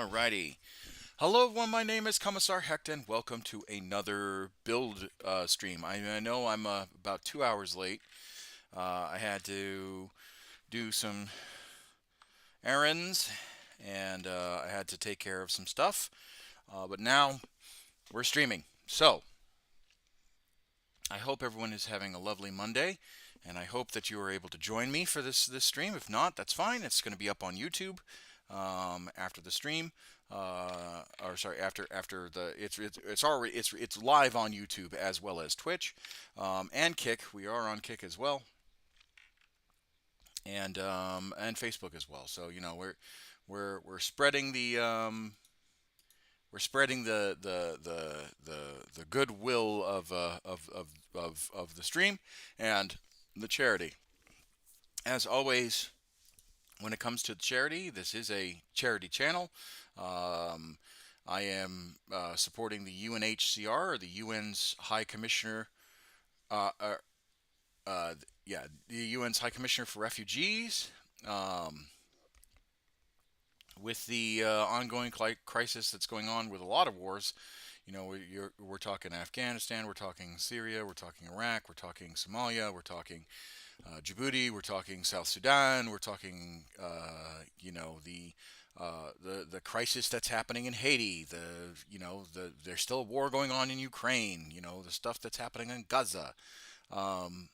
Alrighty. Hello everyone, my name is Commissar Hecht and welcome to another build stream. I know I'm about 2 hours late. I had to do some errands and I had to take care of some stuff. But now we're streaming. So I hope everyone is having a lovely Monday, and I hope that you are able to join me for this stream. If not, that's fine. It's going to be up on YouTube after the stream, or sorry, after the it's already it's live on YouTube as well as Twitch and Kick. We are on Kick as well, and Facebook as well. So we're spreading the goodwill of the stream and the charity. As always, when it comes to charity, this is a charity channel. I am supporting the UNHCR, or the UN's High Commissioner. Uh, uh, the UN's High Commissioner for Refugees. With the ongoing crisis that's going on with a lot of wars, we're talking Afghanistan, we're talking Syria, we're talking Iraq, we're talking Somalia, we're talking Djibouti, we're talking South Sudan, we're talking the crisis that's happening in Haiti, there's still a war going on in Ukraine, the stuff that's happening in Gaza. Um,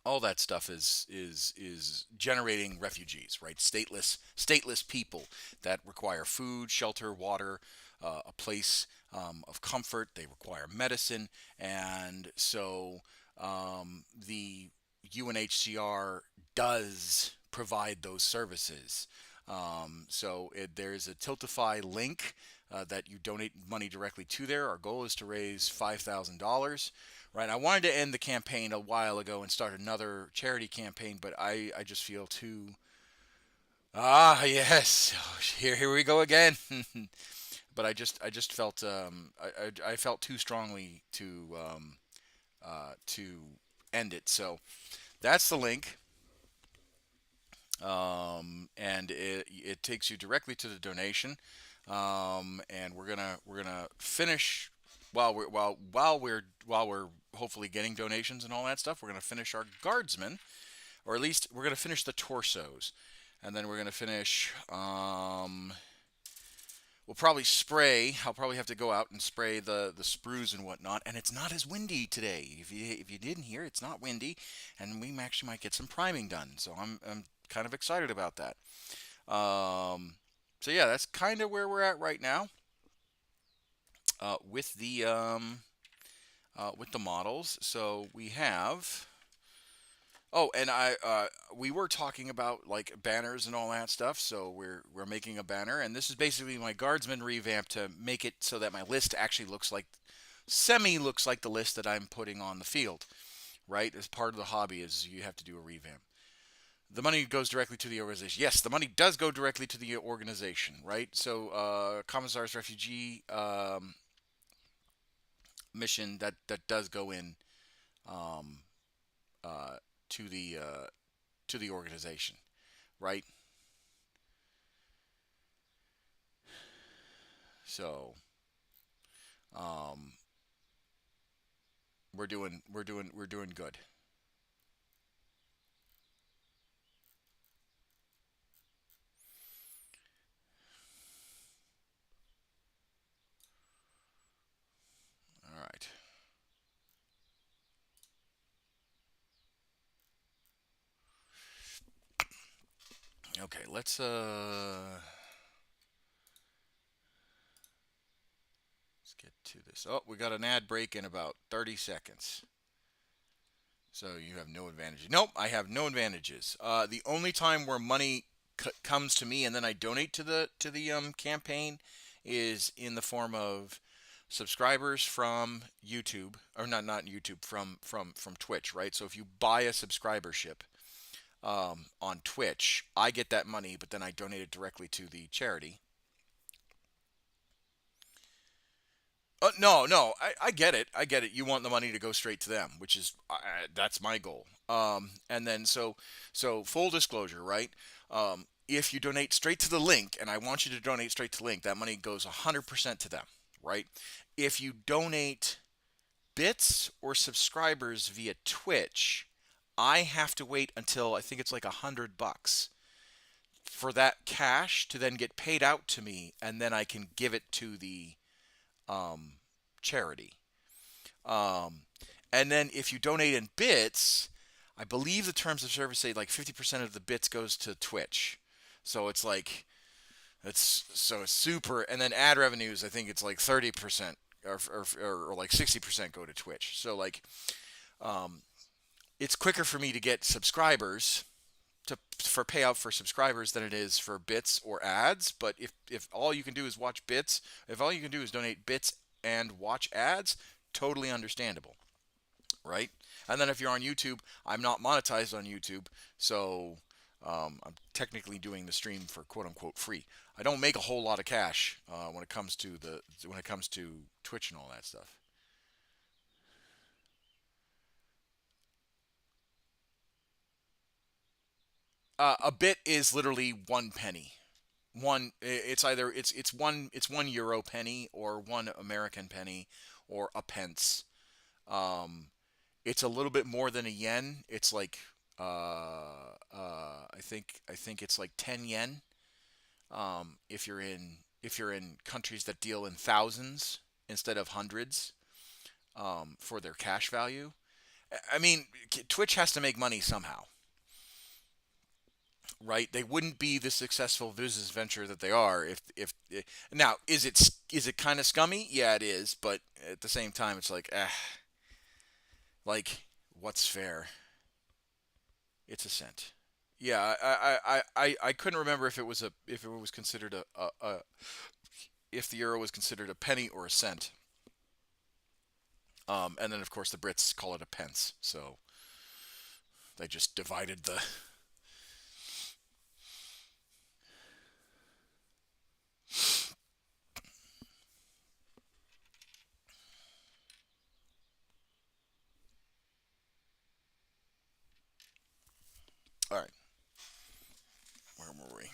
all that stuff is generating refugees, right? Stateless people that require food, shelter, water, a place of comfort. They require medicine, and so the UNHCR does provide those services. There's a Tiltify link that you donate money directly to there. Our goal is to raise $5,000. Right, I wanted to end the campaign a while ago and start another charity campaign, but I just feel too. Yes, here we go again. But I just felt I felt too strongly to end it. So that's the link, and it takes you directly to the donation. And we're gonna finish while we're hopefully getting donations and all that stuff. We're gonna finish our guardsmen, or at least we're gonna finish the torsos, and then we're gonna finish. We'll probably spray. I'll probably have to go out and spray the sprues and whatnot. And it's not as windy today. If you didn't hear, it's not windy, and we actually might get some priming done. So I'm kind of excited about that. So yeah, that's kind of where we're at right now with the models. So we have. Oh, and we were talking about like banners and all that stuff. So we're making a banner, and this is basically my guardsman revamp to make it so that my list actually looks like the list that I'm putting on the field. Right, as part of the hobby is you have to do a revamp. The money goes directly to the organization. Yes, the money does go directly to the organization, right? So, Commissar's refugee mission that does go in um, uh, to the organization, right? So, um, we're doing good. All right. Okay, let's get to this. Oh, we got an ad break in about 30 seconds. So you have no advantages. Nope, I have no advantages. The only time where money comes to me and then I donate to the campaign is in the form of subscribers from YouTube, or not YouTube, from Twitch, right? So if you buy a subscribership on Twitch, I get that money, but then I donate it directly to the charity. No, no, I get it. I get it. You want the money to go straight to them, which is that's my goal. And then so full disclosure, right? if you donate straight to the link, and I want you to donate straight to the link, that money goes 100% to them, right? If you donate bits or subscribers via Twitch, I have to wait until I think it's like $100 for that cash to then get paid out to me, and then I can give it to the um, charity. Um, and then if you donate in bits, I believe the terms of service say like 50% of the bits goes to Twitch. So it's like it's super. And then ad revenues, I think it's like 30% or like 60% go to Twitch. So like um, it's quicker for me to get subscribers for payout for subscribers than it is for bits or ads. But if all you can do is watch bits, if all you can do is donate bits and watch ads, totally understandable, right? And then if you're on YouTube, I'm not monetized on YouTube, so I'm technically doing the stream for quote unquote free. I don't make a whole lot of cash when it comes to Twitch and all that stuff. A bit is literally 1 penny. It's either it's 1 euro penny or 1 American penny or a pence. Um, it's a little bit more than a yen. It's like I think it's like 10 yen. If you're in countries that deal in thousands instead of hundreds for their cash value. I mean, Twitch has to make money somehow, right? They wouldn't be the successful business venture that they are if now is it kind of scummy? Yeah, it is, but at the same time, it's like, like what's fair? It's a cent. Yeah, I couldn't remember if it was considered if the euro was considered a penny or a cent. And then of course the Brits call it a pence, so they just divided the. All right, where were we?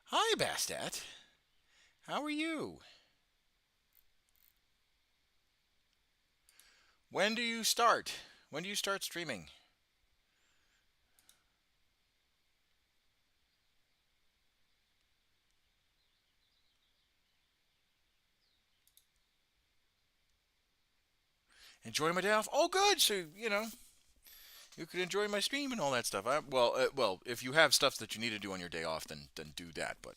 Hi, Bastat. How are you? When do you start? When do you start streaming? Enjoy my day off. Oh, good. So you could enjoy my stream and all that stuff. Well, if you have stuff that you need to do on your day off, then do that. But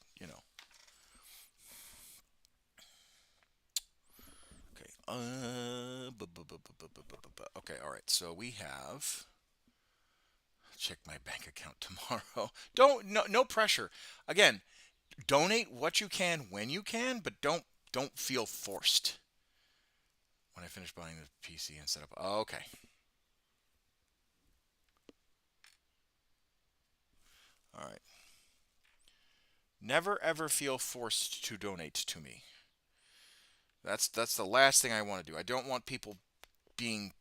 okay. Okay. All right. So we have. Check my bank account tomorrow. Don't no pressure. Again, donate what you can when you can, but don't feel forced. When I finish buying the PC and set up. Oh, okay. All right. Never ever feel forced to donate to me. That's the last thing I want to do. I don't want people being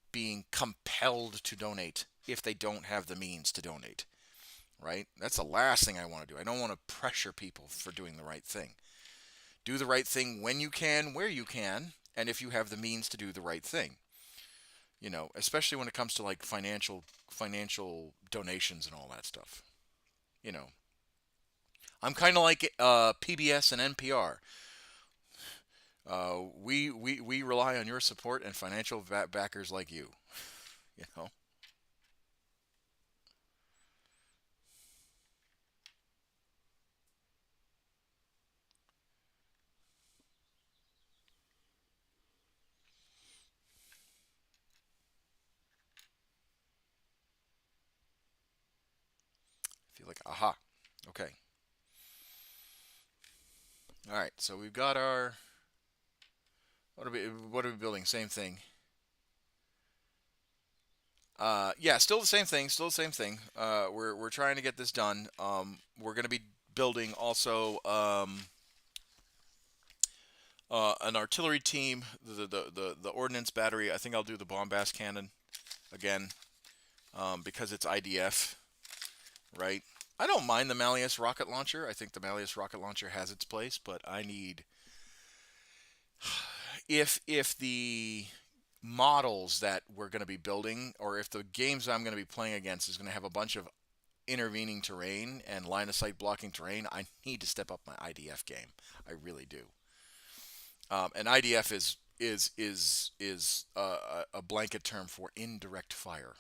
compelled to donate if they don't have the means to donate. Right? That's the last thing I want to do. I don't want to pressure people for doing the right thing. Do the right thing when you can, where you can, and if you have the means to do the right thing. Especially when it comes to like financial donations and all that stuff. You know, I'm kind of like PBS and NPR. We rely on your support and financial backers like you. You know, I feel like aha. Okay. All right. So we've got our what are we building? Same thing. Yeah, still the same thing. Still the same thing. We're trying to get this done. We're going to be building also An artillery team, the ordnance battery. I think I'll do the bombast cannon again, because it's IDF, right? I don't mind the Malleus rocket launcher. I think the Malleus rocket launcher has its place, but I need, if the models that we're going to be building, or if the games I'm going to be playing against is going to have a bunch of intervening terrain and line of sight blocking terrain, I need to step up my IDF game. I really do. And IDF is a blanket term for indirect fire.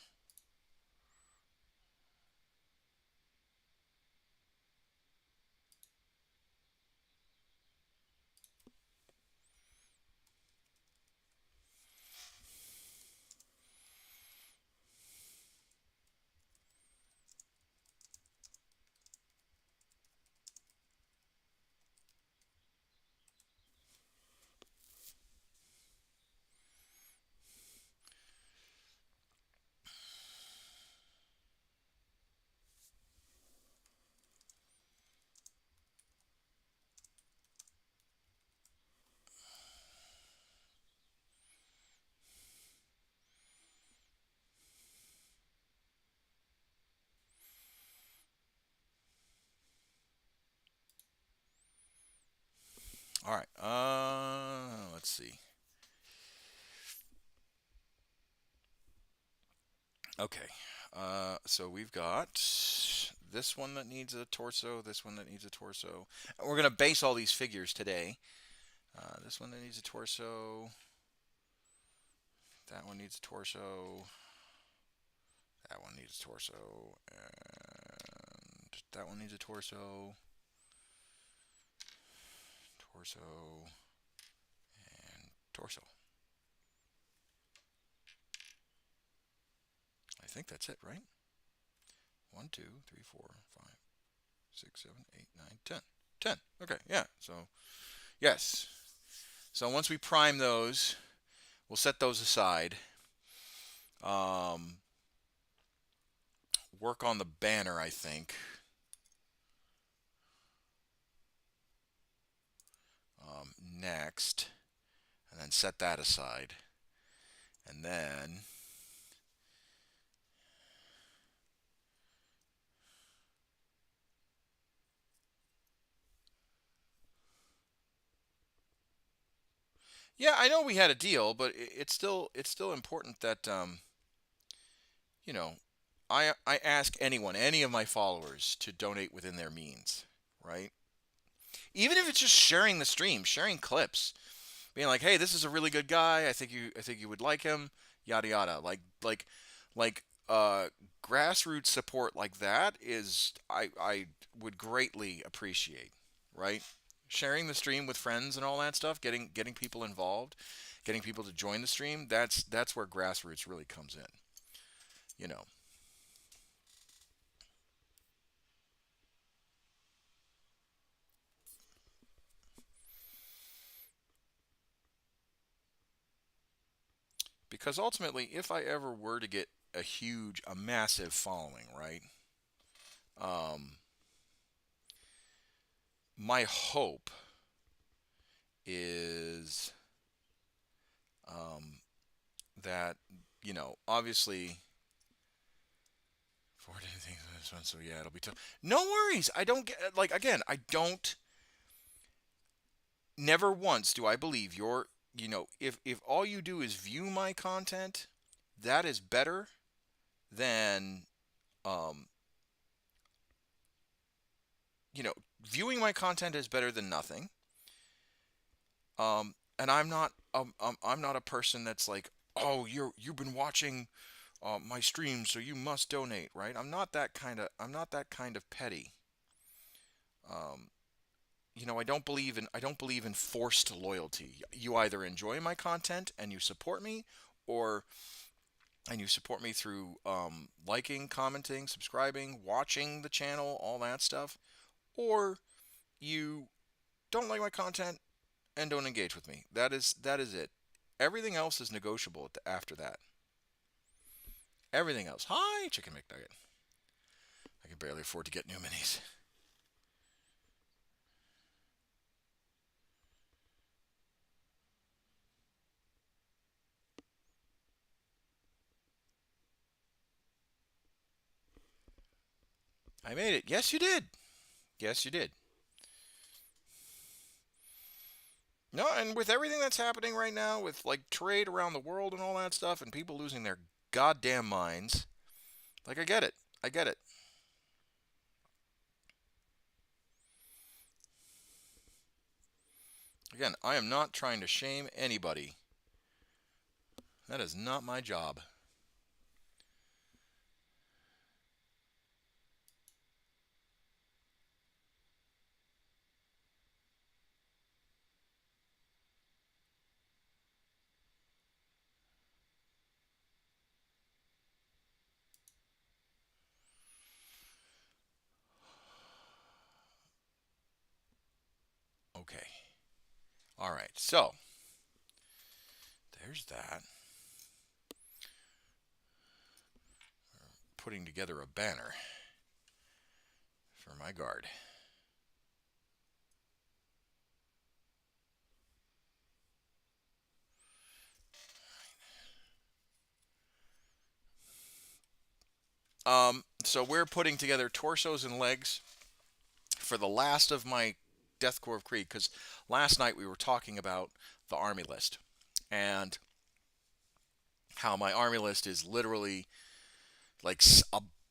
All right. Let's see. Okay. So we've got this one that needs a torso, this one that needs a torso. And we're going to base all these figures today. This one that needs a torso. That one needs a torso. That one needs a torso. And that one needs a torso. Torso. And torso. I think that's it, right? 1, 2, 3, 4, 5, 6, 7, 8, 9, 10. 10. Okay, yeah. So, yes. So once we prime those, we'll set those aside. Um, Work on the banner, I think. Next. And then set that aside. And then yeah, I know we had a deal, but it's still important that you know, I ask anyone, any of my followers, to donate within their means, right? Even if it's just sharing the stream, sharing clips, being like, "Hey, this is a really good guy. I think you would like him." Yada yada. Like grassroots support like that is I would greatly appreciate, right? Sharing the stream with friends and all that stuff, getting people involved, getting people to join the stream. That's where grassroots really comes in, you know. Because ultimately, if I ever were to get a massive following, right? Um, my hope is um, that, obviously, for anything this one, so yeah, it'll be tough. No worries. I don't get, like, again, I don't, never once do I believe if all you do is view my content, that is better than, um, you know, viewing my content is better than nothing. And I'm not a person that's like, oh, you've been watching my stream, so you must donate, right? I'm not that kind of petty. Um, I don't believe in forced loyalty. You either enjoy my content and you support me, or and you support me through liking, commenting, subscribing, watching the channel, all that stuff, or you don't like my content and don't engage with me. That is it. Everything else is negotiable after that. Everything else. Hi, Chicken McNugget. I can barely afford to get new minis. I made it. Yes, you did. Yes, you did. No, and with everything that's happening right now, with like trade around the world and all that stuff, and people losing their goddamn minds, like I get it. I get it. Again, I am not trying to shame anybody. That is not my job. Okay. All right. So, there's that. Putting together a banner for my guard. So we're putting together torsos and legs for the last of my Death Corps of Krieg, because last night we were talking about the army list and how my army list is literally like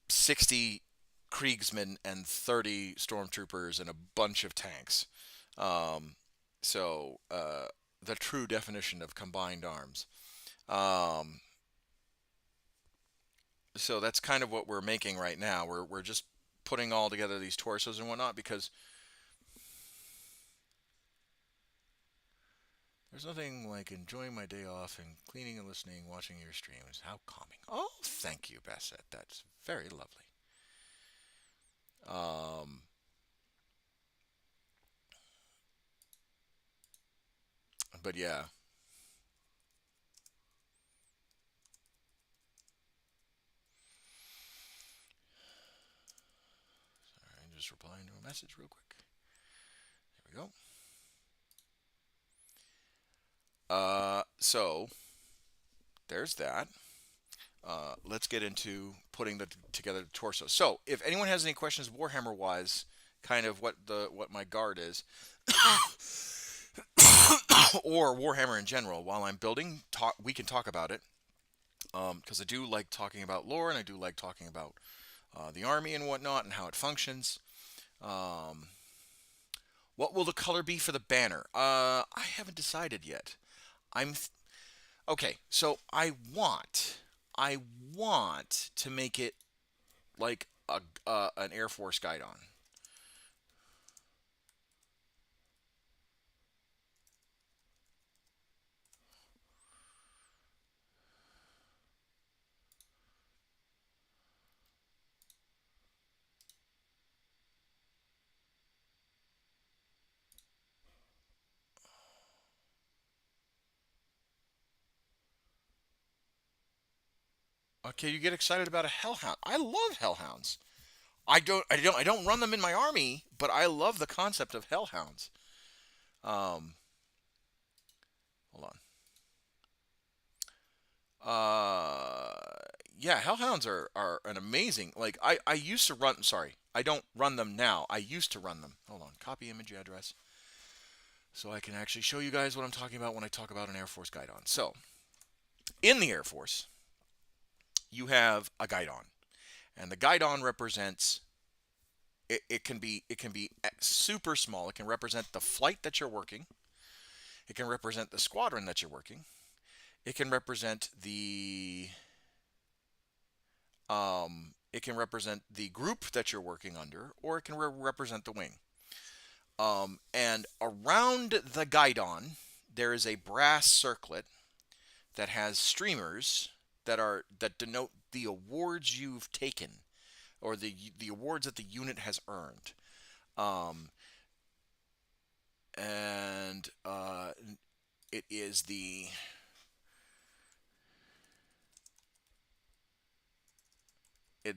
60 Kriegsmen and 30 stormtroopers and a bunch of tanks. Um, so the true definition of combined arms. Um, so that's kind of what we're making right now. We're just putting all together these torsos and whatnot because there's nothing like enjoying my day off and cleaning and listening, watching your streams. How calming. Oh, thank you, Bassett. That's very lovely. Um, but yeah, I'm just replying to a message real quick. There we go. So there's that. Let's get into putting together the torso. So, if anyone has any questions Warhammer wise, kind of what my guard is, or Warhammer in general, while I'm building, we can talk about it. Because I do like talking about lore and I do like talking about the army and whatnot and how it functions. Um, what will the color be for the banner? I haven't decided yet. I'm okay. So I want to make it like an Air Force guidon. Okay, you get excited about a hellhound. I love hellhounds. I don't run them in my army, but I love the concept of hellhounds. Um, hold on. Yeah, hellhounds are an amazing. Like I used to run. Sorry, I don't run them now. I used to run them. Hold on. Copy image address, so I can actually show you guys what I'm talking about when I talk about an Air Force guidon. So in the Air Force, you have a guidon, and the guidon represents it can be super small. It can represent the flight that you're working. It can represent the squadron that you're working. It can represent the group that you're working under, or it can represent the wing. And around the guidon, there is a brass circlet that has streamers that denote the awards you've taken or the awards that the unit has earned. Um, and it is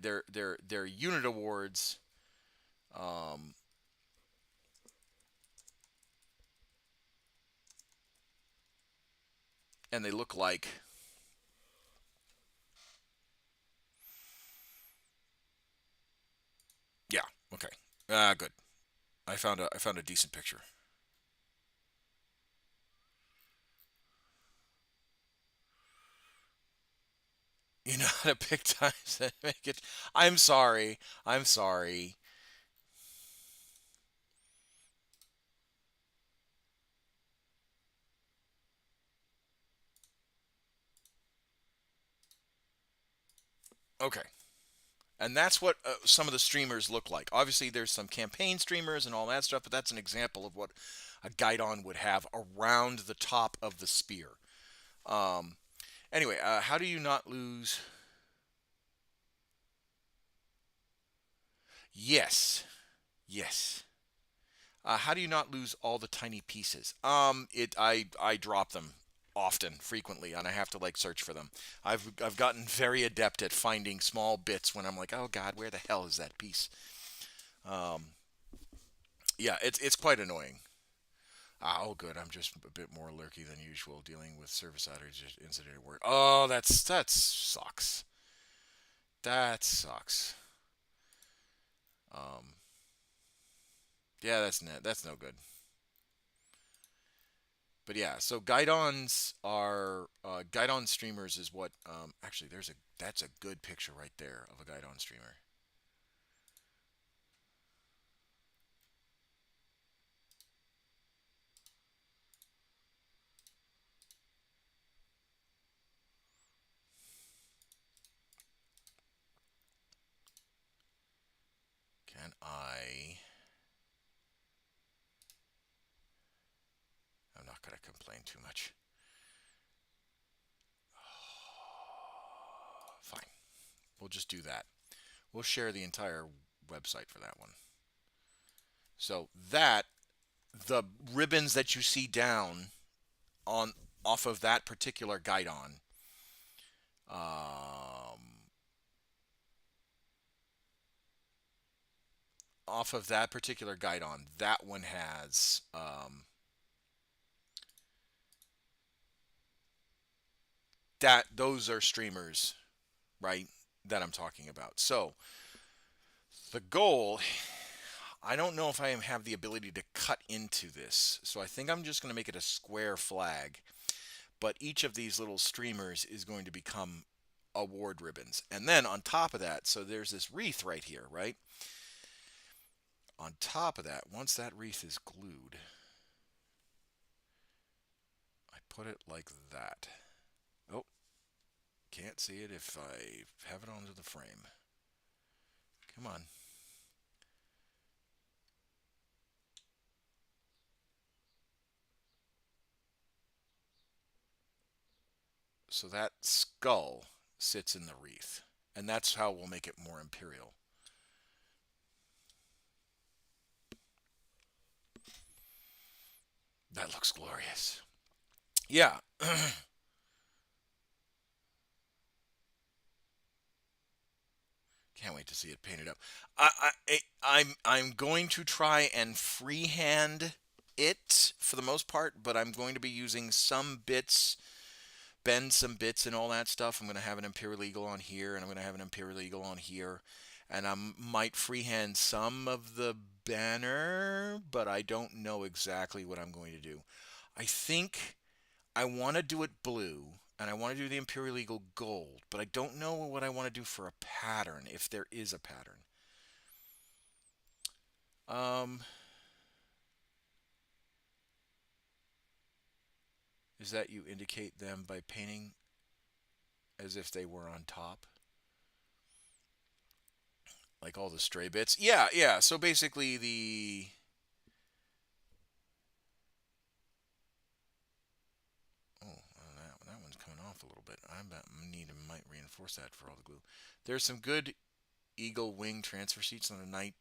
their unit awards. Um, and they look like Ah, good. I found a decent picture. You know how to pick times that make it. I'm sorry. I'm sorry. Okay. And that's what some of the streamers look like. Obviously, there's some campaign streamers and all that stuff, but that's an example of what a guidon would have around the top of the spear. Um, anyway, how do you not lose? Yes, yes. How do you not lose all the tiny pieces? I drop them often, frequently, and I have to like search for them. I've gotten very adept at finding small bits when I'm like, oh God, where the hell is that piece? Um, yeah, it's quite annoying. Oh, good. I'm just a bit more lurky than usual, dealing with service outage incident at work. Oh, that sucks. That sucks. Um, yeah, that's no good. But yeah, so guidons are guidon streamers is what actually there's a that's a good picture right there of a guidon streamer. Can I? I'm not gonna complain too much. Fine, we'll just do that. We'll share the entire website for that one. So that the ribbons that you see down on off of that particular guidon, um, off of that particular guidon, that one has that those are streamers, right? That I'm talking about. So the goal, I don't know if I have the ability to cut into this, so I think I'm just going to make it a square flag. But each of these little streamers is going to become award ribbons. And then on top of that, so there's this wreath right here, right? On top of that, once that wreath is glued, I put it like that. Oh, can't see it if I have it onto the frame. Come on. So that skull sits in the wreath. And that's how we'll make it more imperial. That looks glorious. Yeah. Can't wait to see it painted up. I'm going to try and freehand it for the most part, but I'm going to be using some bits, bend some bits and all that stuff. I'm going to have an Imperial Eagle on here, and I'm going to have an Imperial Eagle on here, and I might freehand some of the banner, but I don't know exactly what I'm going to do. I think I want to do it blue, and I want to do the Imperial Eagle gold, but I don't know what I want to do for a pattern, if there is a pattern. Um, is that you indicate them by painting as if they were on top? Like all the stray bits? Yeah, yeah. So basically the... Oh, that one's coming off a little bit. I might reinforce that for all the glue. There's some good eagle wing transfer seats on a night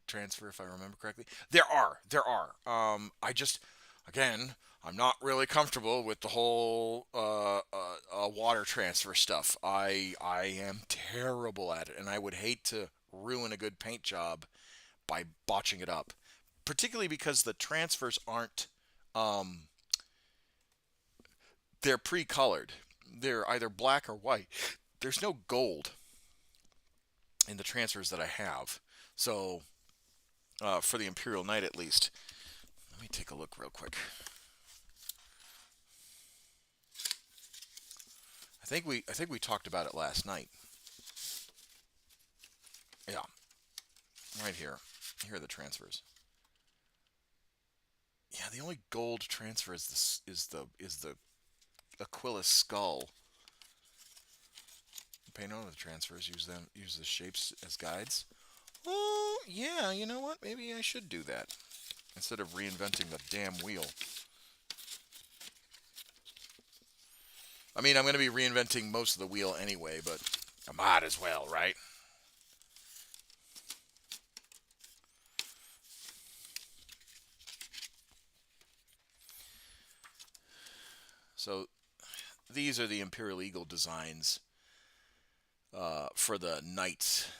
transfer, if I remember correctly. There are. I just, again, I'm not really comfortable with the whole water transfer stuff. I am terrible at it, and I would hate to ruin a good paint job by botching it up. Particularly because the transfers aren't, um, they're pre-colored. They're either black or white. There's no gold in the transfers that I have. So for the Imperial Knight at least. Let me take a look real quick. I think we talked about it last night. Yeah, right here. Here are the transfers. Yeah, the only gold transfer is the Aquila skull. Paint over the transfers. Use them. Use the shapes as guides. Oh yeah, you know what? Maybe I should do that instead of reinventing the damn wheel. I mean, I'm going to be reinventing most of the wheel anyway, but I might as well, right? So these are the Imperial Eagle designs for the knights,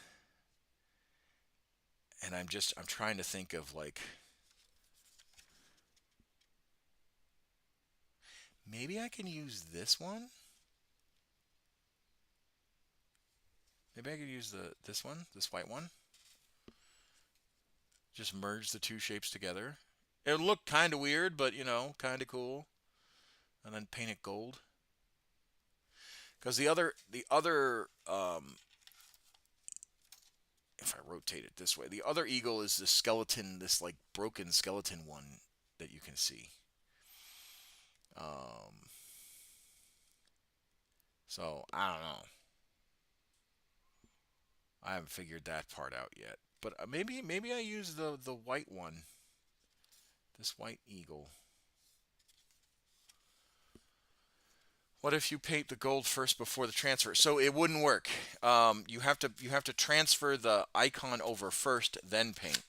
and I'm trying to think of like maybe I can use this one. Maybe I could use this one, this white one. Just merge the two shapes together. It would look kind of weird, but kind of cool. And then paint it gold. Because if I rotate it this way, the other eagle is the skeleton, this like broken skeleton one that you can see. Um, so I don't know. I haven't figured that part out yet. But maybe I use the white one, this white eagle. What if you paint the gold first before the transfer? So it wouldn't work. You have to transfer the icon over first, then paint.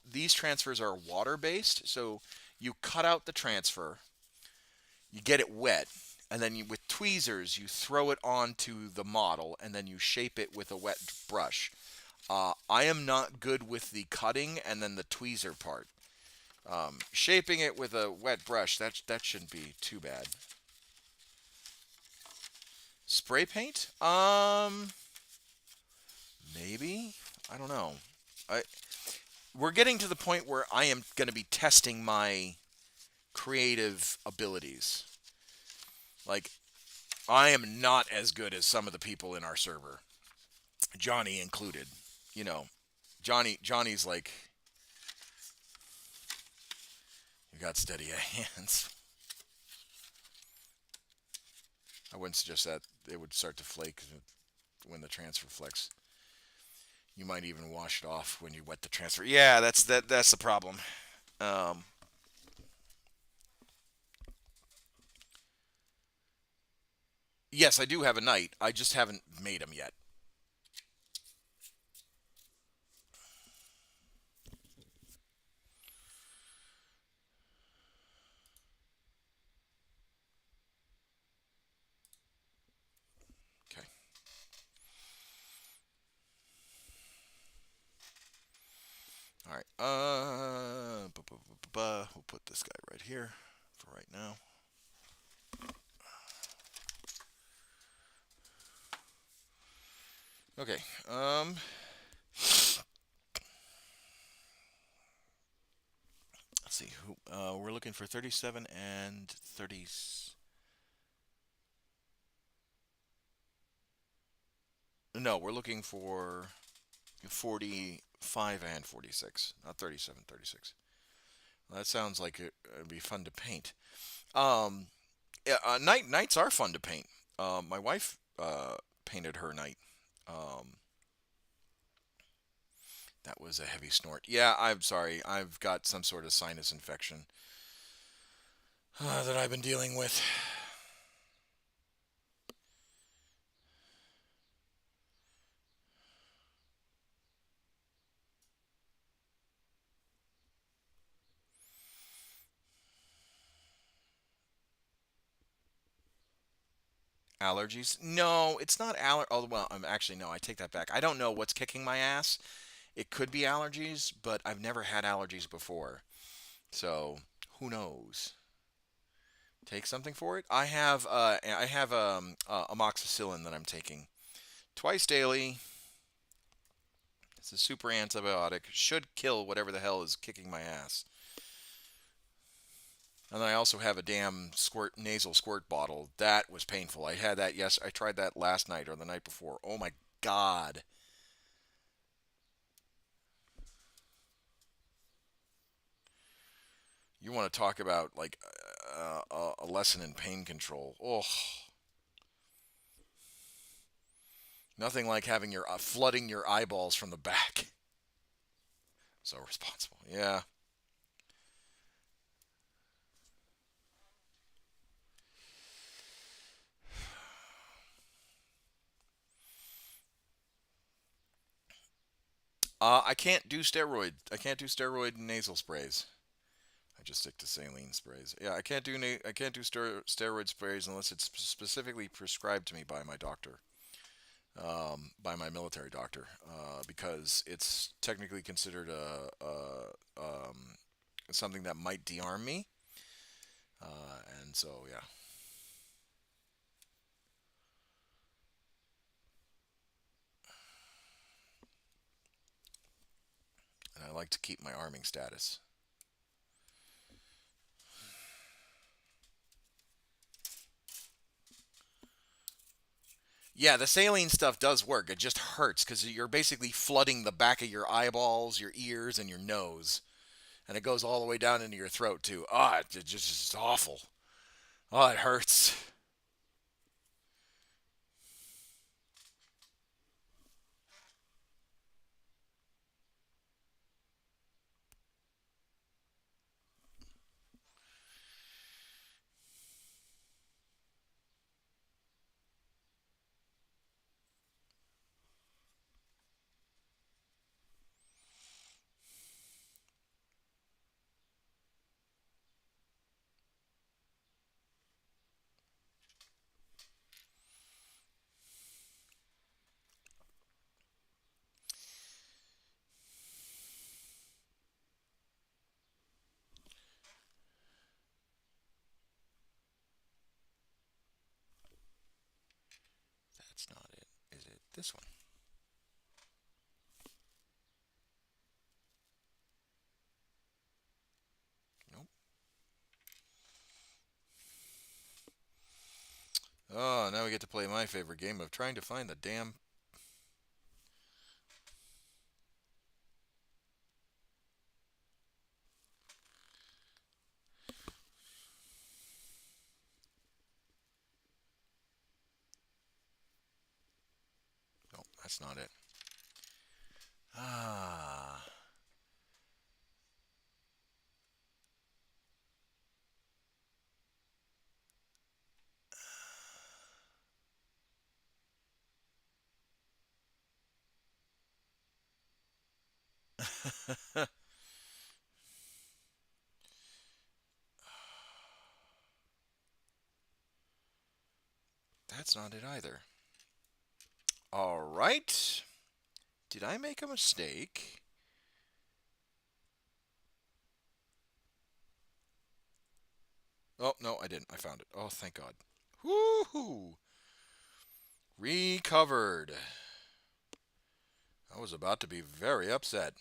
These transfers are water based, so you cut out the transfer, you get it wet, and then with tweezers you throw it onto the model, and then you shape it with a wet brush. I am not good with the cutting and then the tweezer part. Shaping it with a wet brush, that shouldn't be too bad. Spray paint? Maybe. I don't know. I We're getting to the point where I am going to be testing my creative abilities. Like, I am not as good as some of the people in our server, Johnny included. You know, Johnny's like, you got steady hands. I wouldn't suggest that. It would start to flake when the transfer flex. You might even wash it off when you wet the transfer. Yeah, that's the problem. Um, yes, I do have a knight. I just haven't made him yet. Okay. All right. We'll put this guy right here for right now. Okay. Let's see. We're looking for 37 and 30. No, we're looking for 45 and 46, not 37, 36. Well, that sounds like it'd be fun to paint. Um, yeah, knights are fun to paint. My wife painted her knight. Um, that was a heavy snort. Yeah, I'm sorry. I've got some sort of sinus infection that I've been dealing with. Allergies? No, it's not Oh, well, actually no. I take that back. I don't know what's kicking my ass. It could be allergies, but I've never had allergies before. So who knows? Take something for it. I have amoxicillin that I'm taking twice daily. It's a super antibiotic. Should kill whatever the hell is kicking my ass. And then I also have a damn nasal squirt bottle. That was painful. I had that, yes, I tried that last night or the night before. Oh my God. You want to talk about like a lesson in pain control. Oh, nothing like having your flooding your eyeballs from the back. So responsible. Yeah. I can't do steroid. I can't do steroid nasal sprays. I just stick to saline sprays. Yeah, I can't do steroid sprays unless it's specifically prescribed to me by my doctor, by my military doctor, because it's technically considered something that might de-arm me. And so yeah, and I like to keep my arming status. Yeah, the saline stuff does work. It just hurts because you're basically flooding the back of your eyeballs, your ears, and your nose, and it goes all the way down into your throat too. Ah, it just it's awful. Oh, it hurts. That's not it. Is it this one? Nope. Oh, now we get to play my favorite game of trying to find the damn. Nope, that's not it. Ah. That's not it either. All right. Did I make a mistake? Oh, no, I didn't. I found it. Oh, thank God. Woohoo! Recovered. I was about to be very upset.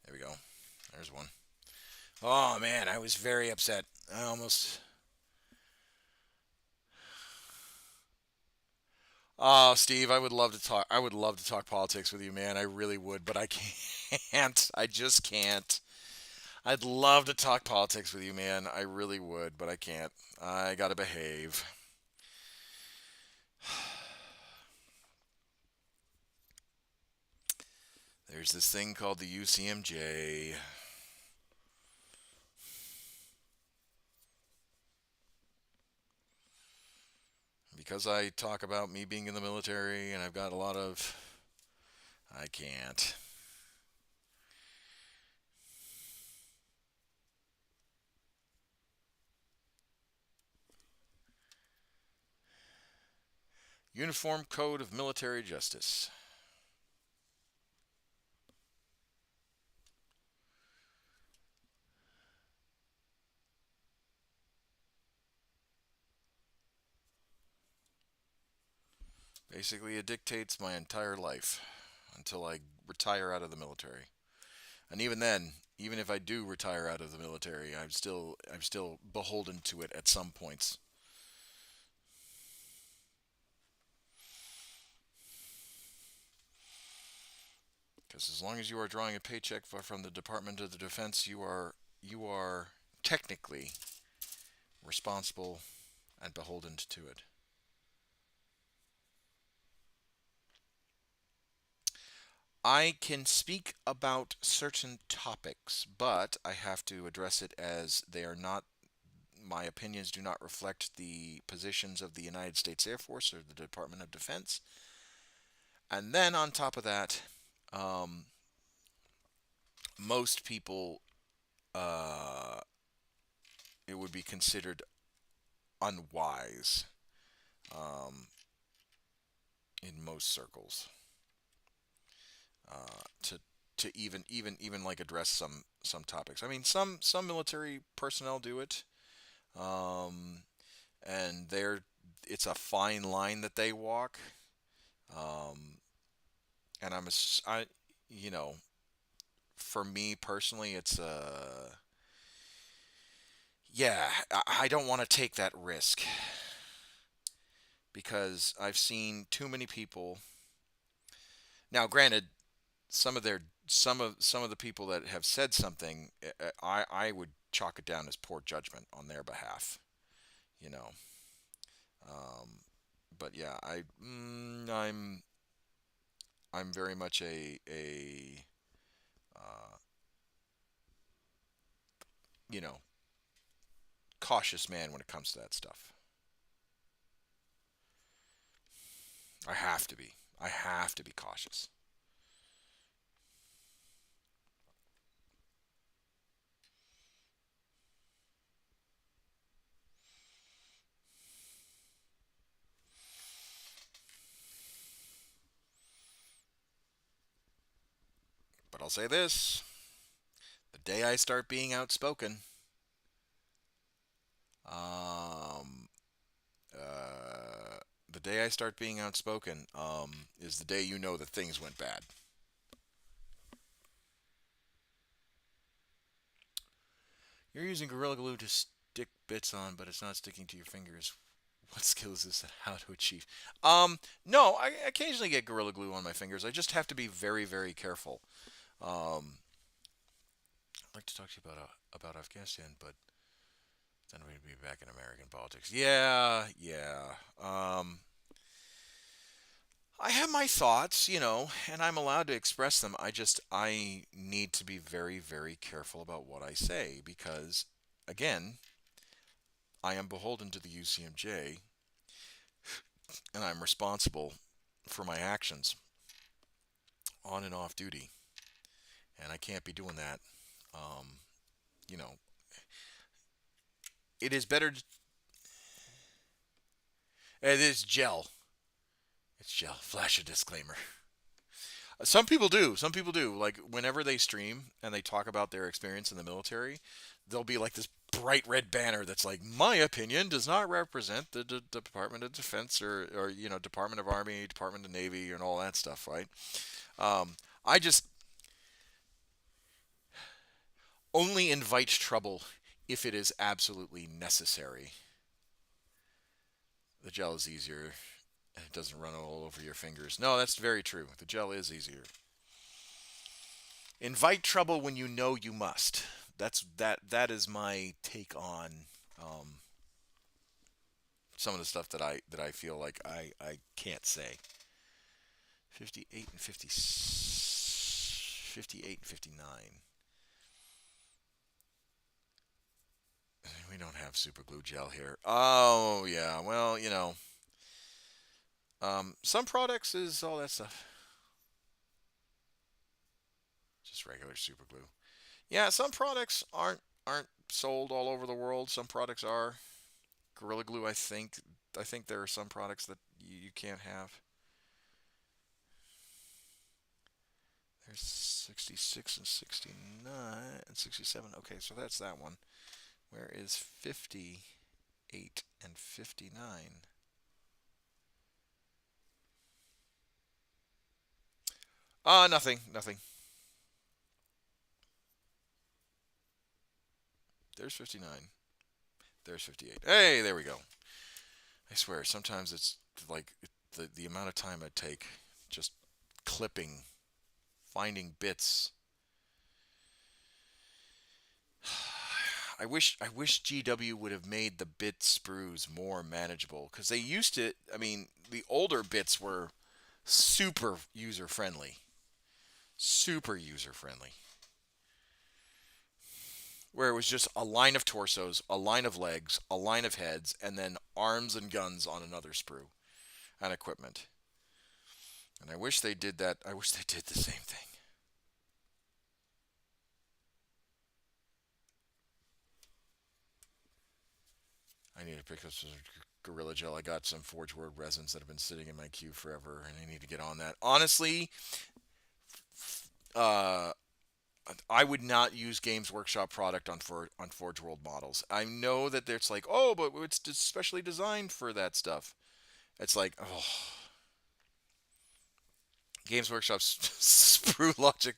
There we go. There's one. Oh man, I was very upset. I almost. Oh, Steve, I would love to talk. I would love to talk politics with you, man. I really would, but I can't. I just can't. I'd love to talk politics with you, man. I really would, but I can't. I gotta behave. There's this thing called the UCMJ. Because I talk about me being in the military and I've got a lot of. I can't. Uniform Code of Military Justice. Basically, it dictates my entire life until I retire out of the military. And even then, even if I do retire out of the military, I'm still beholden to it at some points. Because as long as you are drawing a paycheck from the Department of the Defense, you are technically responsible and beholden to it. I can speak about certain topics, but I have to address it as they are not, my opinions do not reflect the positions of the United States Air Force or the Department of Defense. And then on top of that, um, most people, uh, it would be considered unwise um, in most circles to even like address some topics. I mean, some military personnel do it, um, and it's a fine line that they walk. Um, and you know, for me personally, it's yeah, I don't want to take that risk because I've seen too many people. Now, granted, some of the people that have said something, I would chalk it down as poor judgment on their behalf. You know, um, but yeah, I'm very much a uh, you know cautious man when it comes to that stuff. I have to be. I have to be cautious. But I'll say this: the day I start being outspoken, um, uh, the day I start being outspoken, is the day you know that things went bad. You're using Gorilla Glue to stick bits on, but it's not sticking to your fingers. What skill is this and how to achieve? No, I occasionally get Gorilla Glue on my fingers. I just have to be very, very careful. Um, I'd like to talk to you about Afghanistan, but then we'd be back in American politics. Yeah, yeah. I have my thoughts, and I'm allowed to express them. I need to be very, very careful about what I say because, again, I am beholden to the UCMJ and I'm responsible for my actions on and off duty, and I can't be doing that. Um, you know, it is better. It is gel. It's gel. Flash a disclaimer. Some people do. Some people do. Like whenever they stream and they talk about their experience in the military, there'll be like this bright red banner that's like, "My opinion does not represent the Department of Defense or Department of Army, Department of Navy, and all that stuff." Right? I just only invite trouble if it is absolutely necessary. The gel is easier. It doesn't run all over your fingers. No, that's very true. The gel is easier. Invite trouble when you know you must. That is my take on some of the stuff that I feel like I can't say. 58 and 50 58 and 59. We don't have super glue gel here. Oh yeah, well, some products is all that stuff. Just regular super glue. Yeah, some products aren't sold all over the world. Some products are. Gorilla Glue, I think. I think there are some products that you can't have. There's 66 and 69 and 67. Okay, so that's that one. Where is 58 and 59? Nothing, nothing. There's 59. There's 58. Hey, there we go. I swear, sometimes it's like the amount of time I take just clipping, finding bits. I wish GW would have made the bit sprues more manageable because they used to. I mean, the older bits were super user friendly, super user friendly, where it was just a line of torsos, a line of legs, a line of heads, and then arms and guns on another sprue and equipment. And I wish they did that. I wish they did the same thing. I need to pick up some Gorilla Gel. I got some Forge Word resins that have been sitting in my queue forever, and I need to get on that. Honestly, uh, I would not use Games Workshop product on Forge World models. I know that it's like, oh, but it's specially designed for that stuff. It's like, oh, Games Workshop's sprue logic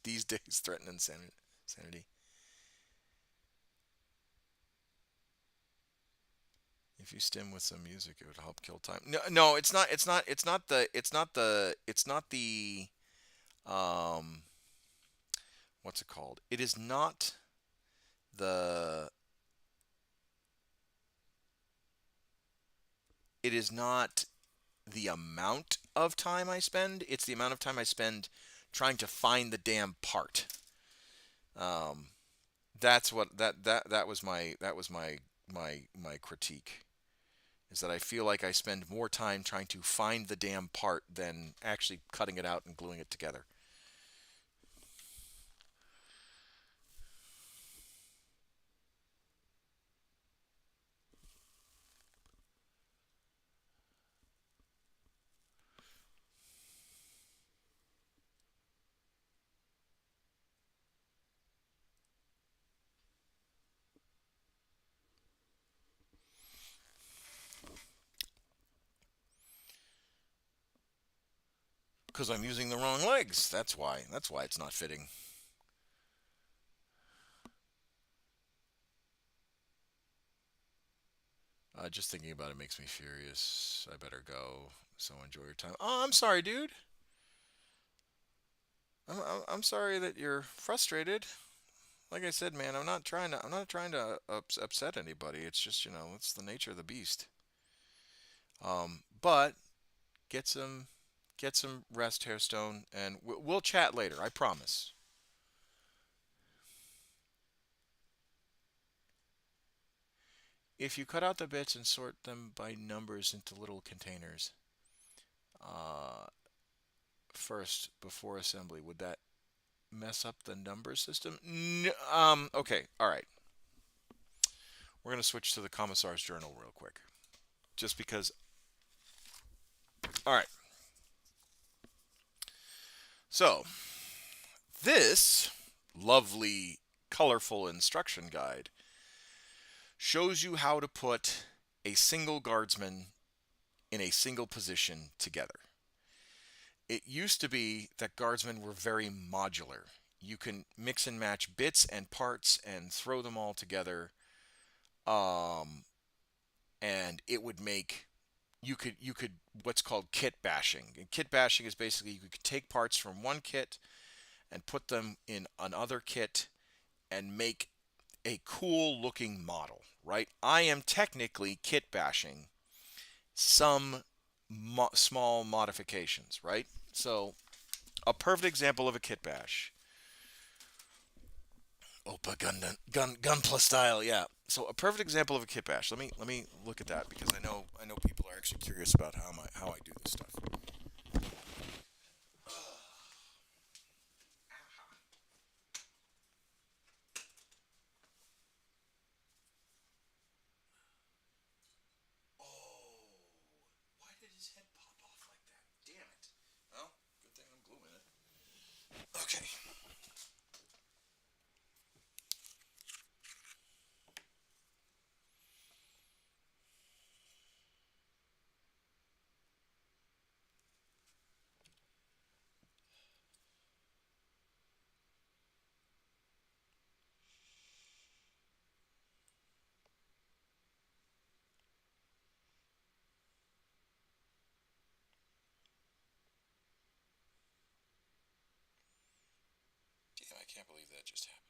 these days threaten insanity. If you stim with some music, it would help kill time. No, no, it's not. It's not. It's not the. It's not the. It's not the. Um, what's it called? It is not the. It is not the amount of time I spend. It's the amount of time I spend trying to find the damn part. Um, that's what that was my critique. Is that I feel like I spend more time trying to find the damn part than actually cutting it out and gluing it together. Because I'm using the wrong legs. That's why. That's why it's not fitting. Just thinking about it makes me furious. I better go. So enjoy your time. Oh, I'm sorry, dude. I'm sorry that you're frustrated. Like I said, man, I'm not trying to upset anybody. It's just it's the nature of the beast. But get some get some rest, Hairstone, and we'll chat later. I promise. If you cut out the bits and sort them by numbers into little containers, uh, first before assembly, would that mess up the number system? Okay. All right. We're gonna switch to the Commissar's journal real quick, just because. All right. So this lovely, colorful instruction guide shows you how to put a single guardsman in a single position together. It used to be that guardsmen were very modular. You can mix and match bits and parts and throw them all together, um, and it would make you could what's called kit bashing. And kit bashing is basically you could take parts from one kit and put them in another kit and make a cool looking model, right? I am technically kit bashing some small modifications, right? So, a perfect example of a kit bash. Opa gun plus style, yeah. So a perfect example of a kit bash. Let me look at that because I know people are actually curious about how I do this stuff. I can't believe that just happened.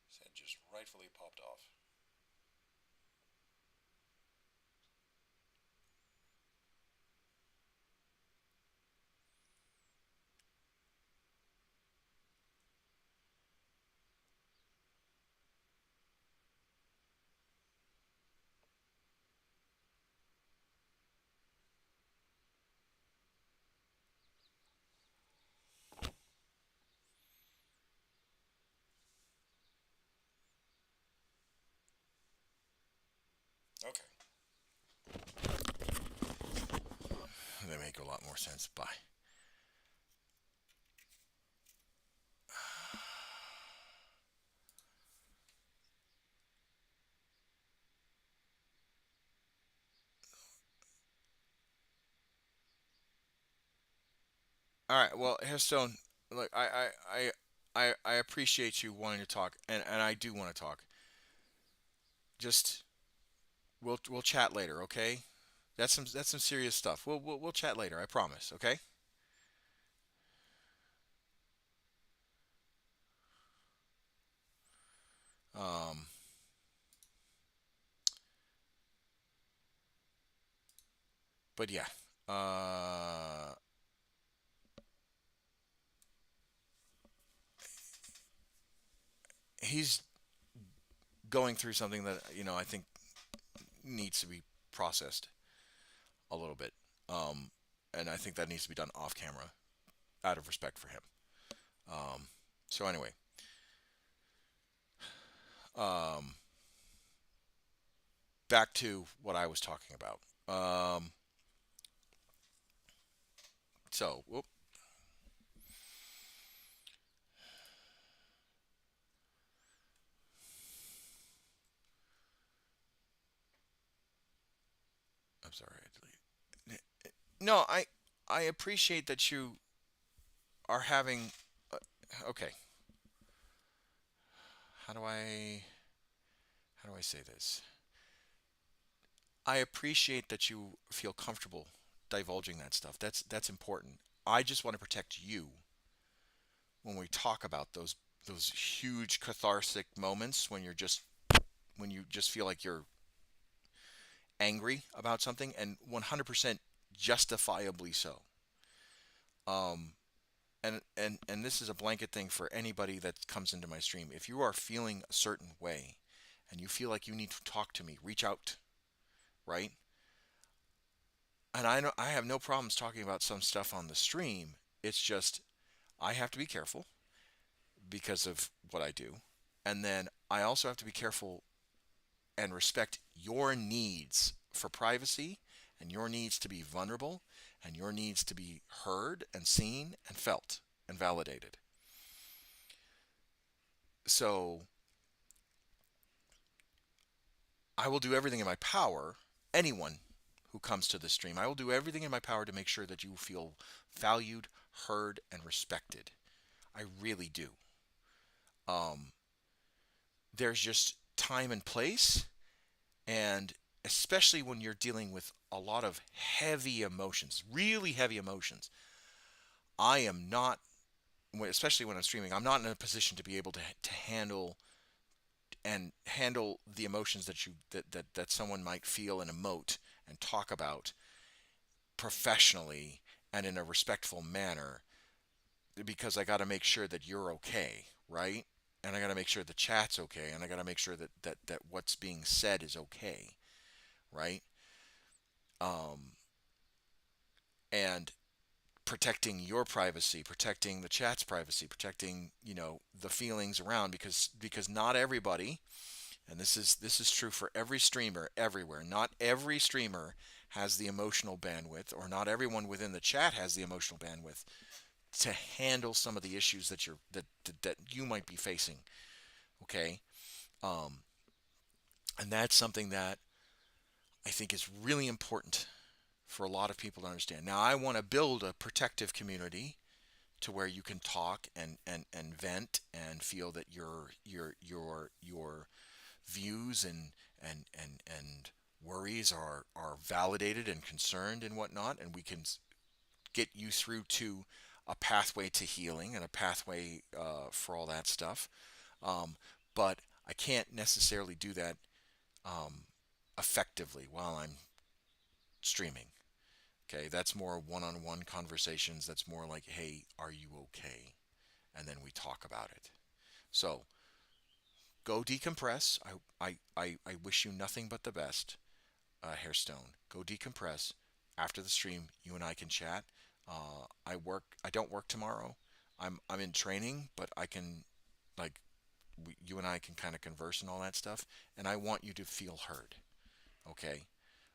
His head just rightfully popped off. Okay. That make a lot more sense. Bye. All right. Well, Headstone, look, I appreciate you wanting to talk, and I do want to talk. Just we'll chat later, okay? That's some serious stuff. We'll chat later. I promise. Okay. Um. But yeah. Uh. He's going through something that I think needs to be processed a little bit. Um. And I think that needs to be done off camera, out of respect for him. Um. So anyway. Um. Back to what I was talking about. So, whoop, I'm sorry, I deleted. No, I appreciate that you are having. Uh, okay, how do I how do I say this? I appreciate that you feel comfortable divulging that stuff. That's important. I just want to protect you when we talk about those huge cathartic moments when you just feel like you're angry about something, and 100% justifiably so. Um, and this is a blanket thing for anybody that comes into my stream. If you are feeling a certain way and you feel like you need to talk to me, reach out, right? And I know I have no problems talking about some stuff on the stream. It's just I have to be careful because of what I do. And then I also have to be careful and respect your needs for privacy and your needs to be vulnerable and your needs to be heard and seen and felt and validated. So I will do everything in my power, anyone who comes to the stream, I will do everything in my power to make sure that you feel valued, heard, and respected. I really do. Um, there's just time and place, and especially when you're dealing with a lot of heavy emotions, really heavy emotions, I am not, especially when I'm streaming, I'm not in a position to be able to handle the emotions that someone might feel and emote and talk about professionally and in a respectful manner, because I got to make sure that you're okay, right? And I got to make sure the chat's okay, and I got to make sure that what's being said is okay, right? Um, and protecting your privacy, protecting the chat's privacy, protecting the feelings around, because not everybody, and this is true for every streamer everywhere. Not every streamer has the emotional bandwidth, or not everyone within the chat has the emotional bandwidth to handle some of the issues that you might be facing. Okay, um, and that's something that I think is really important for a lot of people to understand. Now, I want to build a protective community to where you can talk and vent and feel that your views and worries are validated and concerned and whatnot, and we can get you through to a pathway to healing and a pathway for all that stuff. Um, but I can't necessarily do that effectively while I'm streaming. Okay, that's more one-on-one conversations. That's more like, hey, are you okay? And then we talk about it. So go decompress. I wish you nothing but the best, Hairstone. Go decompress. After the stream, you and I can chat. I work. I don't work tomorrow. I'm in training, but I can, like, you and I can kind of converse and all that stuff. And I want you to feel heard. Okay.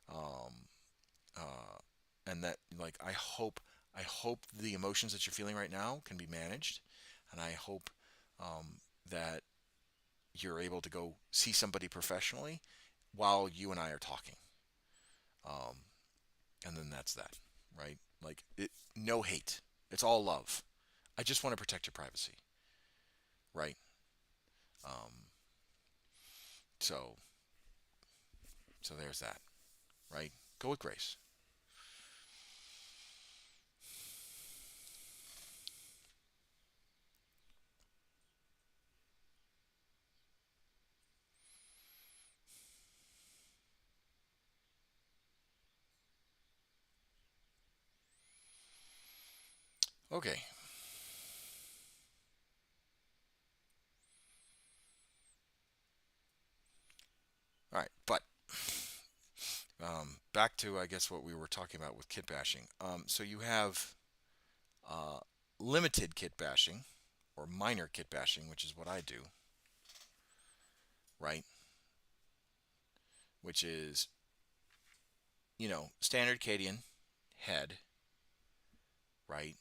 Um, uh, and that, like, I hope the emotions that you're feeling right now can be managed, and I hope that you're able to go see somebody professionally while you and I are talking. Um, and then that's that, right? Like, no hate. It's all love. I just want to protect your privacy, right? Um, so, so there's that, right? Go with grace. Okay. All right. But back to, I guess, what we were talking about with kit bashing. So you have uh, limited kit bashing or minor kit bashing, which is what I do, right? Which is, standard Cadian head, right?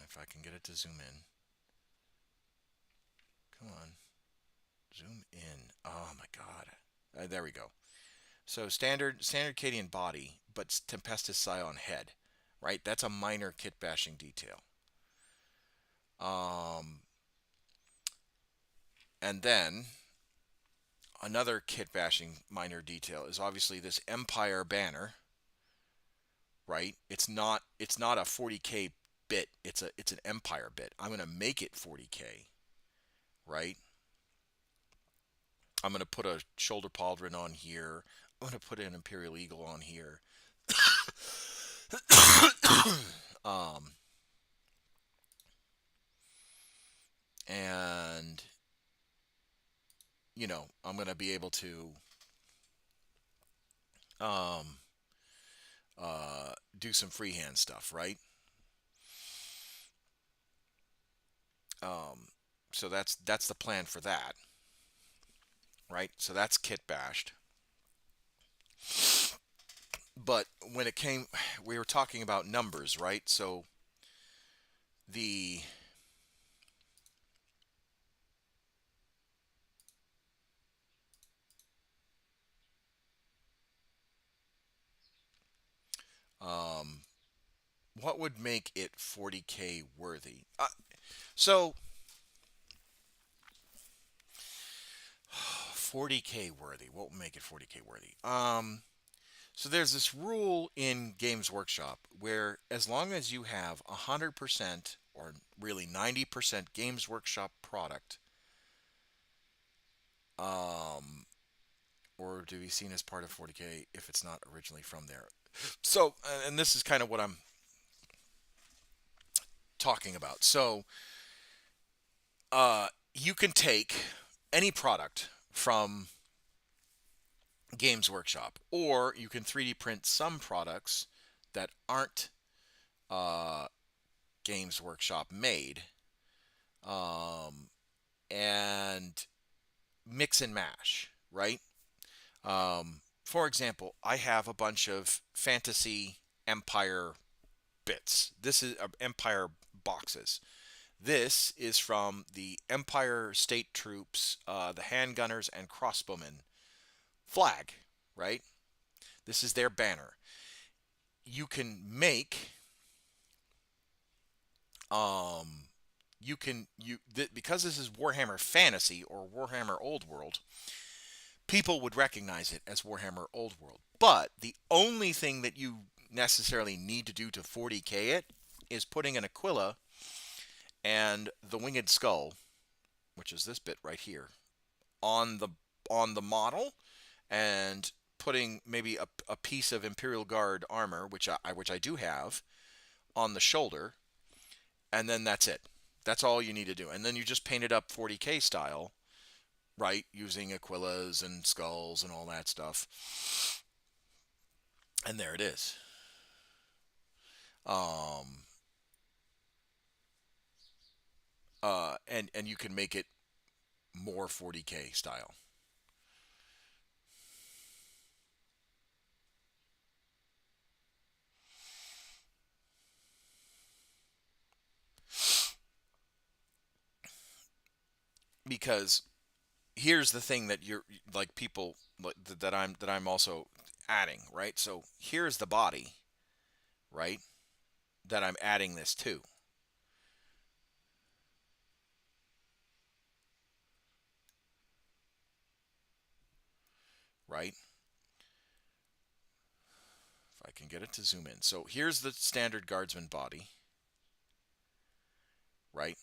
If I can get it to zoom in. Come on. Zoom in. Oh my God. There we go. So standard Cadian body, but Tempestus Scion head, right? That's a minor kit bashing detail. Um, and then another kit bashing minor detail is obviously this Empire banner, right? It's not a 40K bit. It's an Empire bit. I'm gonna make it 40K, right? I'm gonna put a shoulder pauldron on here. I'm gonna put an Imperial Eagle on here. um, and I'm gonna be able to um, do some freehand stuff, right? Um, so that's the plan for that, right? So that's kit bashed. But when it came, we were talking about numbers, right? So the um, what would make it 40K worthy? So 40K worthy. What would make it 40K worthy? So there's this rule in Games Workshop where as long as you have 100% or really 90% Games Workshop product, um, or to be seen as part of 40K if it's not originally from there. So, and this is kind of what I'm talking about. So, you can take any product from Games Workshop, or you can 3D print some products that aren't uh, Games Workshop made, um, and mix and mash, right? For example, I have a bunch of Fantasy Empire bits. This is Empire boxes. This is from the Empire State Troops, the handgunners and crossbowmen flag, right? This is their banner. You can make, um, because this is Warhammer Fantasy or Warhammer Old World, people would recognize it as Warhammer Old World. But the only thing that you necessarily need to do to 40K it is putting an Aquila and the winged skull, which is this bit right here, on the model, and putting maybe a piece of Imperial Guard armor, which I do have, on the shoulder, and then that's it. That's all you need to do. And then you just paint it up 40K style, right, using Aquilas and skulls and all that stuff. And there it is. Um, and you can make it more 40K style. Because here's the thing that you're like people that I'm also adding, right? So here's the body, right? That I'm adding this to, right? If I can get it to zoom in. So here's the standard guardsman body, right?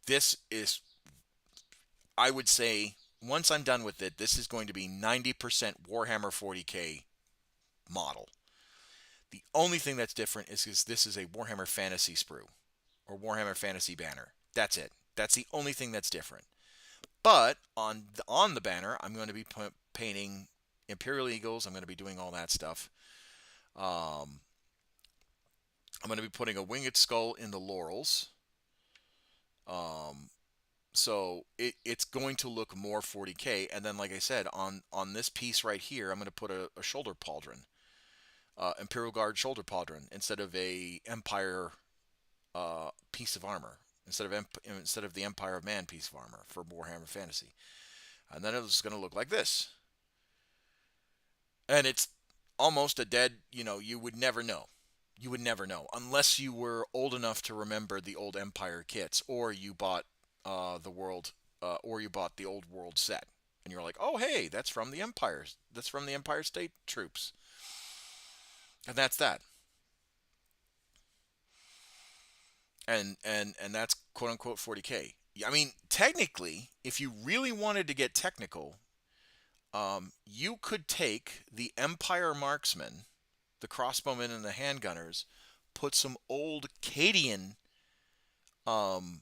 This is, I would say, once I'm done with it, this is going to be 90% Warhammer 40K model. The only thing that's different is this is a Warhammer Fantasy sprue or Warhammer Fantasy banner. That's it. That's the only thing that's different. But on the banner, I'm going to be painting Imperial Eagles. I'm going to be doing all that stuff. Um, I'm going to be putting a winged skull in the laurels. Um, so it's going to look more 40K. And then, like I said, on this piece right here, I'm going to put a shoulder pauldron, Imperial Guard shoulder pauldron, instead of a Empire piece of armor, instead of the Empire of Man piece of armor for Warhammer Fantasy. And then it's going to look like this. And it's almost a dead, you would never know. You would never know unless you were old enough to remember the old Empire kits, or you bought or you bought the old World set, and you're like, oh hey, that's from the Empires. That's from the Empire State Troops, and that's that. And that's quote unquote 40K. I mean, technically, if you really wanted to get technical, you could take the Empire marksmen, the crossbowmen, and the handgunners, put some old Cadian um,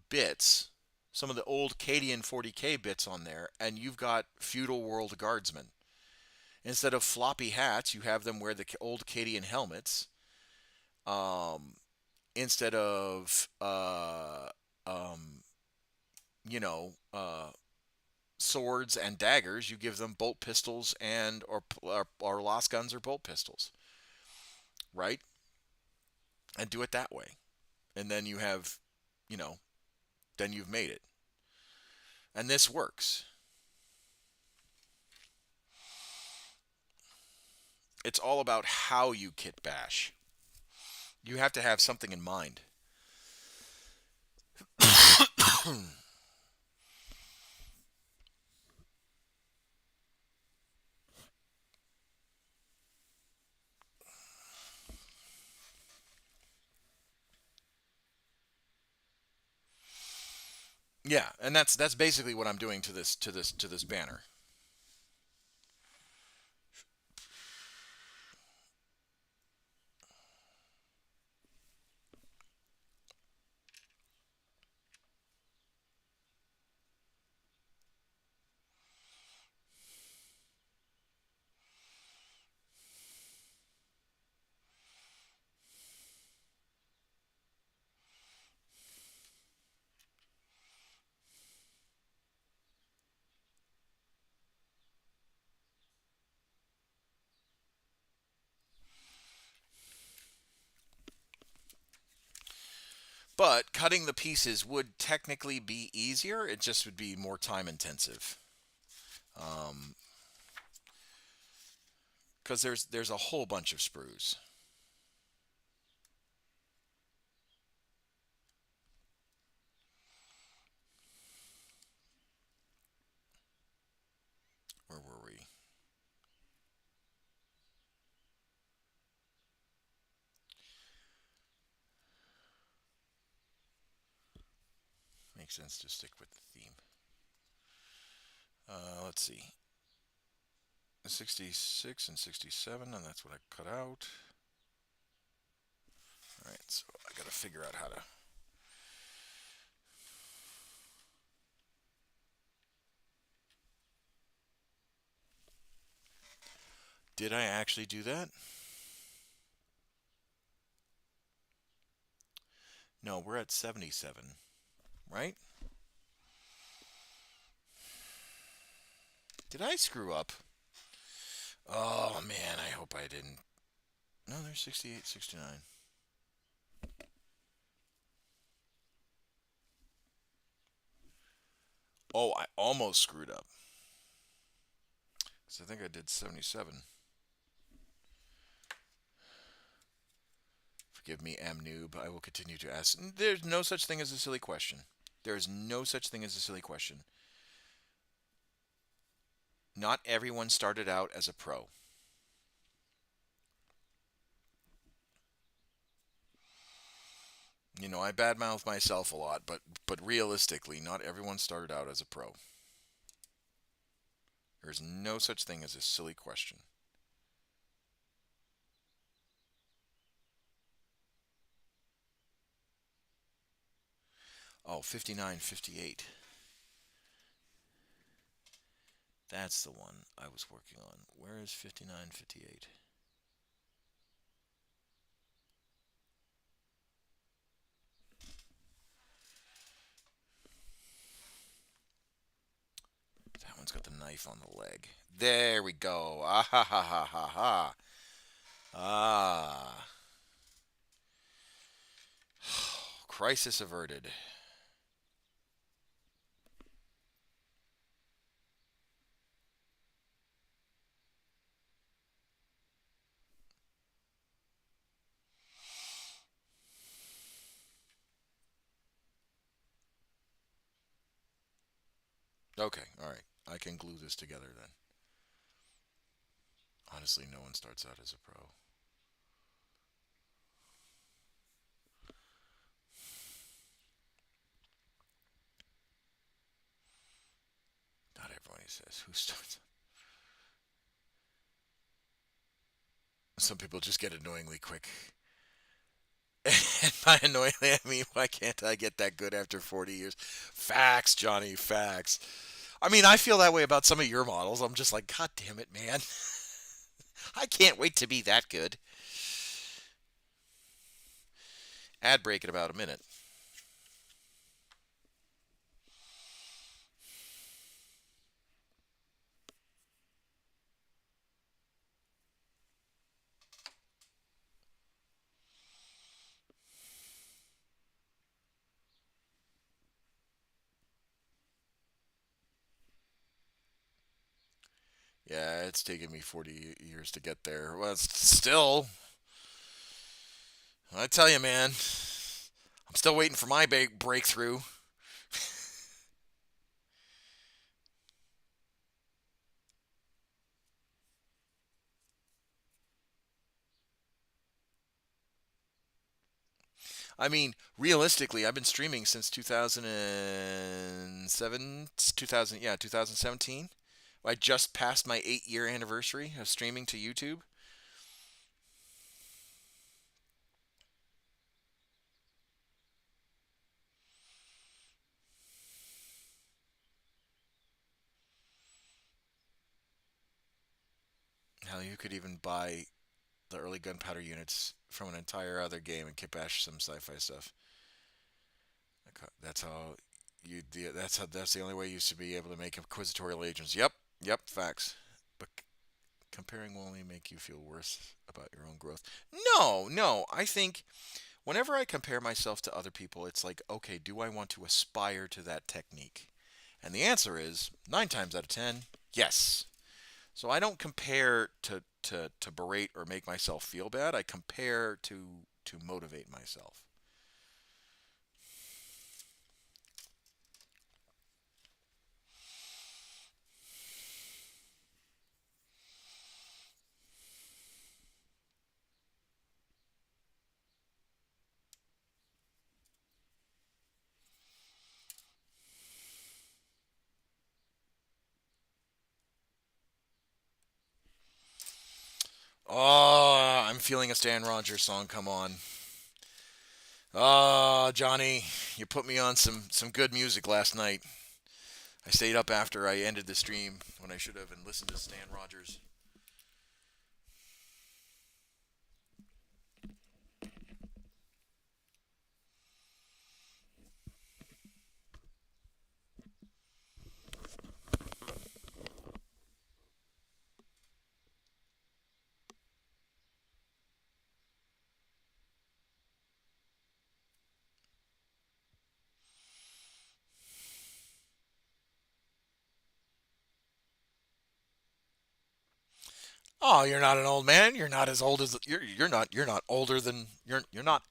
bits, some of the old Cadian 40K bits on there, and you've got feudal world guardsmen. Instead of floppy hats, you have them wear the old Cadian helmets. Um, Instead of um, you know, swords and daggers, you give them bolt pistols or lost guns or bolt pistols, right? And do it that way, and then you have, you know, then you've made it, and this works. It's all about how you kit bash. You have to have something in mind. Yeah, and that's basically what I'm doing to this banner. But cutting the pieces would technically be easier. It just would be more time intensive. Um, because there's a whole bunch of sprues. Where were we? Makes sense to stick with the theme. Let's see. 66 and 67, and that's what I cut out. Alright, so I gotta figure out how to... Did I actually do that? No, we're at 77, right? Did I screw up? Oh man, I hope I didn't. No, there's 68, 69. Oh, I almost screwed up. So I think I did 77. Forgive me, am noob. I will continue to ask. There's no such thing as a silly question. There is no such thing as a silly question. Not everyone started out as a pro. You know, I badmouth myself a lot, but realistically, not everyone started out as a pro. There's no such thing as a silly question. Oh, 59, 58. That's the one I was working on. Where is 59, 58? That one's got the knife on the leg. There we go. Ah ha ha ha ha ha. Ah. Crisis averted. Okay, alright. I can glue this together then. Honestly, no one starts out as a pro. Not everyone says who starts. Some people just get annoyingly quick. And by annoyingly, I mean, why can't I get that good after 40 years? Facts, Johnny, facts. I mean, I feel that way about some of your models. I'm just like, God damn it, man. I can't wait to be that good. Ad break in about a minute. Yeah, it's taken me 40 years to get there. Well, it's still, I tell you, man, I'm still waiting for my breakthrough. I mean, realistically, I've been streaming since 2007, 2000, yeah, 2017. I just passed my 8-year anniversary of streaming to YouTube. Hell, you could even buy the early gunpowder units from an entire other game and kibash some sci-fi stuff. That's how you. That's the only way you used to be able to make inquisitorial agents. Yep, yep, facts. But comparing will only make you feel worse about your own growth. No, no. I think whenever I compare myself to other people, it's like, okay, do I want to aspire to that technique? And the answer is 9 times out of 10, yes. So I don't compare to berate or make myself feel bad. I compare to motivate myself. Oh, I'm feeling a Stan Rogers song come on. Oh, Johnny, you put me on some good music last night. I stayed up after I ended the stream when I should have and listened to Stan Rogers. Oh, you're not an old man. You're not as old as you're not older than you're not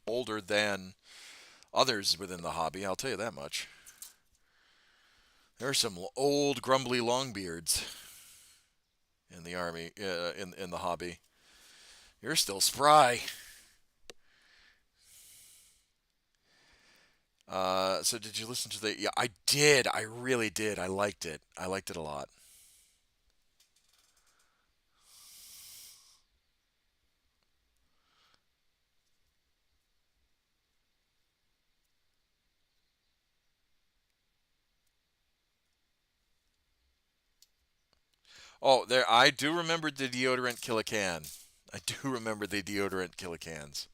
older than others within the hobby. I'll tell you that much. There are some old grumbly longbeards in the army in the hobby. You're still spry. So did you listen to the? Yeah, I did. I really did. I liked it. I liked it a lot. Oh, there. I do remember the deodorant kill a can. I do remember the deodorant kill a cans.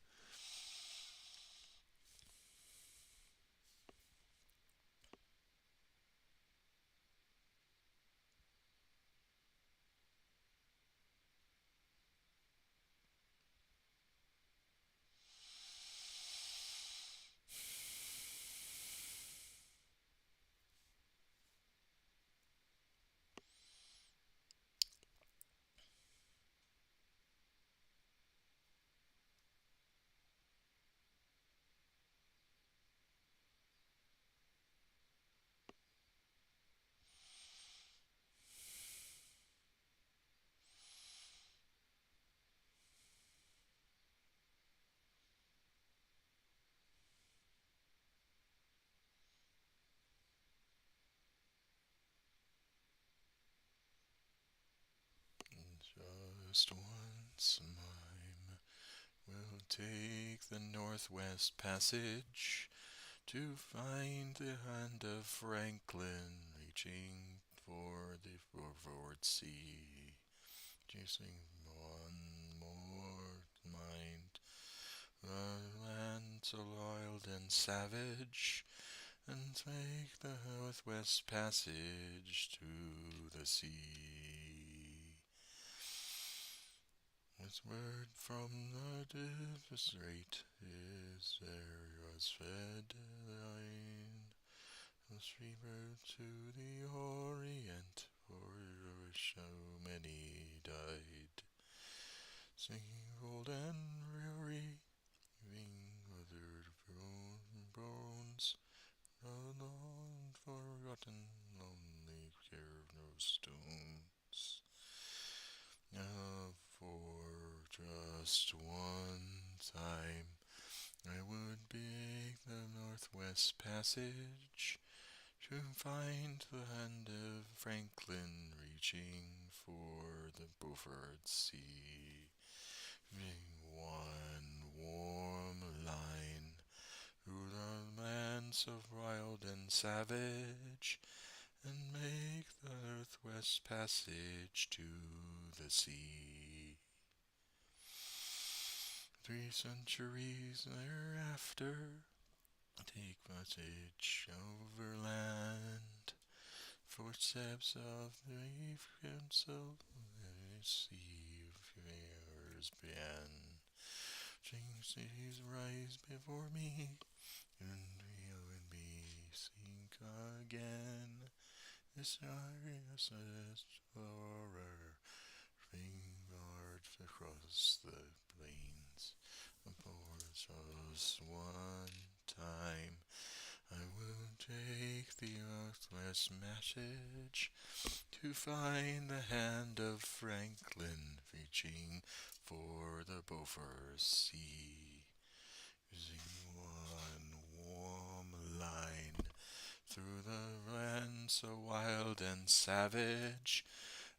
Just once mine will take the Northwest Passage to find the hand of Franklin reaching for the forward sea. Chasing one more mind, the land so wild and savage, and take the Northwest Passage to the sea. This word from the deepest rate is there was fed line, the streamer to the Orient, for so many died. Singing old and weary, leaving withered bones, no long forgotten, lonely care of no stones. Now for just one time I would beg the Northwest Passage to find the hand of Franklin reaching for the Beaufort Sea. One warm line through the lands of wild and savage, and make the Northwest Passage to the sea. 3 centuries thereafter, take passage overland, footsteps of the himself, see fares began. Things rise before me, and we would be sink again. This glorious explorer fingered across the plains. For just one time, I will take the earthless message to find the hand of Franklin reaching for the Beaufort Sea. Using one warm line through the land so wild and savage,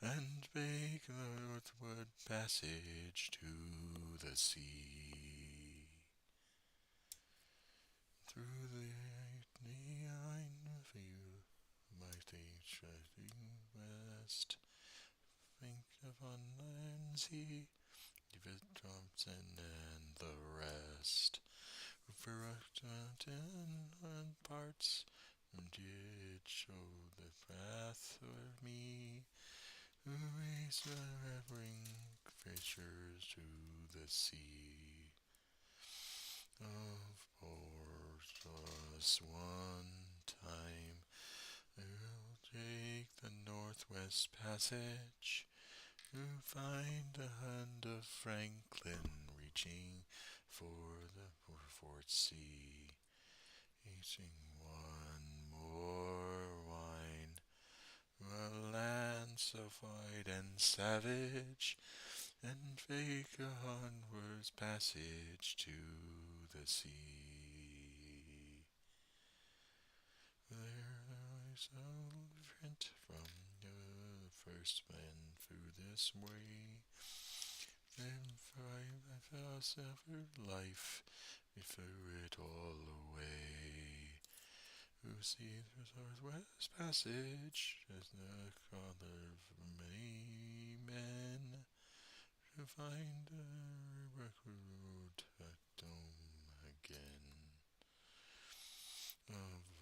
and make the northward passage to the sea. Through the neon view, my stage shining west, think upon land sea, David Thompson and the rest. For mountain and parts, did show the path for me, who raised bring fishers to the sea. Of course, just one time, I'll take the Northwest Passage to find the hand of Franklin reaching for the Fort Sea, eating one more wine, a land so wide and savage, and fake a onwards passage to the sea. There is a print from the first man through this way. Then I suffered life, we threw it all away. Who sees the Northwest Passage as the color of many men to find a road back home again.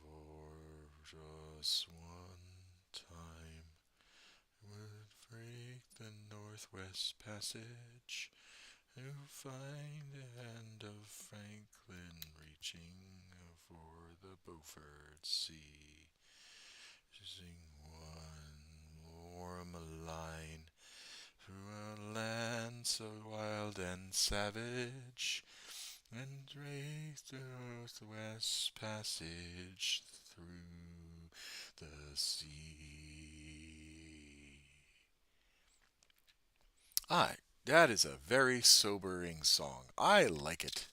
For just one time would break the Northwest Passage to find the hand of Franklin reaching for the Beaufort Sea. Using one warm line through a land so wild and savage, and raise the Northwest Passage through the sea. That is a very sobering song. I like it.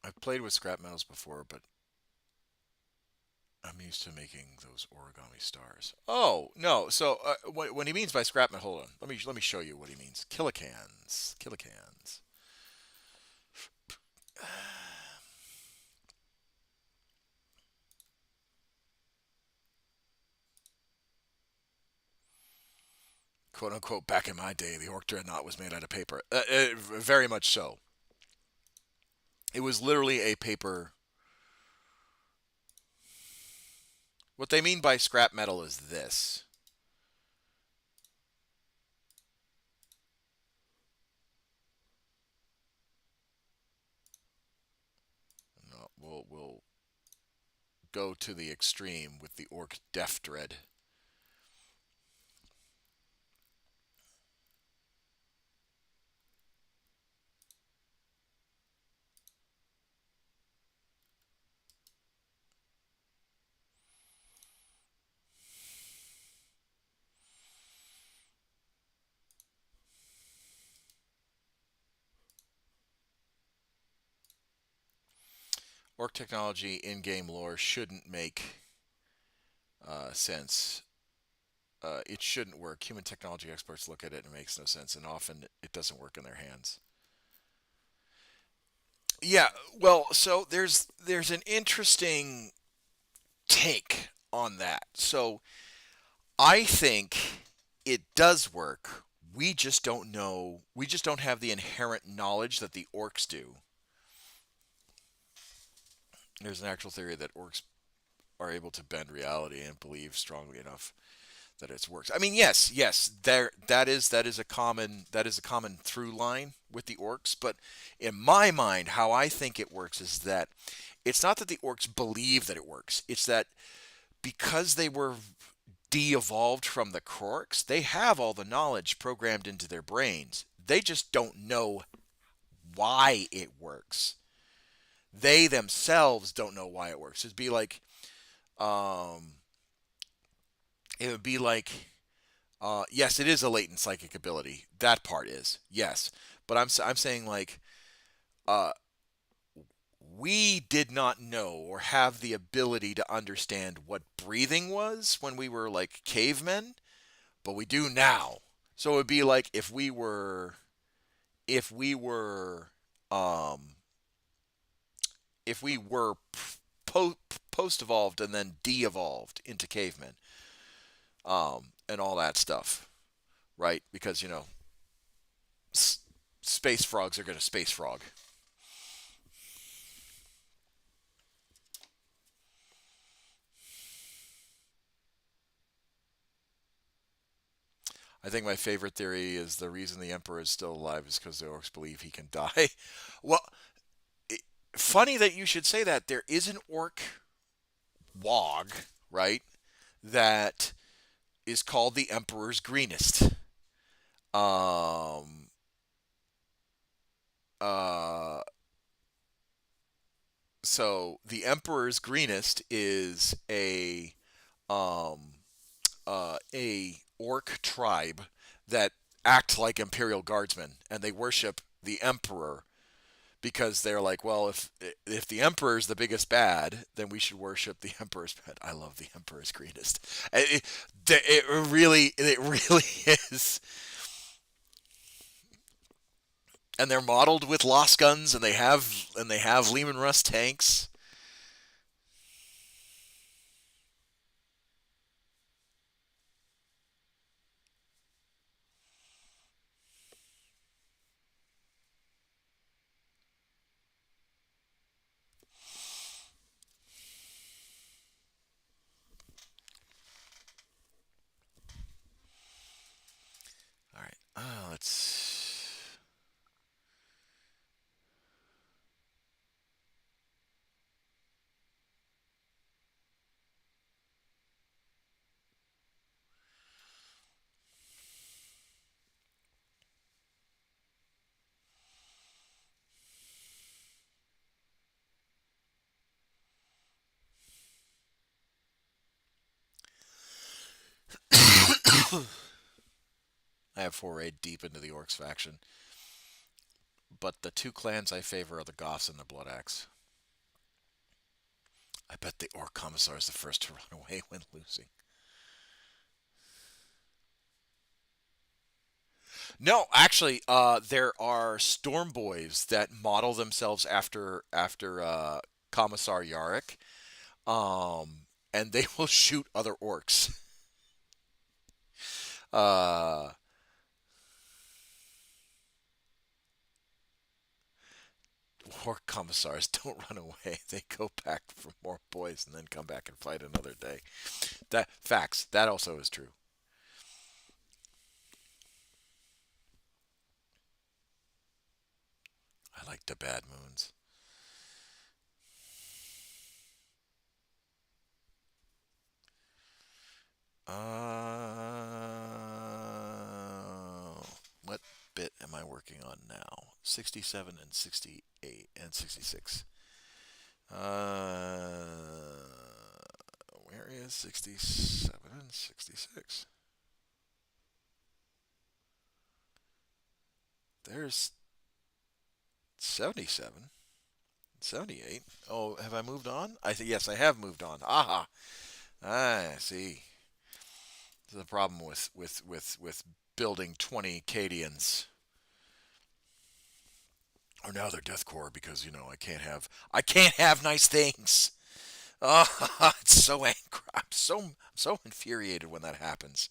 I've played with scrap metals before, but I'm used to making those origami stars. Oh no! So what he means by scrap metal? Hold on. Let me show you what he means. Kilocans. Kilocans. Quote unquote. Back in my day, the orc dreadnought was made out of paper. Very much so. It was literally a paper. What they mean by scrap metal is this. No, we'll go to the extreme with the orc death dread. Orc technology in game lore shouldn't make sense. It shouldn't work. Human technology experts look at it and it makes no sense, and often it doesn't work in their hands. Yeah, well, so there's an interesting take on that. So I think it does work. We just don't know. We just don't have the inherent knowledge that the orcs do. There's an actual theory that orcs are able to bend reality and believe strongly enough that it works. I mean, yes, there that is a common through line with the orcs. But in my mind, how I think it works is that it's not that the orcs believe that it works. It's that because they were de-evolved from the Krorks, they have all the knowledge programmed into their brains. They just don't know why it works. They themselves don't know why it works. Um, it would be like, yes, it is a latent psychic ability. That part is yes, but I'm saying like, uh, we did not know or have the ability to understand what breathing was when we were like cavemen, but we do now. So it would be like if we were um if we were po- post evolved and then de-evolved into cavemen, and all that stuff, right? Because s- space frogs are going to space frog. I think my favorite theory is the reason the Emperor is still alive is because the orcs believe he can die. Well, it, funny that you should say that. There is an orc wog, right? That is called the Emperor's Greenest. Um, uh, so the Emperor's Greenest is um, a orc tribe that act like Imperial Guardsmen, and they worship the Emperor because they're like, well, if the Emperor's the biggest bad, then we should worship the Emperor's bad. I love the Emperor's Greenest. It really is. And they're modeled with Lost guns, and they have Lehman Russ tanks. All right, let's. I have forayed deep into the Orcs faction, but the two clans I favor are the Goths and the Blood Axe. I bet the Orc Commissar is the first to run away when losing. No, actually, there are Storm Boys that model themselves after Commissar Yarrick, and they will shoot other orcs. Uh, Orc Commissars don't run away; they go back for more boys and then come back and fight another day. That facts. That also is true. I like the bad moons. What bit am I working on now? 67 and 68 and 66. Where is 67 and 66? There's 77, 78. Oh, have I moved on? I think yes, I have moved on. Aha! I see. This is the problem with building 20 Cadians. Or now they're deathcore because I can't have nice things. Oh, it's so angry. I'm so infuriated when that happens.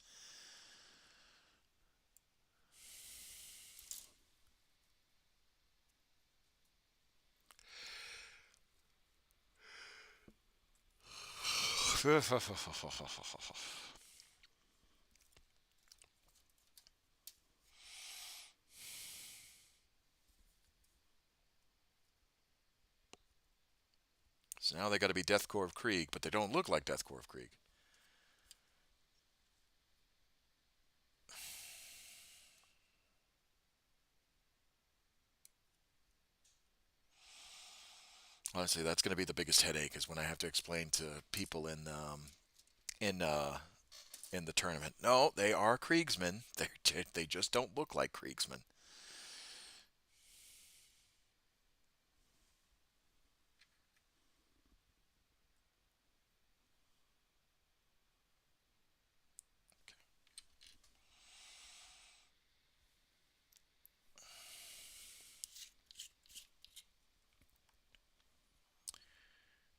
So now they got to be Deathcore of Krieg, but they don't look like Deathcore of Krieg. Honestly, that's going to be the biggest headache is when I have to explain to people in uh, in the tournament. No, they are Kriegsmen. They just don't look like Kriegsmen.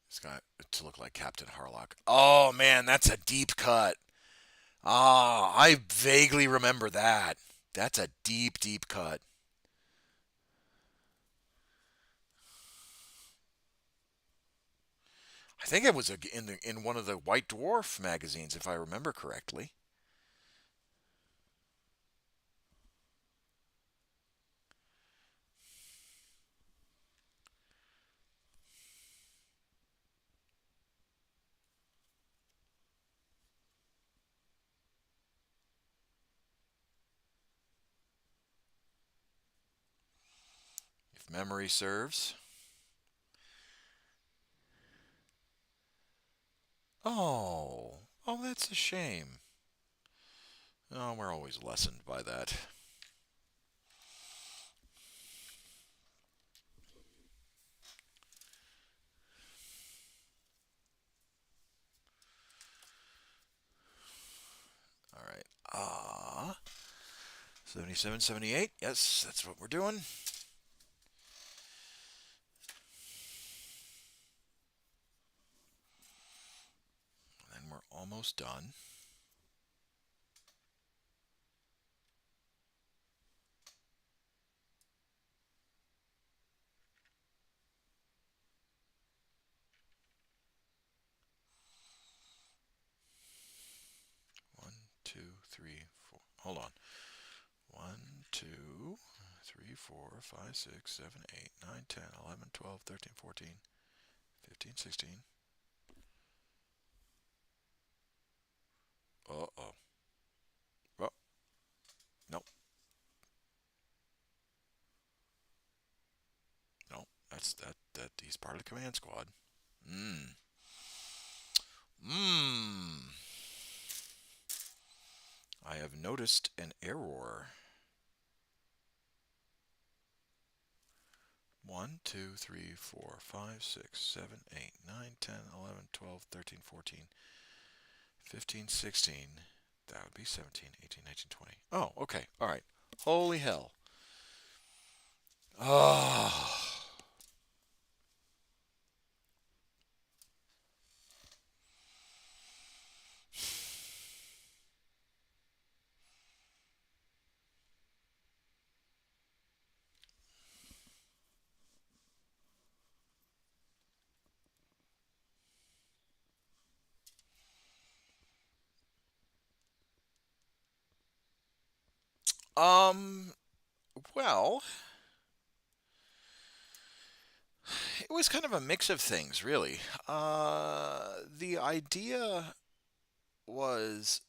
It's got to look like Captain Harlock. Oh man, that's a deep cut. Ah, I vaguely remember that. That's a deep, deep cut. I think it was in one of the White Dwarf magazines, if I remember correctly. If memory serves. Oh, oh, that's a shame. Oh, we're always lessened by that. All right. 77, 78. Yes, that's what we're doing. And we're almost done. One, two, three, four. Hold on. One, two, three, four, five, six, seven, eight, nine, 10, 11, 12, 13, 14, 15, 16. Uh-oh. Oh, no, no. That he's part of the command squad. Mmm. Mmm. I have noticed an error. 1, 2, 3, 4, 5, 6, 7, 8, 9, 10, 11, 12, 13, 14, 15, 16. That would be 17, 18, 19, 20. Oh, okay. All right. Holy hell. Oh. Um, well, it was kind of a mix of things, really. The idea was,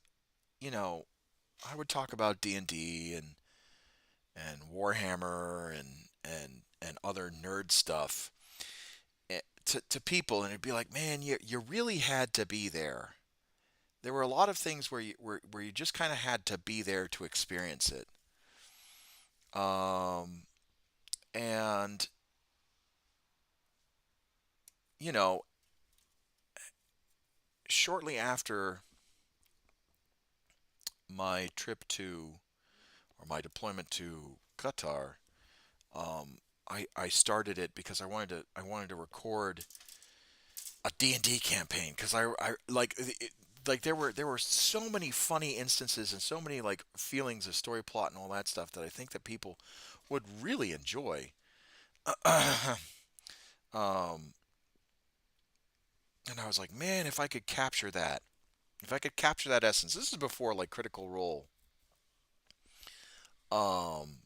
you know, I would talk about D&D and Warhammer and other nerd stuff to people, and it'd be like, man, you really had to be there. There were a lot of things where you just kind of had to be there to experience it. Um, and you know, shortly after my trip to or my deployment to Qatar, um, I started it because I wanted to record a D&D campaign because I like like there were so many funny instances and so many like feelings of story plot and all that stuff that I think that people would really enjoy. um, and I was like, man, if I could capture that, if I could capture that essence. This is before like Critical Role um,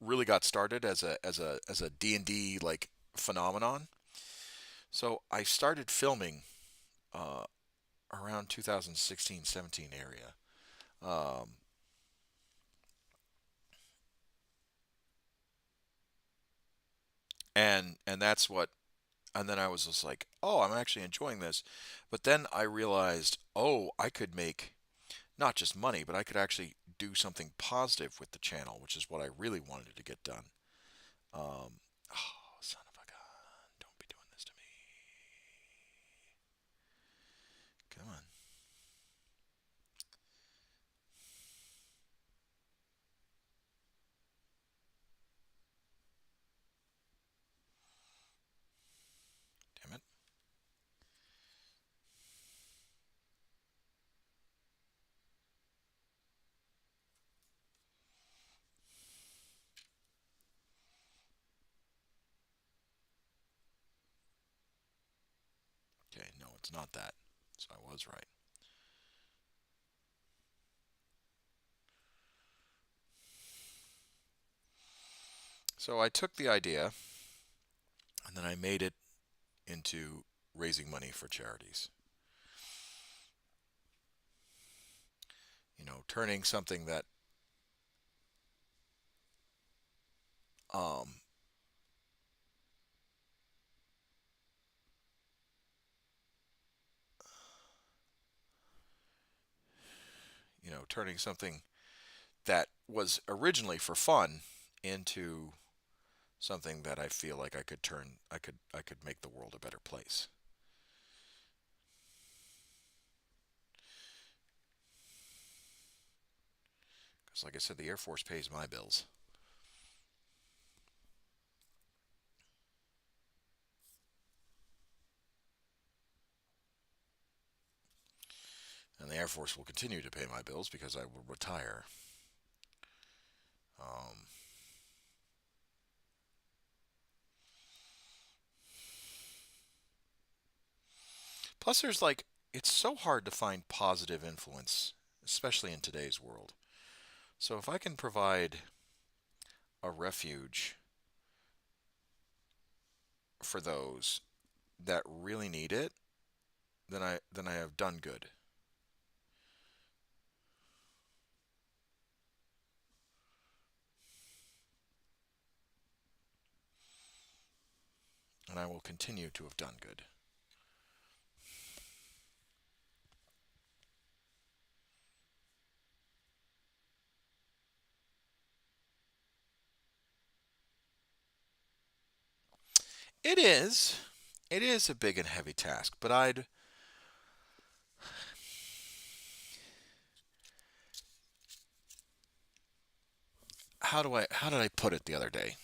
really got started as a D&D like phenomenon. So I started filming uh, around 2016-17 area. Um, and that's what and then I was just like, "Oh, I'm actually enjoying this." But then I realized, "Oh, I could make not just money, but I could actually do something positive with the channel, which is what I really wanted to get done." Oh, son of a gun. Don't be doing this to me. Come on. Damn it. Okay, no, it's not that. So I was right. So I took the idea and then I made it into raising money for charities. Turning something that um, turning something that was originally for fun into something that I feel like I could make the world a better place. Because like I said, the Air Force pays my bills, and the Air Force will continue to pay my bills because I will retire. Um, Plus, it's so hard to find positive influence, especially in today's world. So if I can provide a refuge for those that really need it, then I have done good. And I will continue to have done good. It is. It is a big and heavy task, but how did I put it the other day?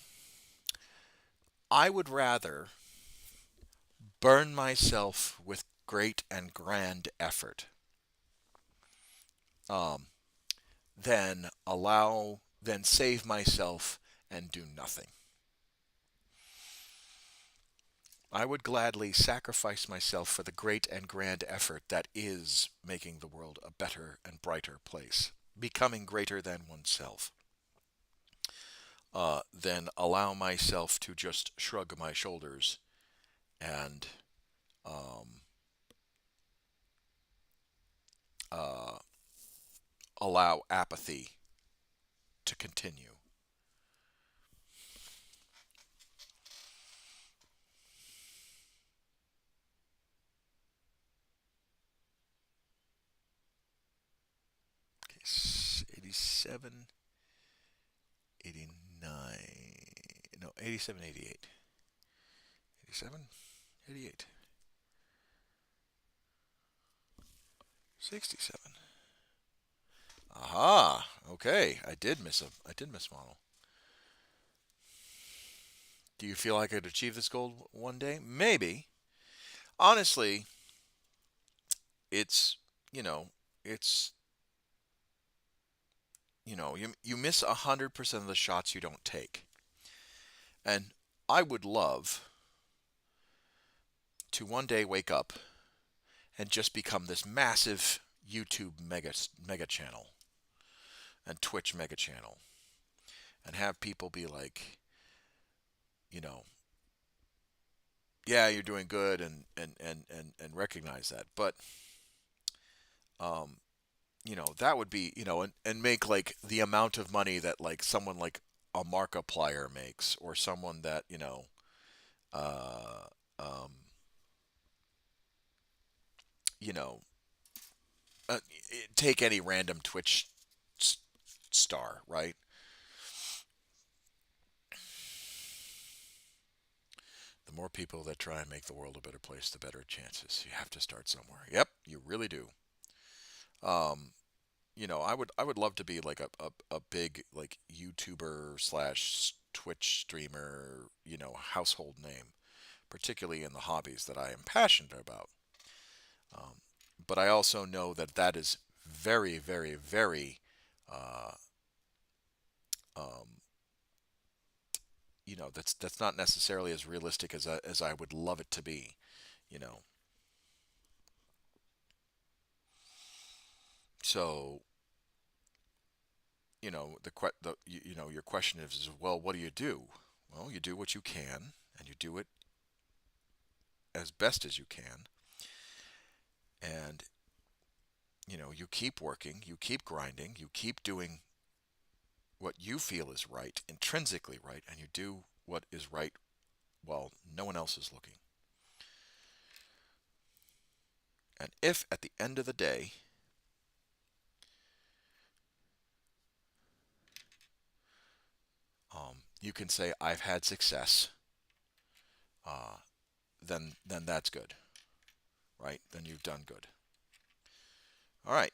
I would rather burn myself with great and grand effort um, than save myself and do nothing. I would gladly sacrifice myself for the great and grand effort that is making the world a better and brighter place, becoming greater than oneself, than allow myself to just shrug my shoulders and um, uh, allow apathy to continue. Okay, 87, 89, no, 87, 88. 87, 88, 67. Aha, okay, I did miss model. Do you feel I could achieve this goal one day? Maybe. Honestly, it's, you know, it's, you miss 100% of the shots you don't take. And I would love to one day wake up and just become this massive YouTube mega channel and Twitch mega channel and have people be like, you know, yeah, you're doing good, and recognize that. But um, that would be, and make like the amount of money that like someone like a Markiplier makes, or someone that, uh, um, you know, uh, take any random Twitch s- star, right? The more people that try and make the world a better place, the better chances. You have to start somewhere. Yep, you really do. Um, I would love to be like a big like YouTuber slash Twitch streamer, household name, particularly in the hobbies that I am passionate about. Um, but I also know that that is very, very, very, uh, um, that's not necessarily as realistic as I would love it to be. You know, so your question is, well, what do you do? Well, you do what you can, and you do it as best as you can, and you keep working, you keep grinding, you keep doing what you feel is right, intrinsically right, and you do what is right while no one else is looking. And if at the end of the day, you can say I've had success, uh, then that's good, right? Then you've done good. All right,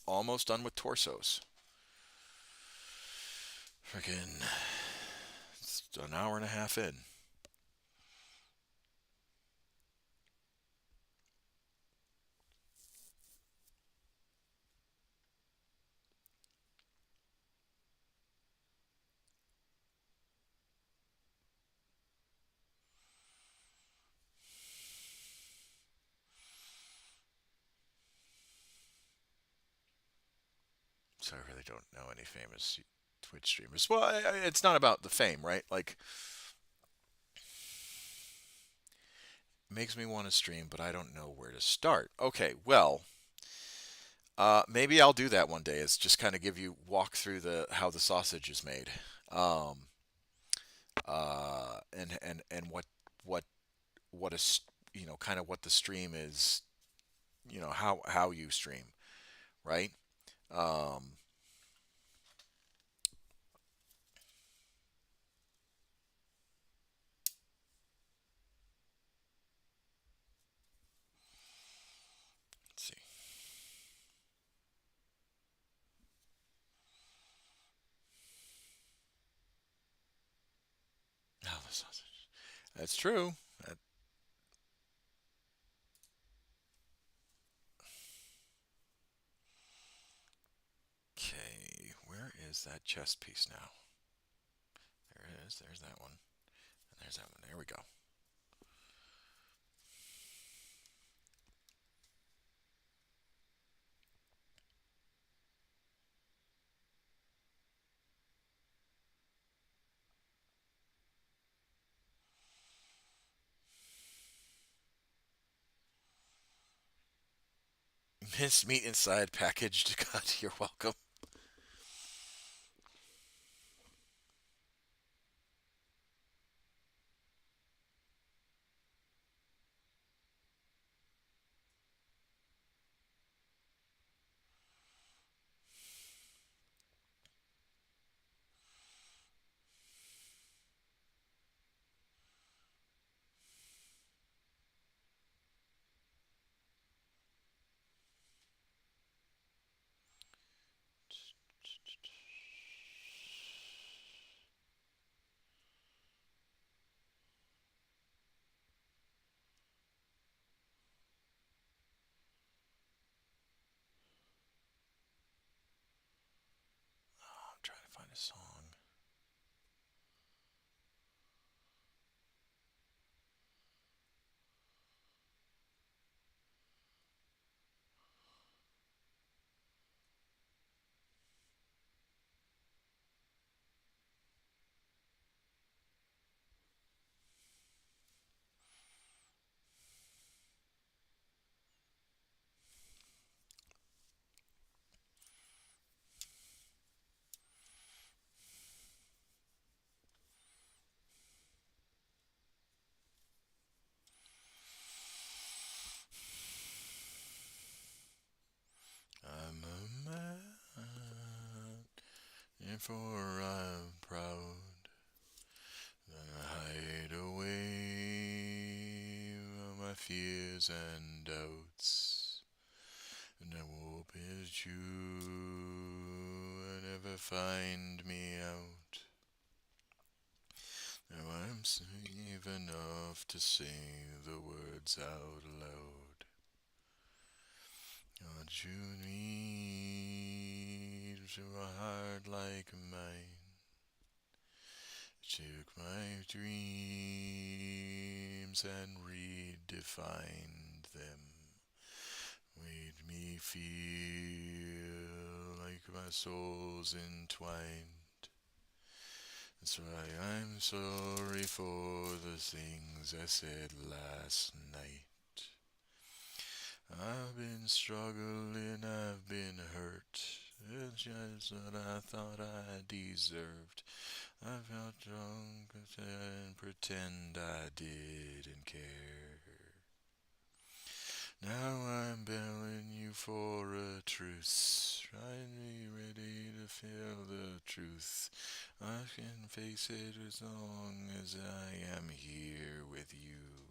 almost done with torsos. Freaking, it's an hour and a half in. So I really don't know any famous Twitch streamers. Well, it's not about the fame, right? Like, it makes me want to stream, but I don't know where to start. Okay, well, maybe I'll do that one day. Is just kind of give you walk through the how the sausage is made, um, and what what is kind of what the stream is, how you stream, right? Um, let's see. Oh, the sausage. That's true. Okay, where is that chest piece now? There it is. There's that one. And there's that one. There we go. Minced meat inside packaged cut. You're welcome. Oh, I'm trying to find a song. for I'm proud that I hide away my fears and doubts. And I hope it's you and never find me out. Now I'm safe enough to say the words out loud. What you need to a heart like mine. Took my dreams and redefined them. Made me feel like my soul's entwined. That's why I'm sorry for the things I said last night. I've been struggling, I've been hurt. It's just what I thought I deserved. I felt drunk and pretend I didn't care. Now I'm belling you for a truce. Try to be ready to feel the truth. I can face it as long as I am here with you.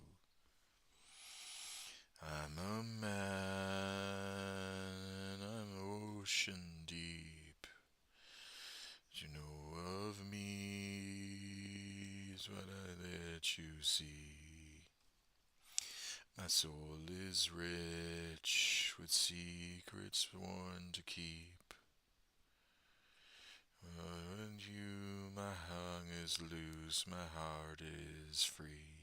I'm a man, I'm ocean deep. What you know of me is what I let you see. My soul is rich with secrets sworn to keep. And you, my tongue is loose, my heart is free.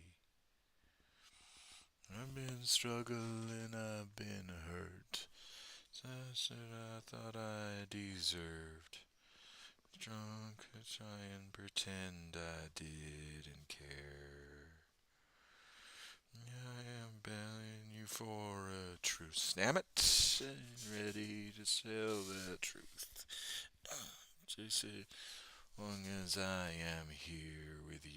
I've been struggling, I've been hurt. Such that I thought I deserved. Drunk, I try and pretend I didn't care. I am begging you for a truce. Damn it! I'm ready to tell the truth. Just as long as I am here with you.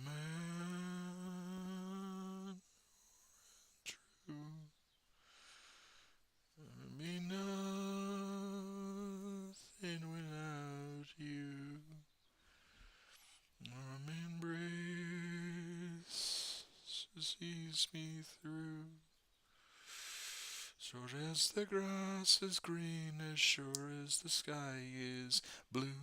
Man, true. Be nothing without you. Warm embrace sees me through. Sure as the grass is green, as sure as the sky is blue.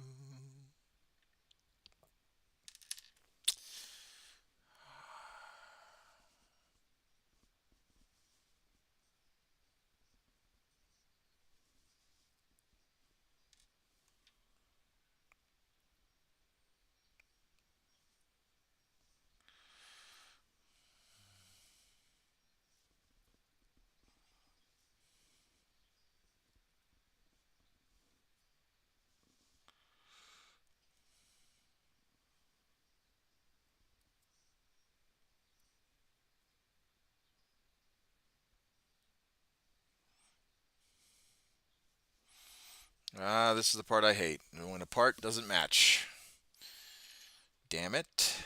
Ah, this is the part I hate. When a part doesn't match. Damn it.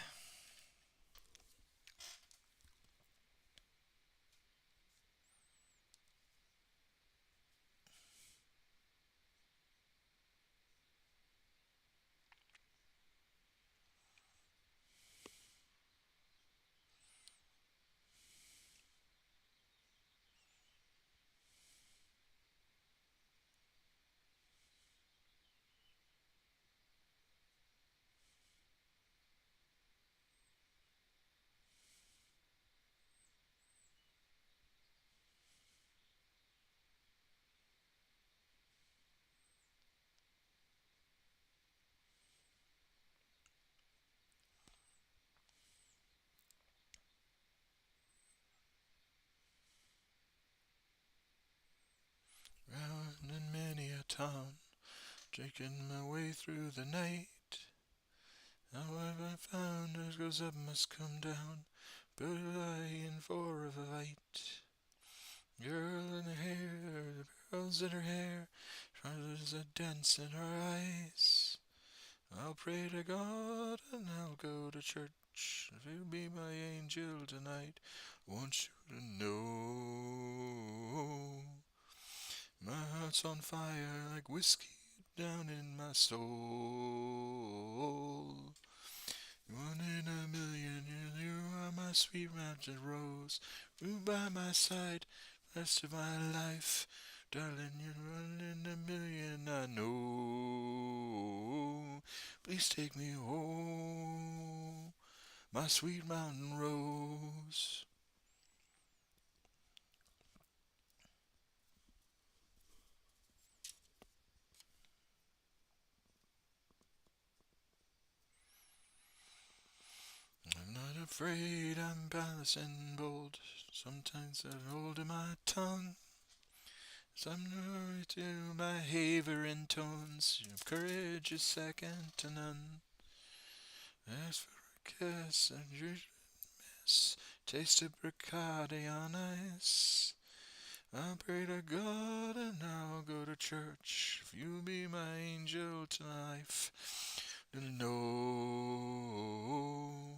Round in many a town, taking my way through the night. Now I've found as goes up must come down, but lying for a fight. Girl in her hair, the pearls in her hair, there's a dance in her eyes. I'll pray to God and I'll go to church. If you'll be my angel tonight, want you to know my heart's on fire like whiskey down in my soul. One in a million, you are my sweet mountain rose. You by my side, rest of my life. Darling, you're one in a million, I know. Please take me home, my sweet mountain rose. I'm not afraid, I'm balanced and bold. Sometimes I hold in my tongue. Some know to my behavior and tones. Your courage is second to none. Ask for a kiss and you miss. Taste of Bacardi on ice. I'll pray to God and I'll go to church. If you'll be my angel to life, then know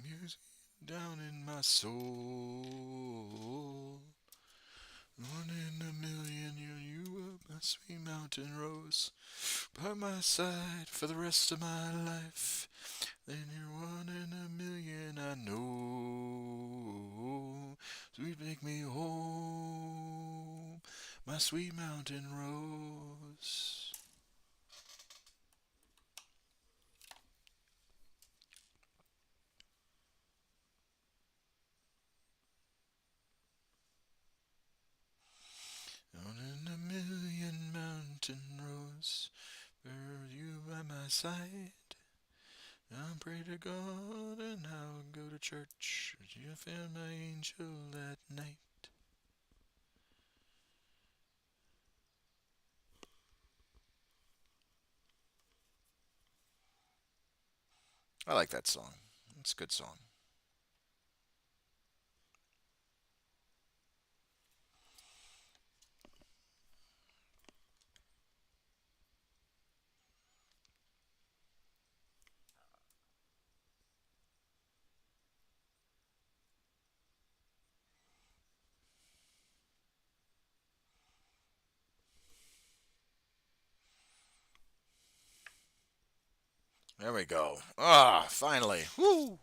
music down in my soul. One in a million, you up my sweet mountain rose. By my side for the rest of my life. Then you're one in a million, I know. Sweet, make me home, my sweet mountain rose. One in a million mountain rose, were you by my side? I'll pray to God and I'll go to church. You found my angel that night. I like that song. It's a good song. There we go. Ah, finally. Woo!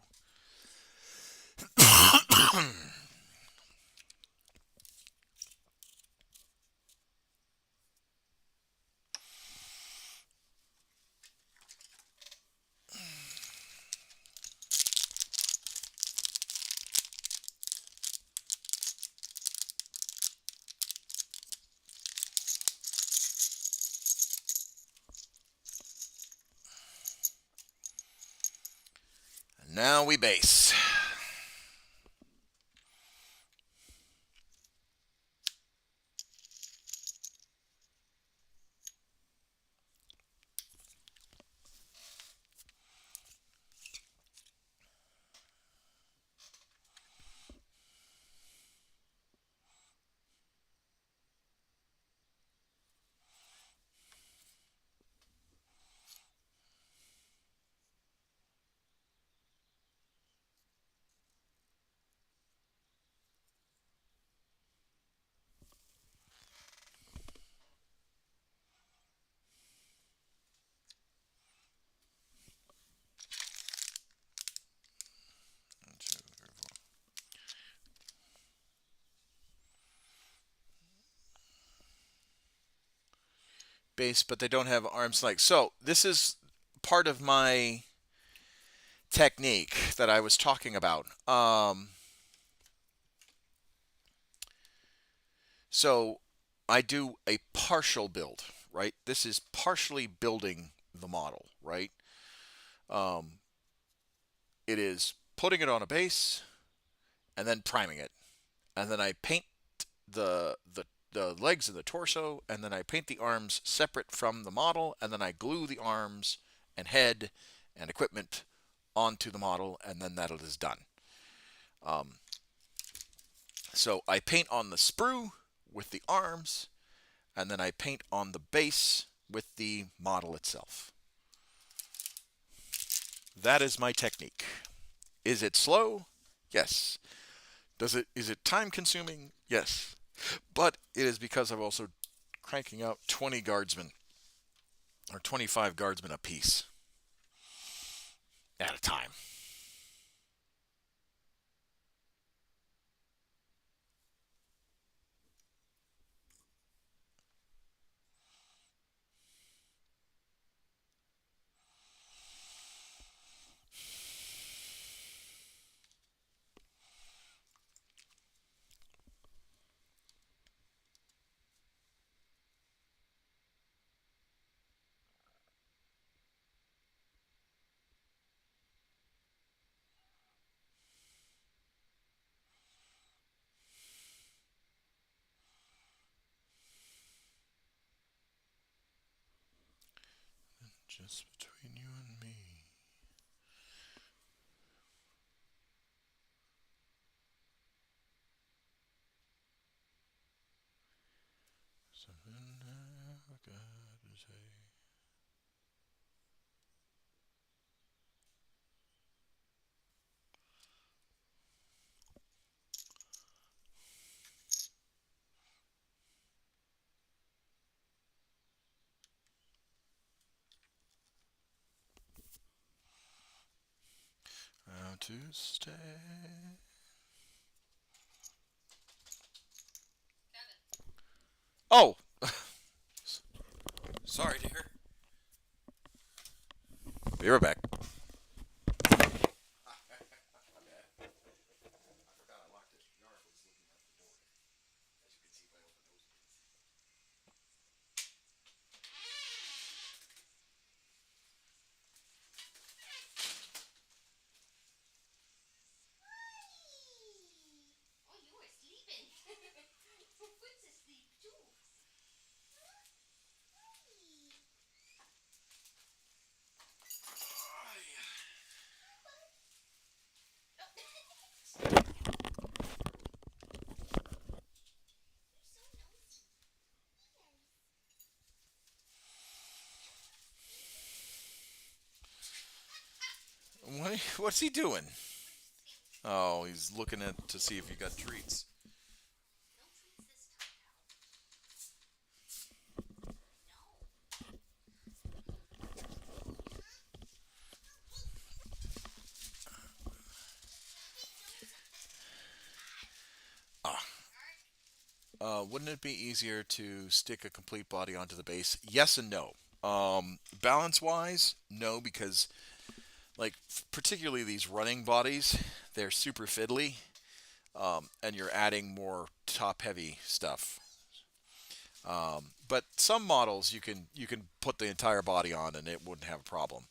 Now we base. Base, but they don't have arms like. So this is part of my technique that I was talking about. So I do a partial build, right? This is partially building the model, right? Um, it is putting it on a base and then priming it, and then I paint the the legs and the torso, and then I paint the arms separate from the model, and then I glue the arms and head and equipment onto the model, and then that is done. Um, so I paint on the sprue with the arms, and then I paint on the base with the model itself. That is my technique. Is it slow? Yes. Is it time consuming? Yes. But it is because I'm also cranking out 20 guardsmen or 25 guardsmen a piece at a time. Just between you and me. Something I've got to say. How to stay. Oh! Sorry, dear. Be right back. What's he doing? Oh, he's looking at to see if you got treats. Ah. Wouldn't it be easier to stick a complete body onto the base? Yes and no. Balance wise, no, because like particularly these running bodies, they're super fiddly, and you're adding more top heavy stuff. But some models you can put the entire body on and it wouldn't have a problem.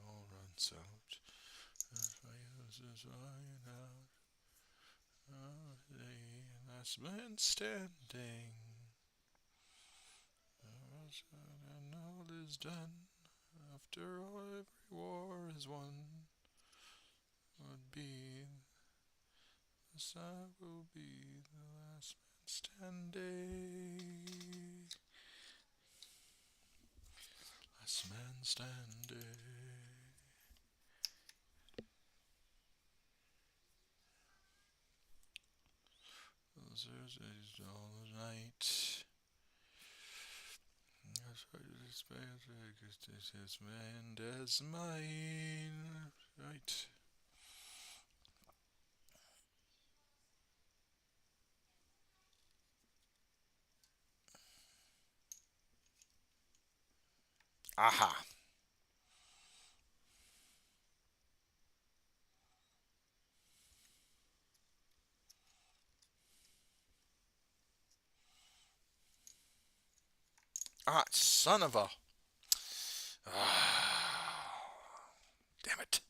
All runs out. Last man standing. And all is done. After all, every war is won. Would be this I will be the last man standing. Last man standing. Thursdays all night. This man is mine. Right. Aha. Ah, son of a. Ah, damn it.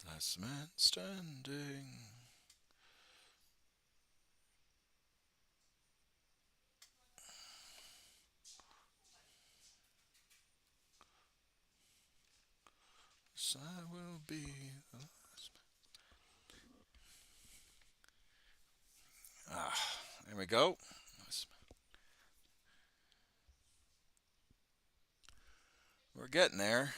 Last man standing. So I will be the last man. Ah, there we go. We're getting there.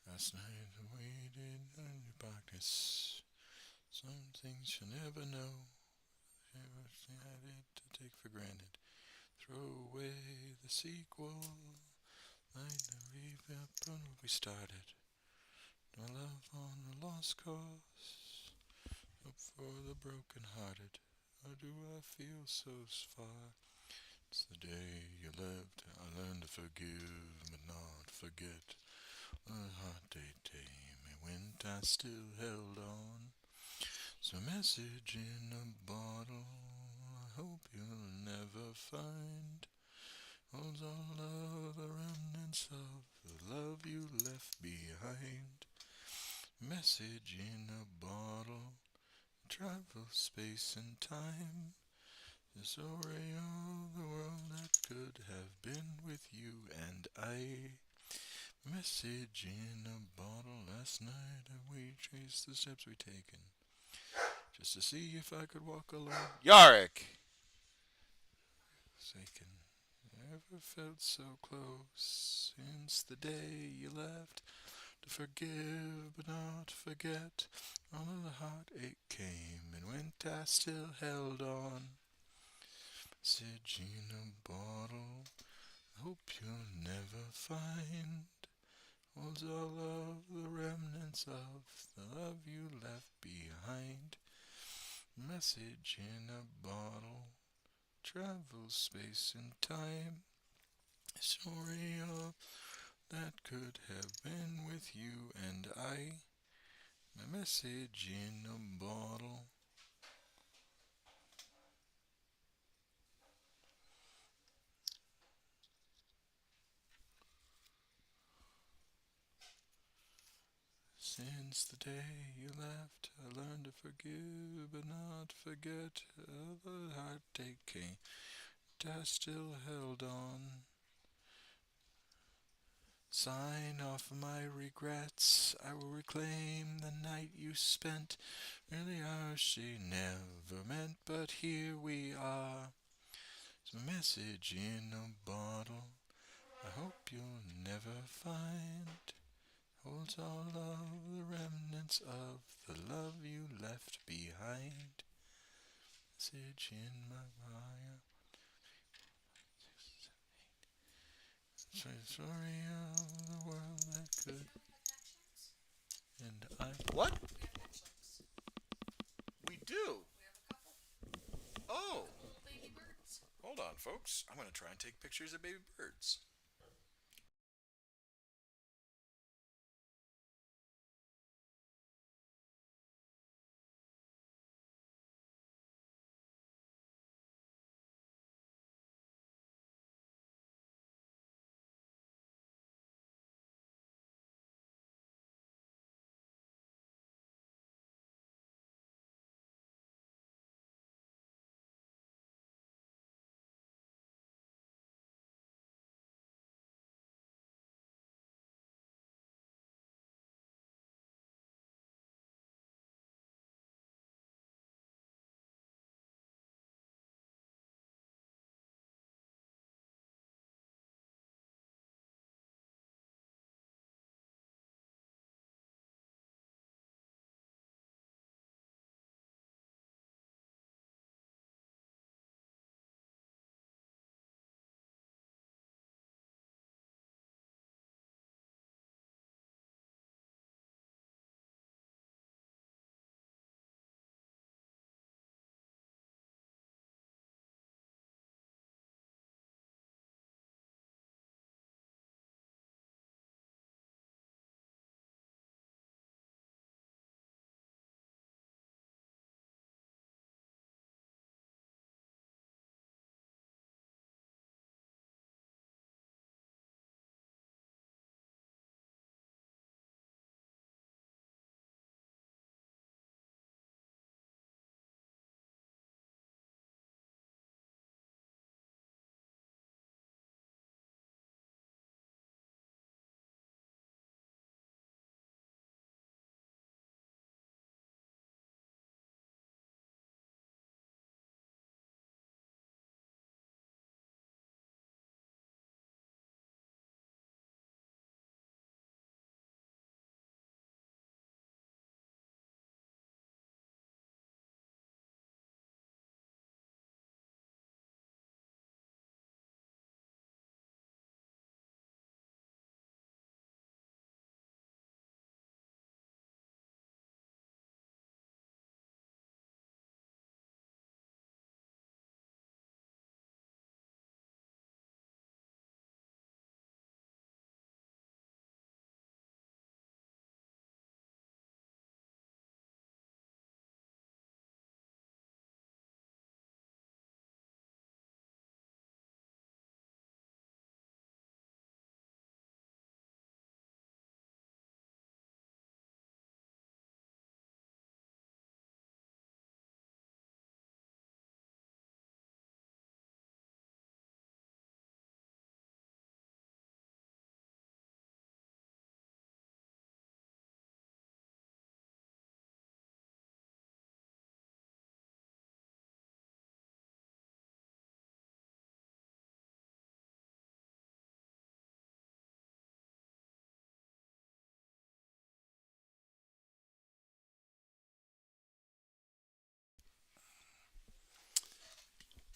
Last night I waited in the darkness. Some things you never know. Everything I did to take for granted. Throw away the sequel. Might not leave up on where we started. No love on a lost cause. Hope for the broken-hearted. Or do I feel so far? It's the day you left. I learned to forgive, but not forget. A hard day came and went. I still held on. So message in a bottle. I hope you'll never find. Holds all of the remnants of the love you left behind. Message in a bottle. Travel space and time. The story of the world that could have been with you and I. Message in a bottle. Last night we traced the steps we'd taken just to see if I could walk alone. Yarick! Forsaken. Never felt so close since the day you left. To forgive but not forget. All of the heartache came and went. I still held on. Message in a bottle. Hope you'll never find. Holds all of the remnants of the love you left behind. Message in a bottle. Travels space and time. Story of that could have been with you and I. My message in a bottle. Since the day you left, I learned to forgive but not forget. The heartache came, but I still held on. Sign off my regrets. I will reclaim the night you spent. Really, hours she never meant, but here we are. It's a message in a bottle. I hope you'll never find. Holds all of the remnants of the love you left behind. Message in my fire. Story of the world that could. And I. What? We do. Oh. Hold on, folks. I'm going to try and take pictures of baby birds.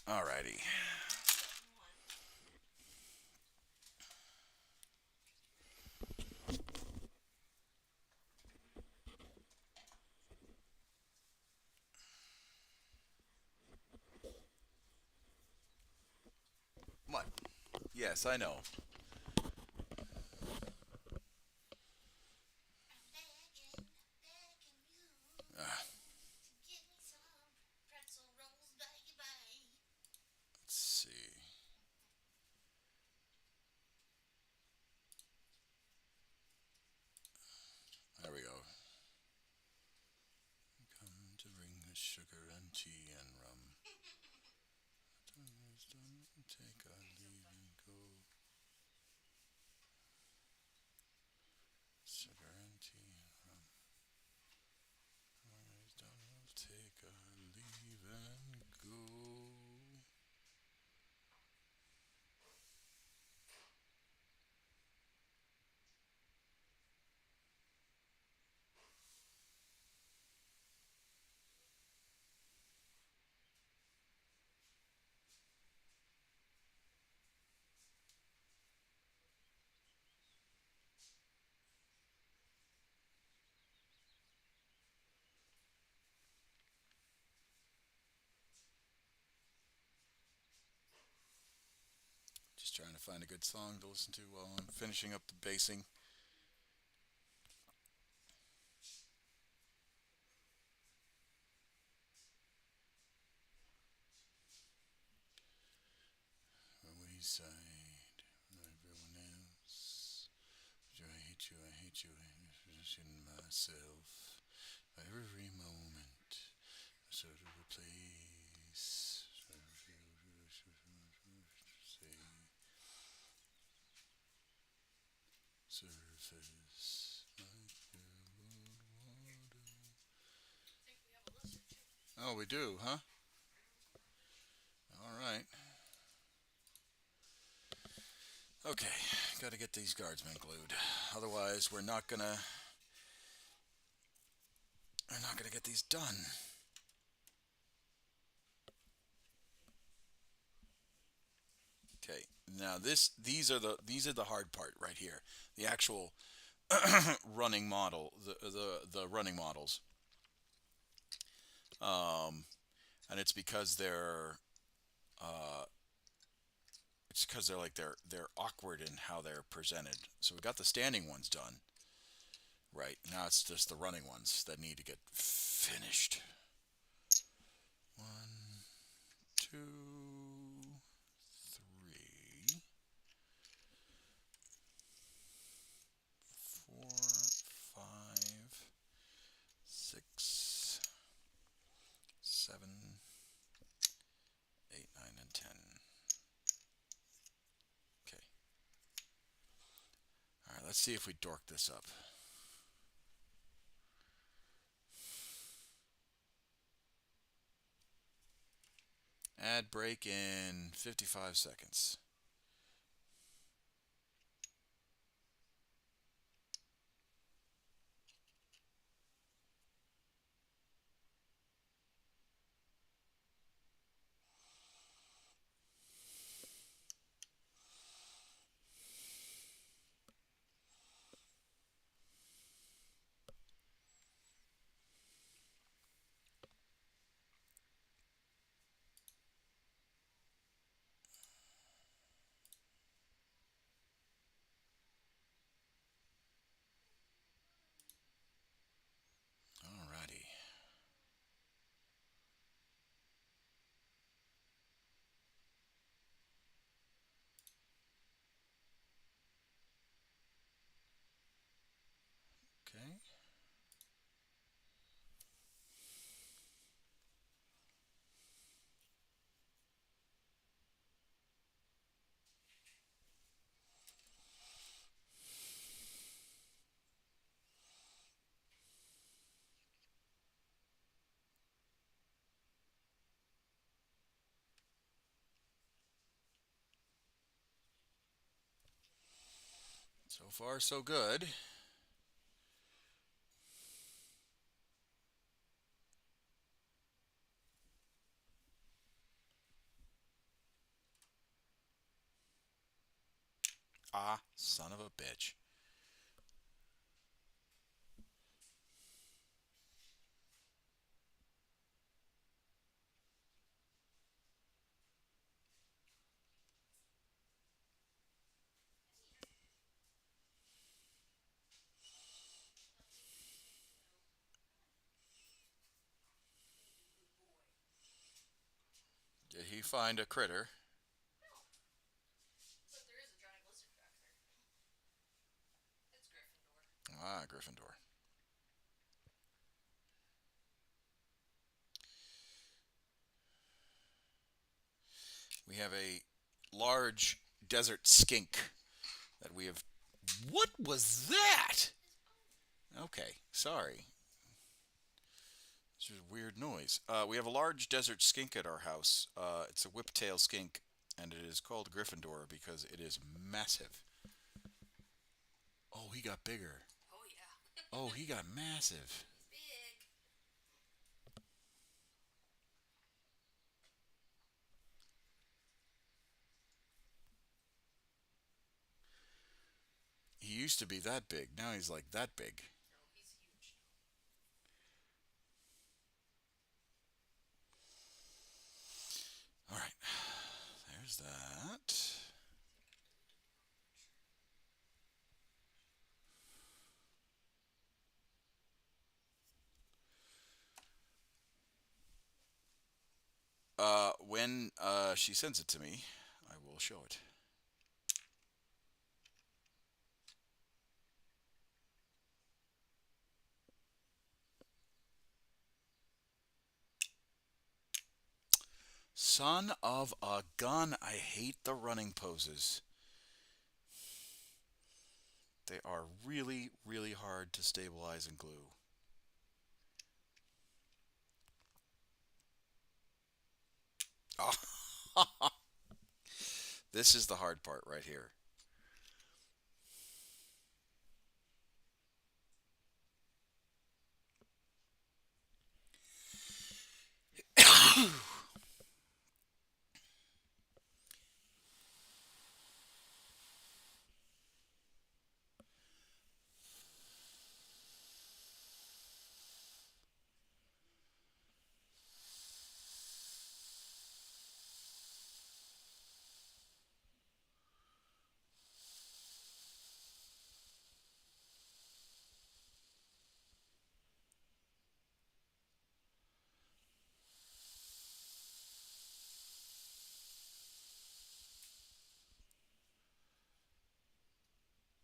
Alrighty. What? Yes, I know. Uh, let's see. There we go. Come to bring us sugar and tea and rum. Time is done. Take our leave and go. Just trying to find a good song to listen to while I'm finishing up the basing. Wayside, everyone else. I hate you, I hate you, I position myself. Every moment, sort of a place. Say, surface like water. Oh, we do, huh? All right. Okay, got to get these guardsmen glued. Otherwise, we're not gonna get these done. Okay. Now these are the hard part right here. The actual running model, the running models. Um, and uh, it's because they're awkward in how they're presented. So we got the standing ones done. Right. Now it's just the running ones that need to get finished. One, two, three, four, five, six, seven, eight, nine, and 10. Okay. All right. Let's see if we dork this up. Add break in 55 seconds. Alrighty. Okay. So far, so good. Ah, son of a bitch. Did he find a critter? Ah, Gryffindor. We have a large desert skink that we have. What was that? Okay, sorry. It's just a weird noise. We have a large desert skink at our house. It's a whiptail skink, and it is called Gryffindor because it is massive. Oh, he got bigger. Oh, he got massive. He used to be that big. Now he's like that big. All right. There's that. When she sends it to me, I will show it. Son of a gun, I hate the running poses. They are really, really hard to stabilize and glue. Oh, this is the hard part right here.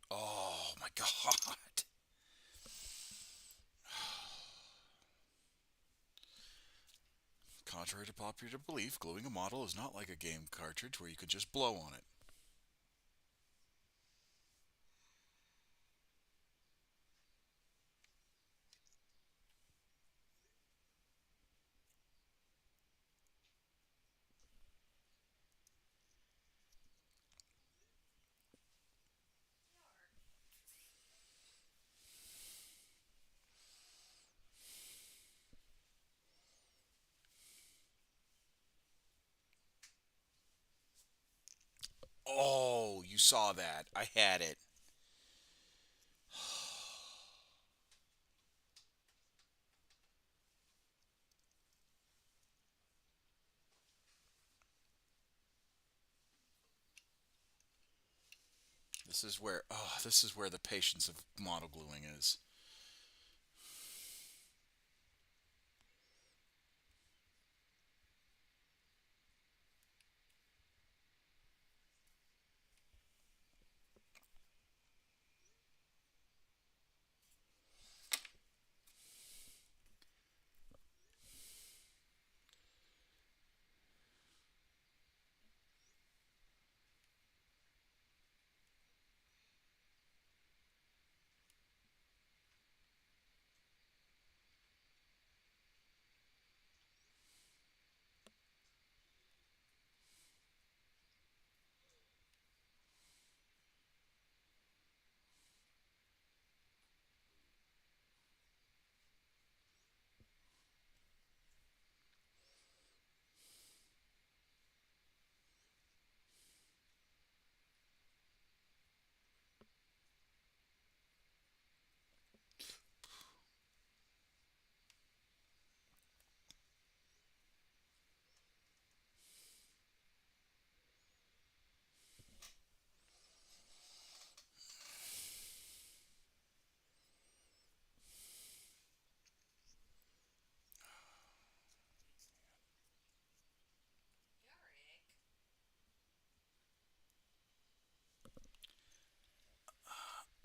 Oh my god. Contrary to popular belief, gluing a model is not like a game cartridge where you could just blow on it. Oh, you saw that. I had it. This is where the patience of model gluing is.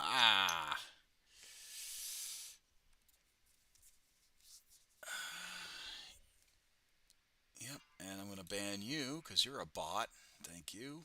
Ah. Yep, and I'm going to ban you because you're a bot. Thank you.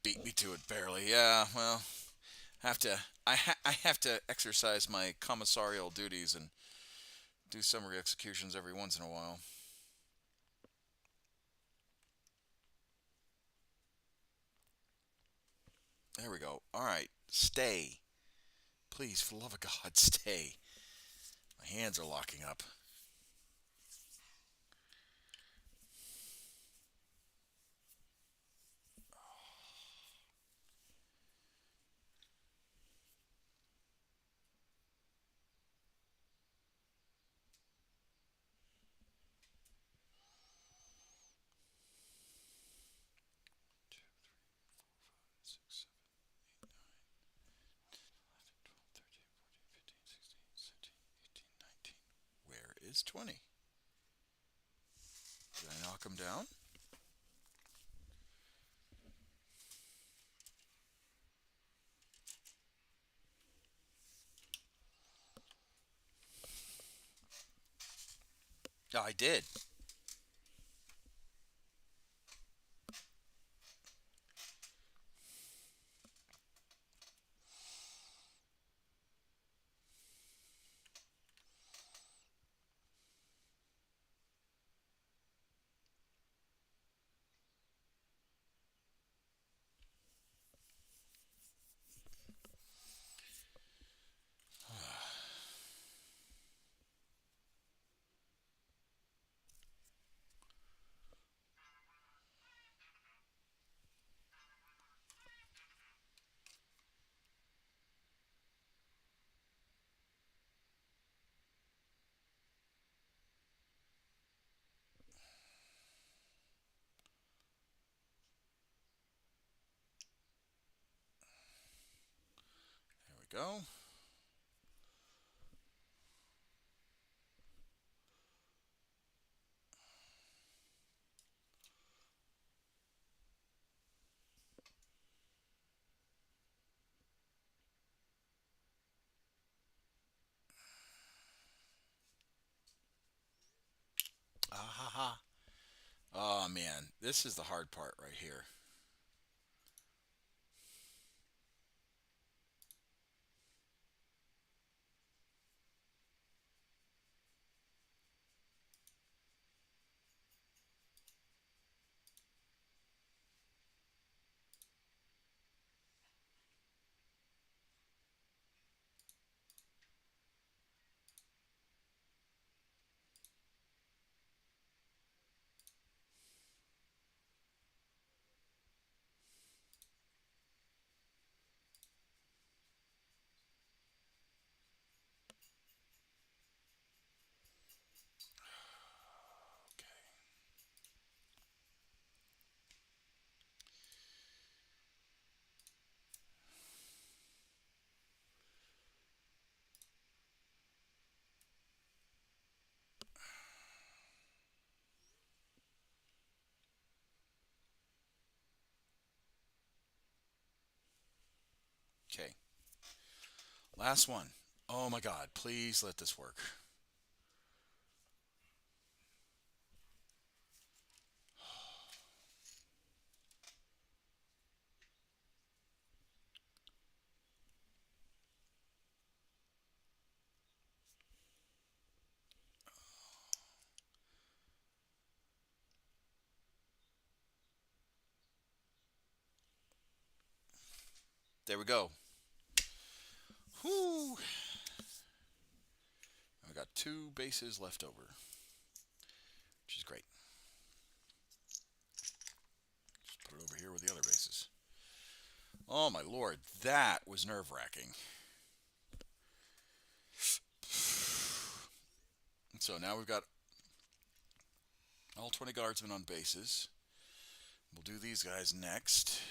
Beat me to it barely. Yeah, well, have to. I have to exercise my commissarial duties and do summary executions every once in a while. There we go. All right, stay. Please, for the love of God, stay. My hands are locking up. Where is 20? Did I knock him down? I did. There we go. Ah ha ha. Oh man, this is the hard part right here. Okay. Okay. Last one. Oh my god, please let this work. There we go. Whoo! I got 2 bases left over, which is great. Just put it over here with the other bases. Oh my lord, that was nerve-wracking. So now we've got all 20 guardsmen on bases. We'll do these guys next.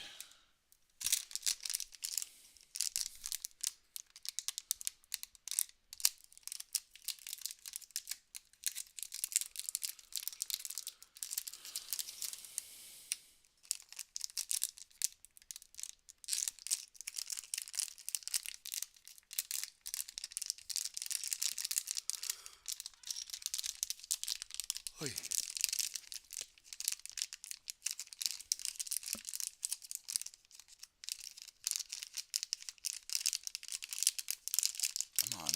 Oi. Come on.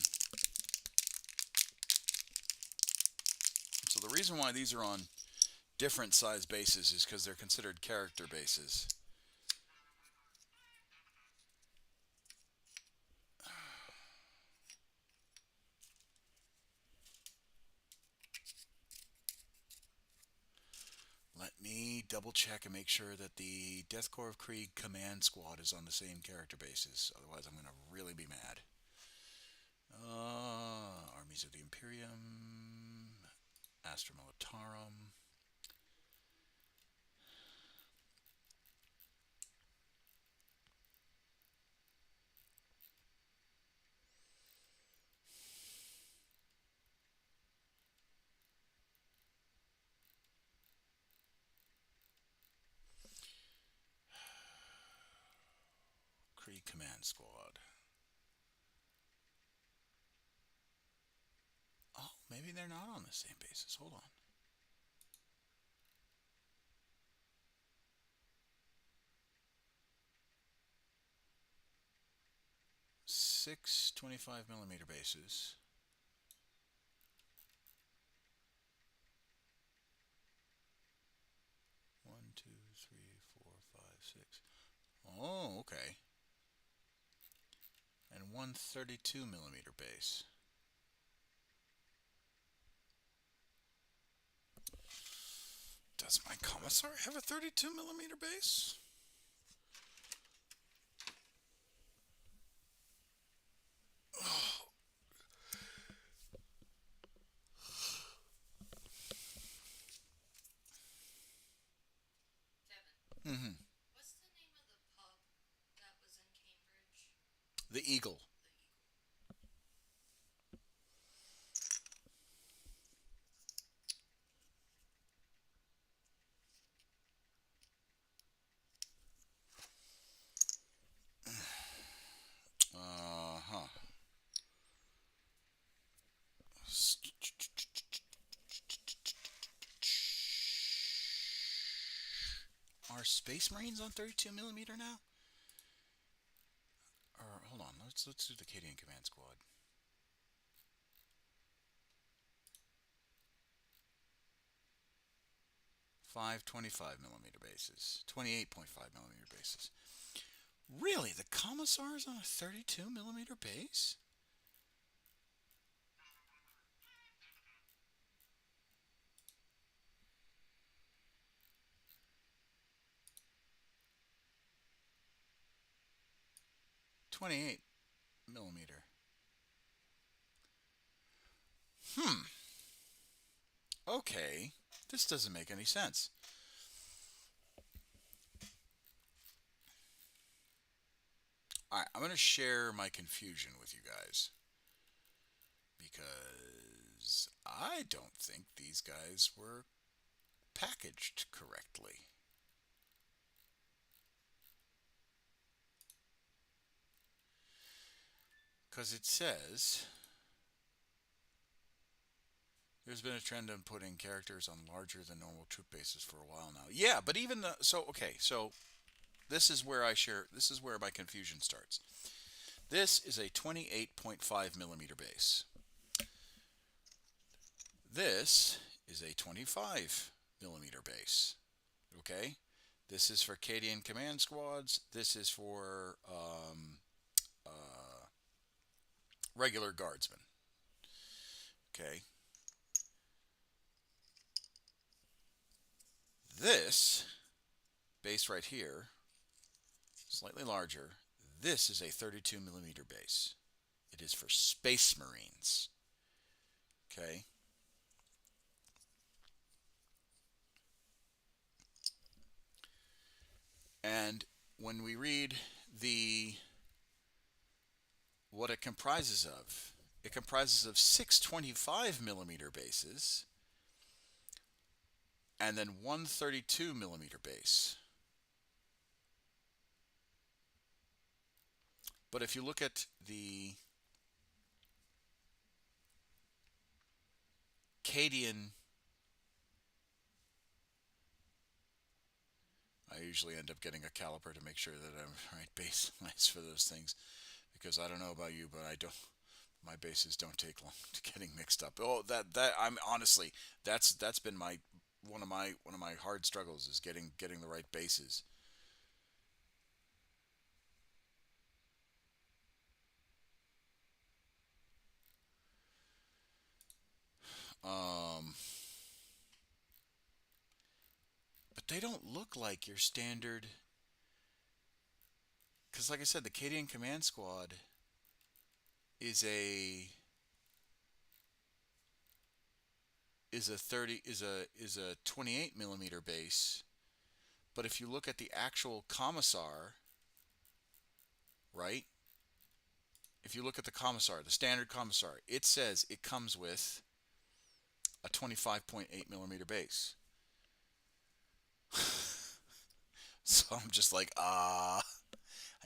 So the reason why these are on different size bases is because they're considered character bases. Let me double check and make sure that the Death Corps of Krieg command squad is on the same character basis. Otherwise, I'm going to really be mad. Armies of the Imperium, Astra Militarum. Infantry Command Squad. Oh, maybe they're not on the same basis. Hold on. 6 25mm bases. One, two, three, four, five, six. Oh, okay. And one 32mm base. Does my Commissar have a 32mm base? Oh. Mm-hmm. What's the name of the pub that was in Cambridge? The Eagle. Uh-huh. Are Space Marines on 32mm now? Or hold on, let's do the Cadian Command Squad. 5 25mm bases, 28.5mm bases. Really, the Commissar is on a 32mm base? .28mm. Okay, this doesn't make any sense. Alright, I'm going to share my confusion with you guys. Because I don't think these guys were packaged correctly. Because it says there's been a trend of putting characters on larger than normal troop bases for a while now. Yeah, but even the so this is where this is where my confusion starts. This is a 28.5mm base. This is a 25mm base. Okay? This is for Cadian Command Squads. This is for regular guardsmen. Okay? This base right here, slightly larger, this is a 32mm base. It is for Space Marines. Okay? And when we read what it comprises of 6 25mm bases and then one 32mm base. But if you look at the Cadian, I usually end up getting a caliper to make sure that I'm right base size for those things, because I don't know about you, but my bases don't take long to getting mixed up. Oh, that I'm honestly, that's been one of my hard struggles, is getting the right bases. Um, but they don't look like your standard. Because, like I said, the Cadian Command Squad is a 28mm base. But if you look at the actual Commissar, right? If you look at the Commissar, the standard Commissar, it says it comes with a 25.8mm base. So I'm just like,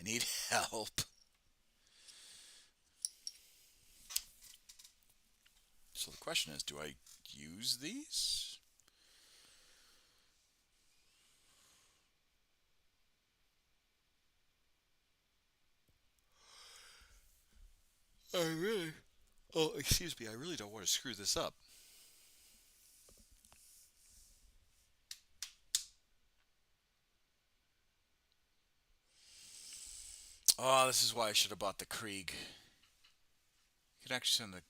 I need help. So the question is, do I use these? I really. Oh, excuse me. I really don't want to screw this up. Oh, this is why I should have bought the Krieg. You can actually send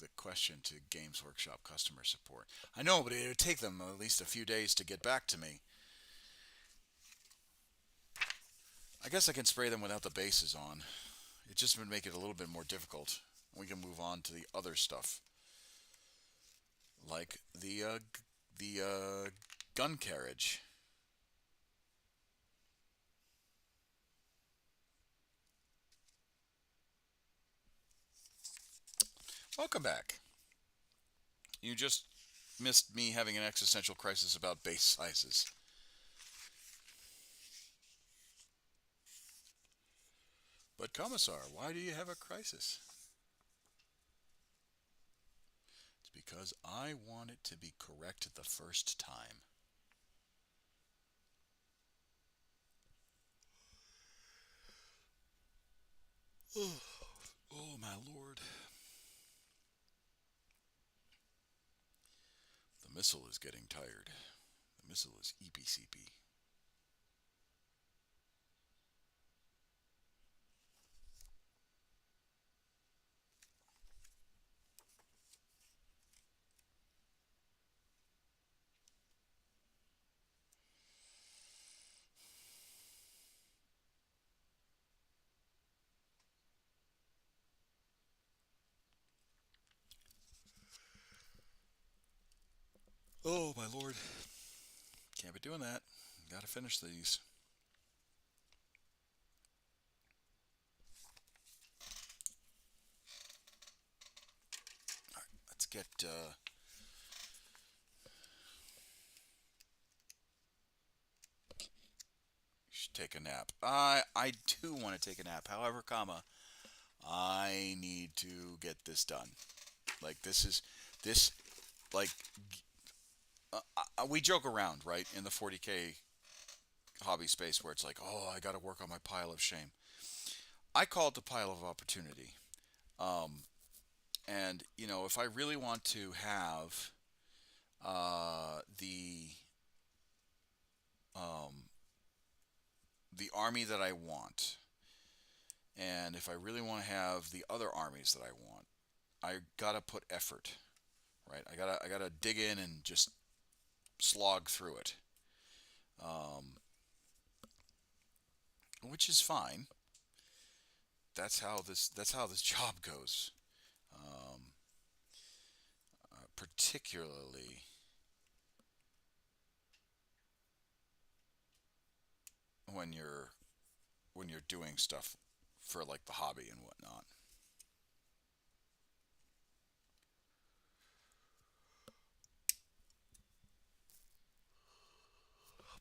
the question to Games Workshop customer support. I know, but it would take them at least a few days to get back to me. I guess I can spray them without the bases on. It just would make it a little bit more difficult. We can move on to the other stuff, like the gun carriage. Welcome back. You just missed me having an existential crisis about base sizes. But Commissar, why do you have a crisis? It's because I want it to be correct the first time. Oh, oh my lord. The missile is getting tired. The missile is EPCP. Oh my lord. Can't be doing that. Gotta finish these. Alright, let's get should take a nap. I do want to take a nap. However, I need to get this done. Like this like we joke around, right, in the 40K hobby space where it's like, "Oh, I got to work on my pile of shame." I call it the pile of opportunity. Um and if I really want to have um the army that I want, and if I really want to have the other armies that I want, I gotta put effort, right? I gotta dig in and just slog through it, um, which is fine. That's how this job goes. Um, Particularly when you're doing stuff for like the hobby and whatnot.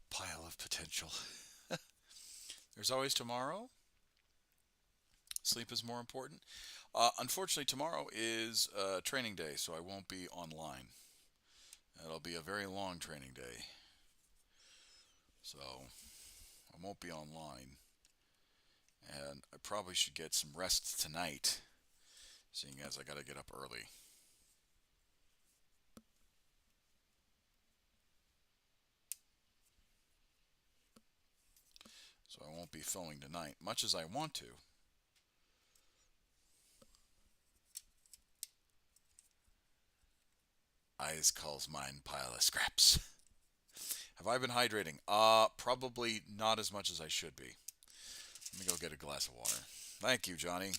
Pile of potential. There's always tomorrow. Sleep is more important. Unfortunately, tomorrow is training day, so I won't be online. It'll be a very long training day, so I won't be online. And I probably should get some rest tonight, seeing as I gotta get up early. So I won't be filming tonight, much as I want to. Eyes calls mine pile of scraps. Have I been hydrating? Probably not as much as I should be. Let me go get a glass of water. Thank you, Johnny.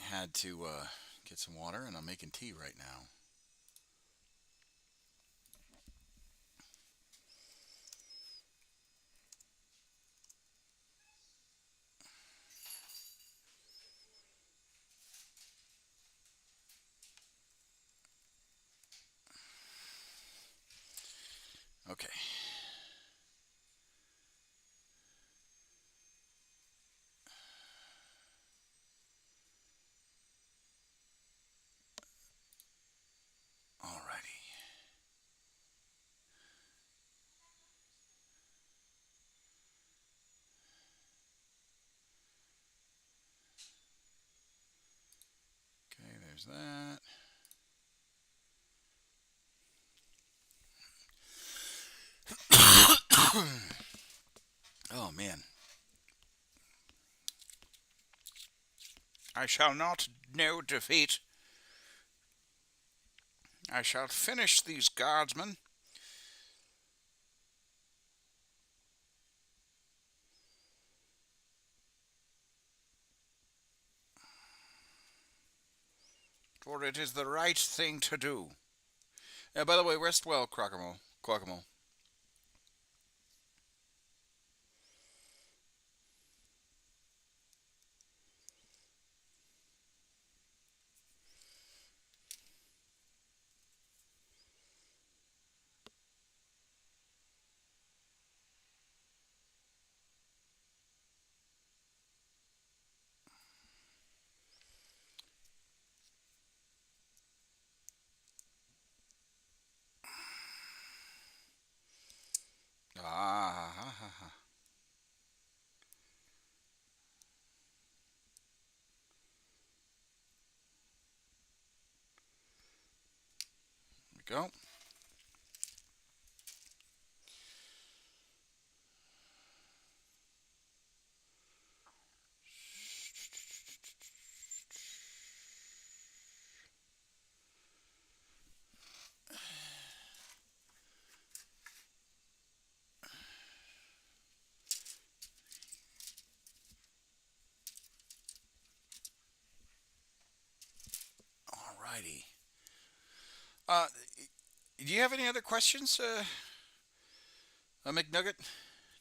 had to get some water, and I'm making tea right now. Okay. Alrighty. Okay, there's that. Oh man. I shall not know defeat. I shall finish these guardsmen. For it is the right thing to do. By the way, rest well, Crocamo. Quackamo. Ah, ha, ha, ha. There we go. Alrighty. Uh, do you have any other questions, McNugget?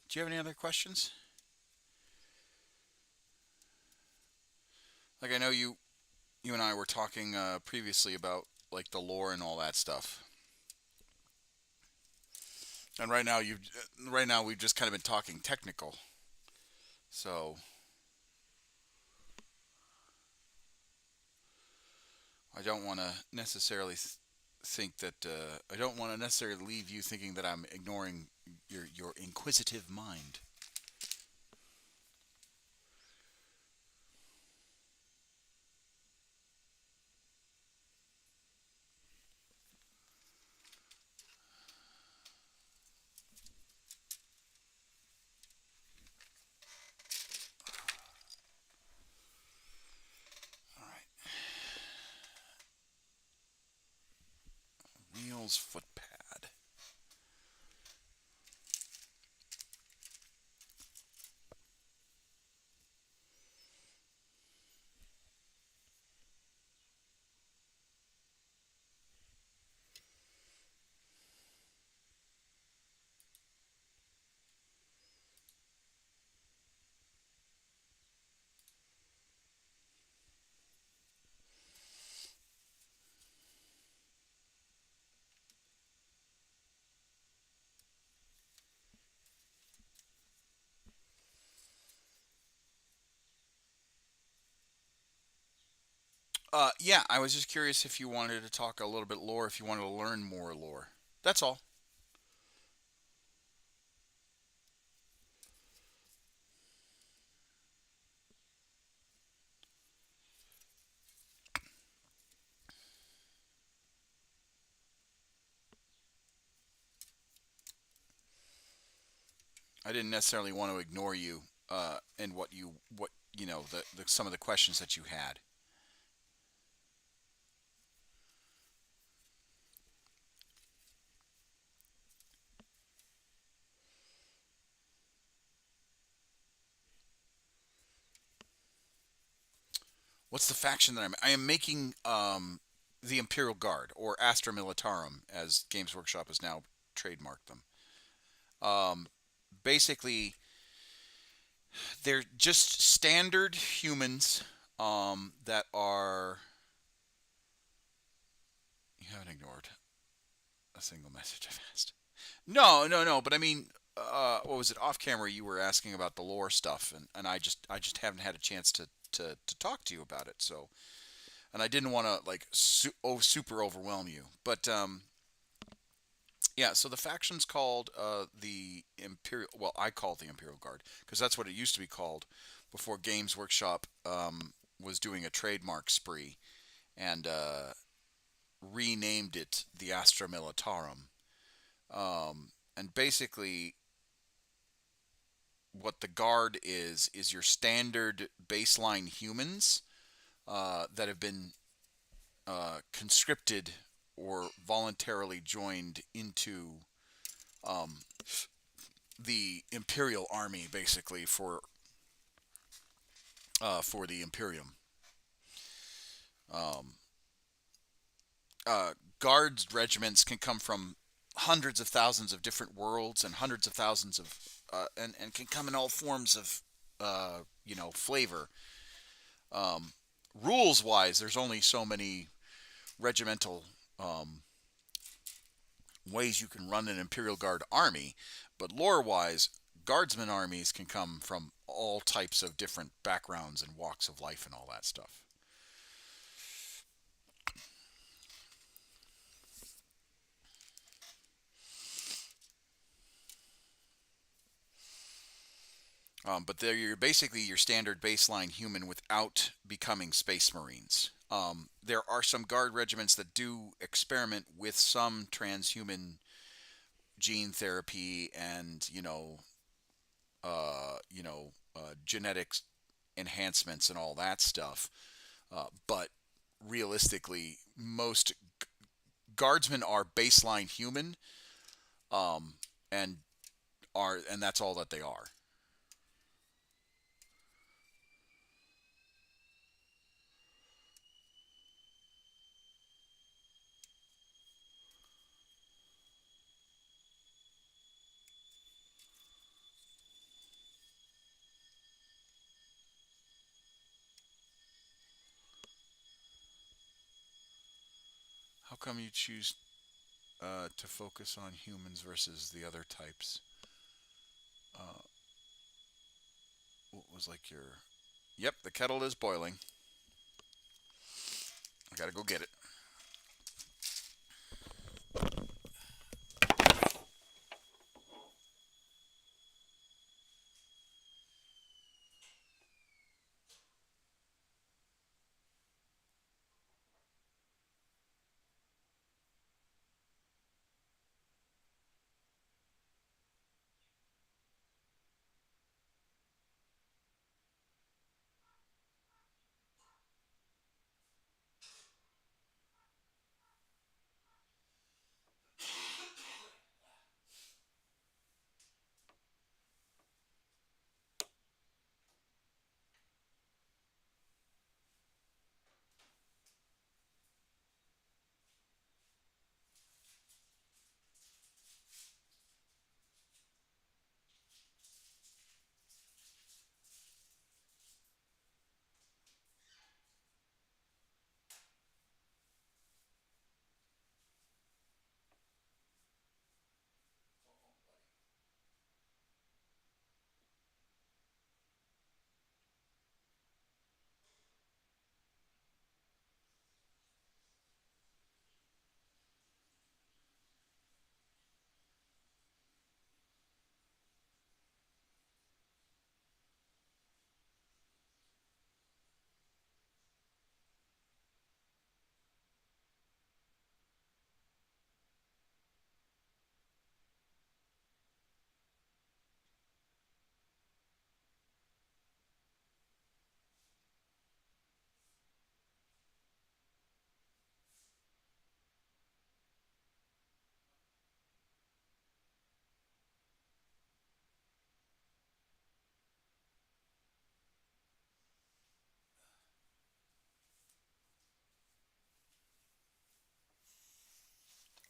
Do you have any other questions? Like I know you and I were talking previously about like the lore and all that stuff. And right now we've just kind of been talking technical. So I don't want to necessarily think that I don't want to necessarily leave you thinking that I'm ignoring your inquisitive mind. All right, wheels footpad. Yeah, I was just curious if you wanted to talk a little bit lore, if you wanted to learn more lore. That's all. I didn't necessarily want to ignore you and what you know the some of the questions that you had. What's the faction that I am making? The Imperial Guard, or Astra Militarum, as Games Workshop has now trademarked them. Um, Basically, they're just standard humans that are. You haven't ignored a single message I've asked. No, no, no. But I mean, what was it? Off camera, you were asking about the lore stuff, and I just haven't had a chance to talk to you about it. So, and I didn't want to like super overwhelm you. But yeah. So the faction's called the Imperial. Well, I call it the Imperial Guard because that's what it used to be called before Games Workshop was doing a trademark spree and renamed it the Astra Militarum. And basically, what the guard is your standard baseline humans that have been conscripted or voluntarily joined into um, the Imperial Army, basically for the Imperium. Um, Guards regiments can come from hundreds of thousands of different worlds and hundreds of thousands of and can come in all forms of flavor. Um, Rules wise, there's only so many regimental ways you can run an Imperial Guard army, but lore wise, guardsmen armies can come from all types of different backgrounds and walks of life and all that stuff. But they're basically your standard baseline human without becoming space marines. There are some guard regiments that do experiment with some transhuman gene therapy and genetics enhancements and all that stuff. But realistically, most guardsmen are baseline human, um, and and that's all that they are. How come you choose to focus on humans versus the other types? Uh, what was like your? Yep, the kettle is boiling. I gotta go get it.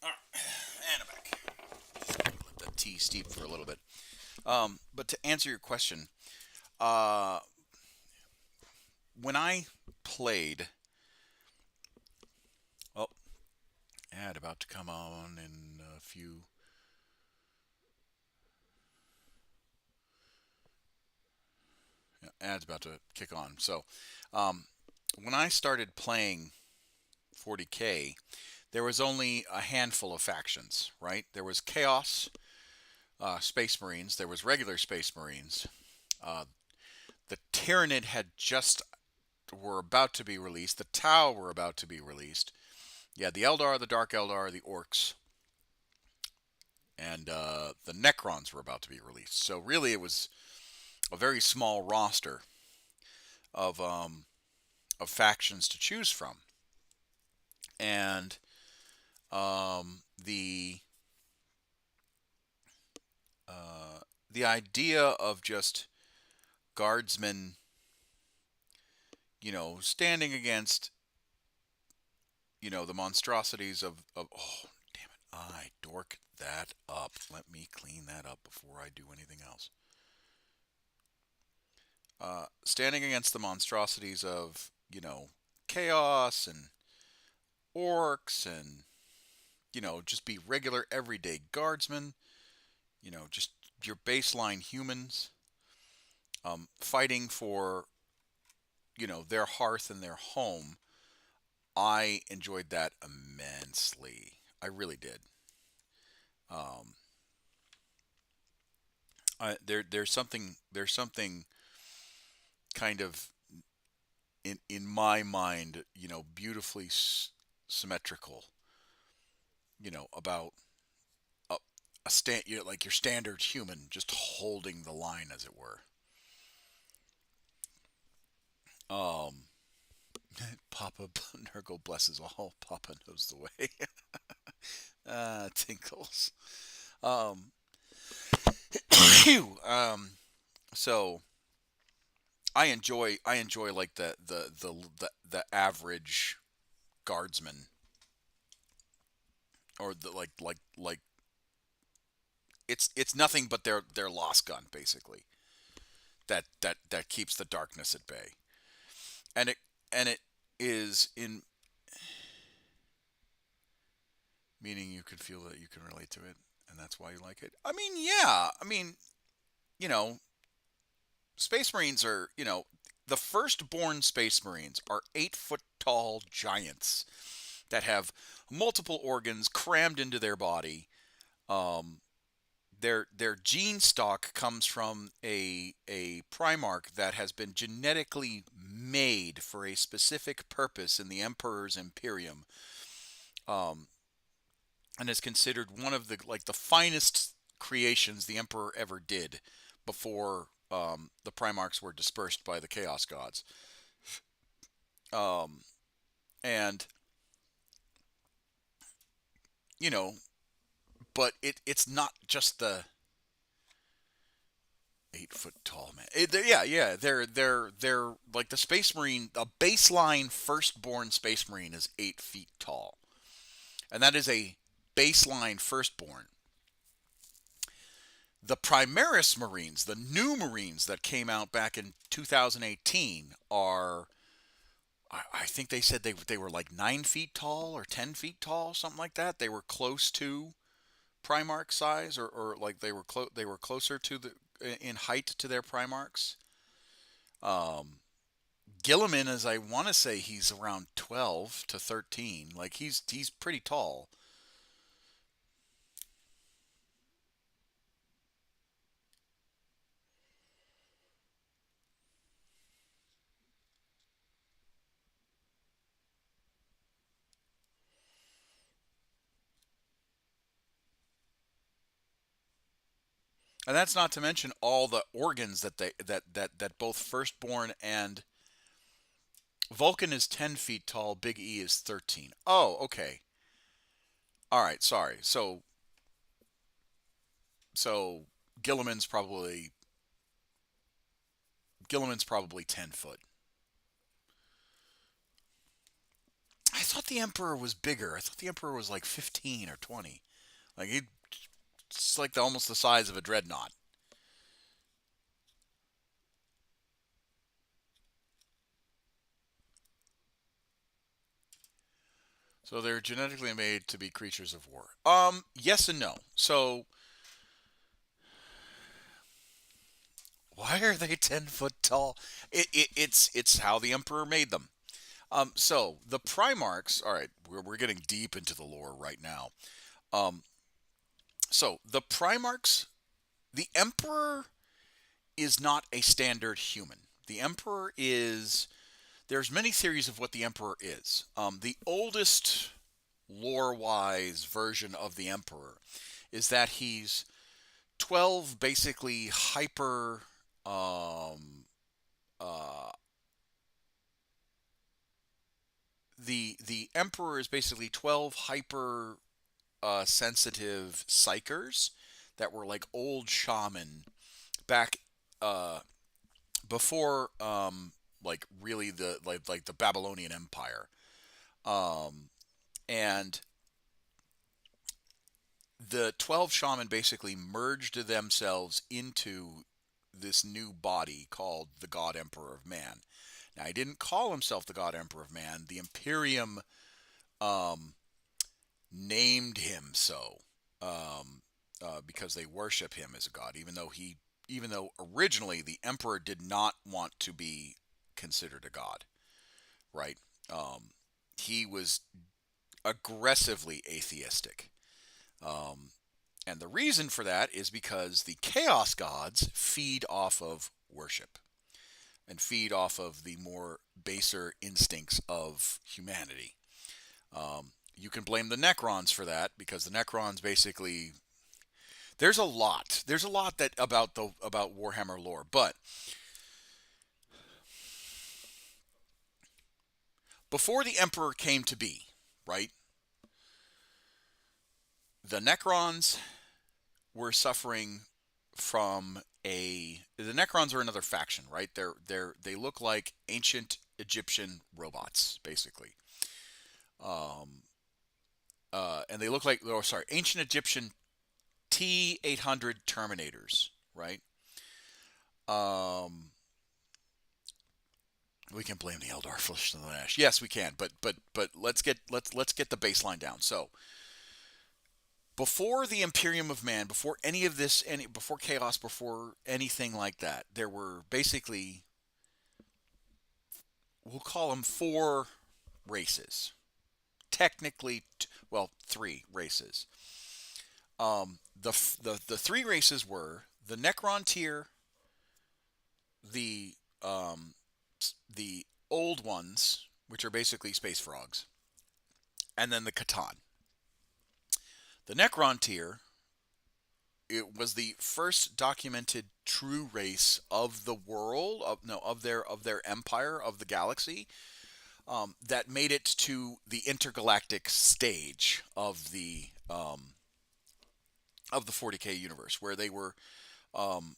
All right, and I'm back. Let the tea steep for a little bit. But to answer your question, uh, when I played, oh, ad about to come on in a few. Yeah, ad's about to kick on. So, um, when I started playing 40K, there was only a handful of factions, right? There was Chaos, Space Marines. There was regular Space Marines. Uh, the Tyranid had just were about to be released. The Tau were about to be released. Yeah, the Eldar, the Dark Eldar, the Orcs, and the Necrons were about to be released. So really, it was a very small roster of factions to choose from, and the the idea of just guardsmen, standing against, the monstrosities of oh, damn it, I dork that up. Let me clean that up before I do anything else. Standing against the monstrosities of, chaos and orcs and, just be regular everyday guardsmen, just your baseline humans, fighting for, their hearth and their home. I enjoyed that immensely. I really did. Um, there's something kind of in my mind, beautifully symmetrical, about a, like your standard human just holding the line, as it were. Um, Papa Nurgle blesses all. Papa knows the way. Tinkles. Um, phew. So I enjoy like the average guardsman, or the like it's nothing but their lost gun, basically, that keeps the darkness at bay. And it is in meaning you could feel that you can relate to it, and that's why you like it. I mean, yeah. I mean, you know, Space Marines are, the firstborn Space Marines are 8 foot tall giants that have multiple organs crammed into their body. Um, their gene stock comes from a Primarch that has been genetically made for a specific purpose in the Emperor's Imperium, um, and is considered one of the finest creations the Emperor ever did before the Primarchs were dispersed by the Chaos Gods. Um, and you know, but it's not just the 8 foot tall man. Yeah. They're like the Space Marine. A baseline firstborn Space Marine is 8 feet tall, and that is a baseline firstborn. The Primaris Marines, the new Marines that came out back in 2018, are, I think they said they were like 9 feet tall or 10 feet tall, something like that. They were close to Primarch size, or like they were closer to the in height to their Primarchs. Um, Gilliman, as I want to say, he's around 12 to 13. Like he's pretty tall. And that's not to mention all the organs that both firstborn and Vulcan is 10 feet tall, Big E is 13. Oh, okay. All right, sorry. So Gilliman's probably Gilliman's probably 10 foot. thought the Emperor was bigger. I thought the Emperor was like 15 or 20. Like it's like almost the size of a dreadnought. So they're genetically made to be creatures of war. Yes and no. So why are they 10 foot tall? It's how the Emperor made them. So the Primarchs. All right, we're getting deep into the lore right now. Um, so the Primarchs, the Emperor is not a standard human. The Emperor is. There's many theories of what the Emperor is. The oldest lore-wise version of the Emperor is that he's 12 basically hyper. Uh, the Emperor is basically 12 hyper sensitive psychers that were like old shaman back uh, before like really the like the Babylonian Empire. Um, and the 12 shaman basically merged themselves into this new body called the God Emperor of Man. Now, he didn't call himself the God Emperor of Man. The Imperium um, named him so because they worship him as a god, even though originally the Emperor did not want to be considered a god, right? Um, he was aggressively atheistic. Um, and the reason for that is because the Chaos Gods feed off of worship and feed off of the more baser instincts of humanity. You can blame the Necrons for that because the Necrons basically there's a lot that about Warhammer lore, but before the Emperor came to be, right? The Necrons were suffering from the Necrons are another faction, right? They look like ancient Egyptian robots, basically. Um, and they look like, oh, sorry, ancient Egyptian T-800 Terminators, right? Um, we can blame the Eldar for the Nash. Yes, we can, but let's get the baseline down. So before the Imperium of Man, before any of this, before chaos, before anything like that, there were basically we'll call them four races. Technically, well, three races. The three races were the Necron tier, the um, the old ones, which are basically space frogs, and then the Catan. The Necron tier, it was the first documented true race of the world of no of their empire of the galaxy that made it to the intergalactic stage of the 40k universe, where they were um,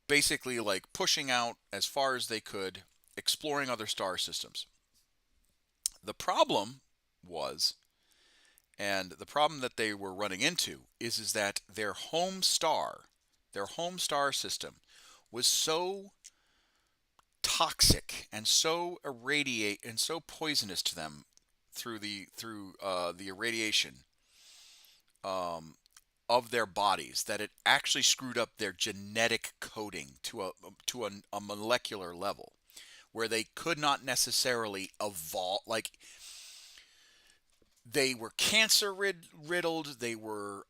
basically like pushing out as far as they could, exploring other star systems. The problem was, and the problem that they were running into is that their home star system, was so toxic and so irradiate and so poisonous to them through the irradiation um, of their bodies that it actually screwed up their genetic coding to a molecular level where they could not necessarily evolve. Like they were cancer riddled. They were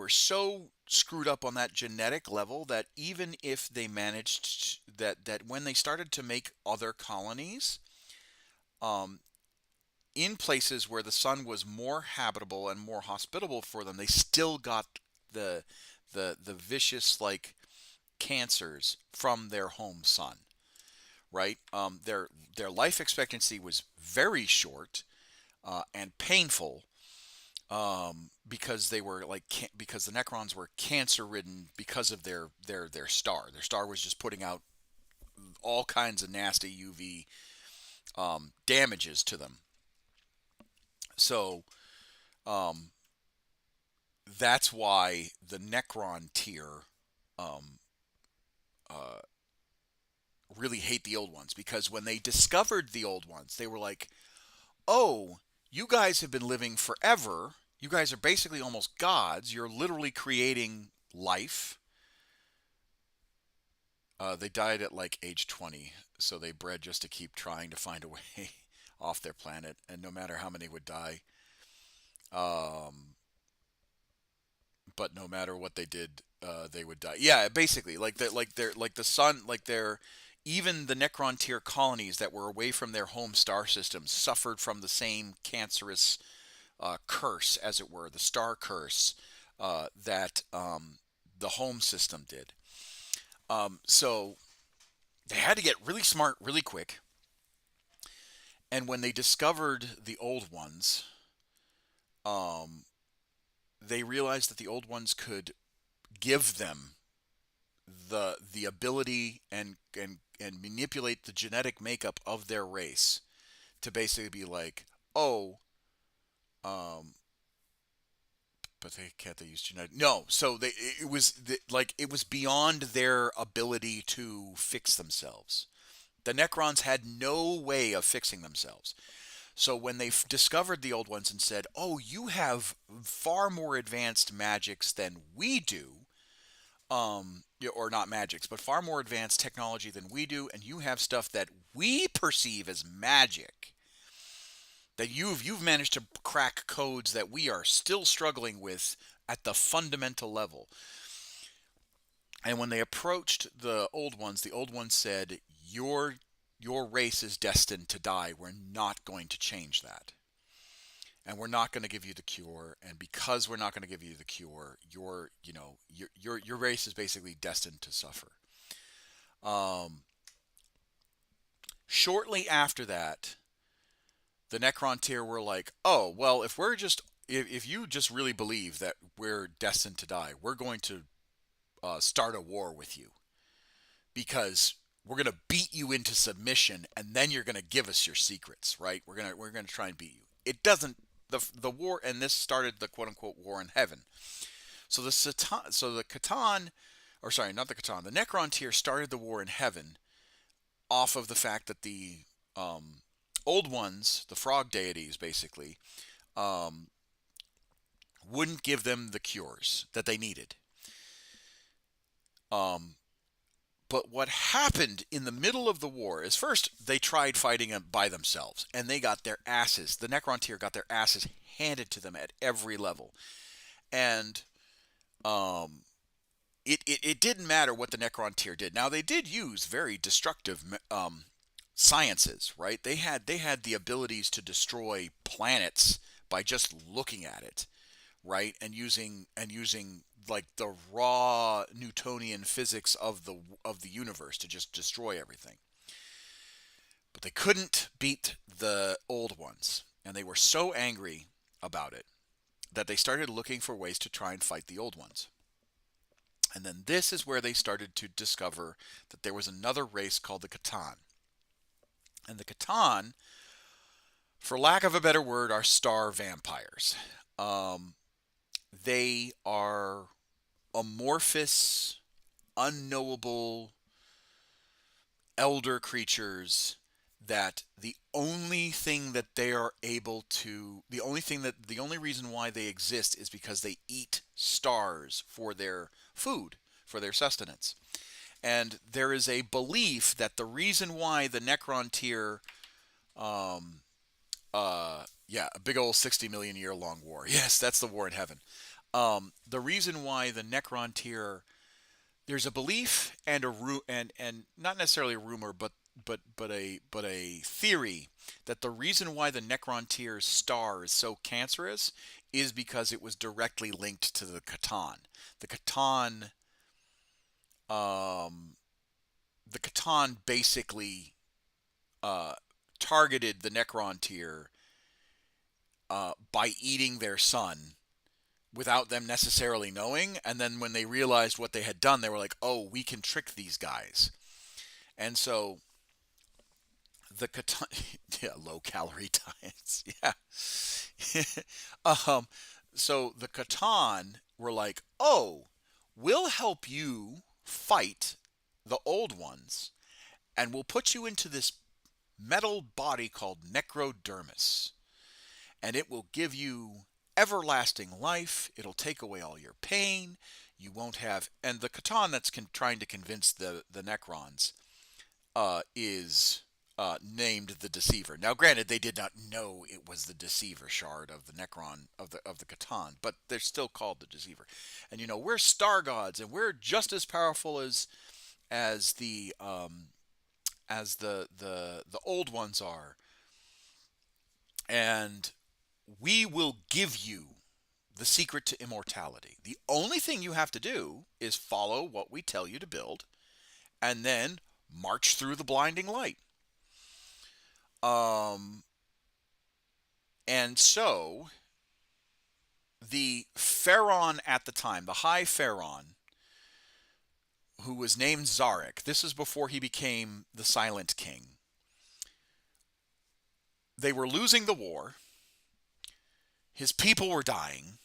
so screwed up on that genetic level that even if they managed that when they started to make other colonies, um, in places where the sun was more habitable and more hospitable for them, they still got the the vicious like cancers from their home sun. Right? Their life expectancy was very short and painful because they were like because the Necrons were cancer ridden because of their star. Their star was just putting out all kinds of nasty UV damages to them. So um, that's why the Necron tier um, uh, really hate the old ones, because when they discovered the old ones, they were like, "Oh, you guys have been living forever. You guys are basically almost gods. You're literally creating life." They died at like age 20, so they bred just to keep trying to find a way off their planet, and no matter how many would die, um, but no matter what they did, they would die. Yeah, basically, like the sun, like their even the Necron tier colonies that were away from their home star systems suffered from the same cancerous curse, as it were, the star curse that the home system did. So they had to get really smart really quick. And when they discovered the old ones, um, they realized that the old ones could give them the ability and manipulate the genetic makeup of their race to basically be like, oh, um, but they can't they use genetic? No, so they it was like it was beyond their ability to fix themselves. The Necrons had no way of fixing themselves. So when they discovered the old ones and said, "Oh, you have far more advanced magics than we do," or not magics, but far more advanced technology than we do, and you have stuff that we perceive as magic, that you've managed to crack codes that we are still struggling with at the fundamental level. And when they approached the old ones said, your race is destined to die. We're not going to change that. And we're not going to give you the cure. And because we're not going to give you the cure, your race is basically destined to suffer. Um, Shortly after that, the Necron tier were like, "Oh, well, if you just really believe that we're destined to die, we're going to start a war with you, because we're going to beat you into submission, and then you're going to give us your secrets, right? We're going to try and beat you." It doesn't the war, and this started the quote unquote war in heaven. So the Catan, or sorry, not the Catan, the Necron tier started the war in heaven off of the fact that the um, old ones, the frog deities, basically, um, wouldn't give them the cures that they needed. Um, But what happened in the middle of the war is, first they tried fighting them by themselves, and they got their asses. The Necron tier got their asses handed to them at every level, and um, it didn't matter what the Necron tier did. Now they did use very destructive sciences, right? They had the abilities to destroy planets by just looking at it, right? And using like the raw Newtonian physics of the universe to just destroy everything. But they couldn't beat the old ones, and they were so angry about it that they started looking for ways to try and fight the old ones. And then this is where they started to discover that there was another race called the Catan. And the Catan, for lack of a better word, are star vampires. Um, they are amorphous, unknowable elder creatures that the only reason why they exist is because they eat stars for their food, for their sustenance. And there is a belief that the reason why the Necron tier, um, yeah, a big old 60 million year long war. Yes, that's the war in heaven. The reason why the Necron tier, there's a belief and and not necessarily a rumor, but a theory that the reason why the Necron tier's star is so cancerous is because it was directly linked to the Catan. The Catan, um, the Catan basically uh, targeted the Necron tier by eating their son without them necessarily knowing. And then when they realized what they had done, they were like, "Oh, we can trick these guys." And so the Catan, yeah, low calorie diets, yeah. um, so the Catan were like, oh, we'll help you fight the old ones, and we'll put you into this metal body called necrodermis, and it will give you everlasting life. It'll take away all your pain. You won't have. And the Catan that's trying to convince the Necrons is named the Deceiver. Now, granted, they did not know it was the Deceiver shard of the Necron of the Catan, but they're still called the Deceiver. And we're star gods, and we're just as powerful as the old ones are, and we will give you the secret to immortality. The only thing you have to do is follow what we tell you to build, and then march through the blinding light. Um, and so the Pharaoh at the time, the High Pharaoh, who was named Zarek, this is before he became the Silent King. They were losing the war. His people were dying.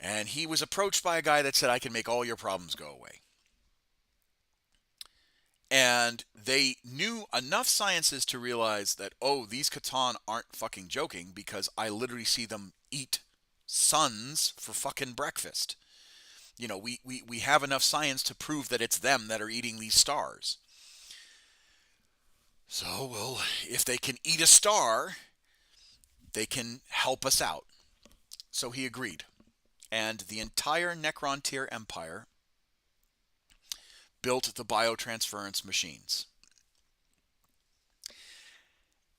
And he was approached by a guy that said, I can make all your problems go away. And they knew enough sciences to realize that, oh, these Catan aren't fucking joking, because I literally see them eat suns for fucking breakfast. We have enough science to prove that it's them that are eating these stars. So, well, if they can eat a star, they can help us out. So he agreed. And the entire Necron-Tyr Empire built the biotransference machines.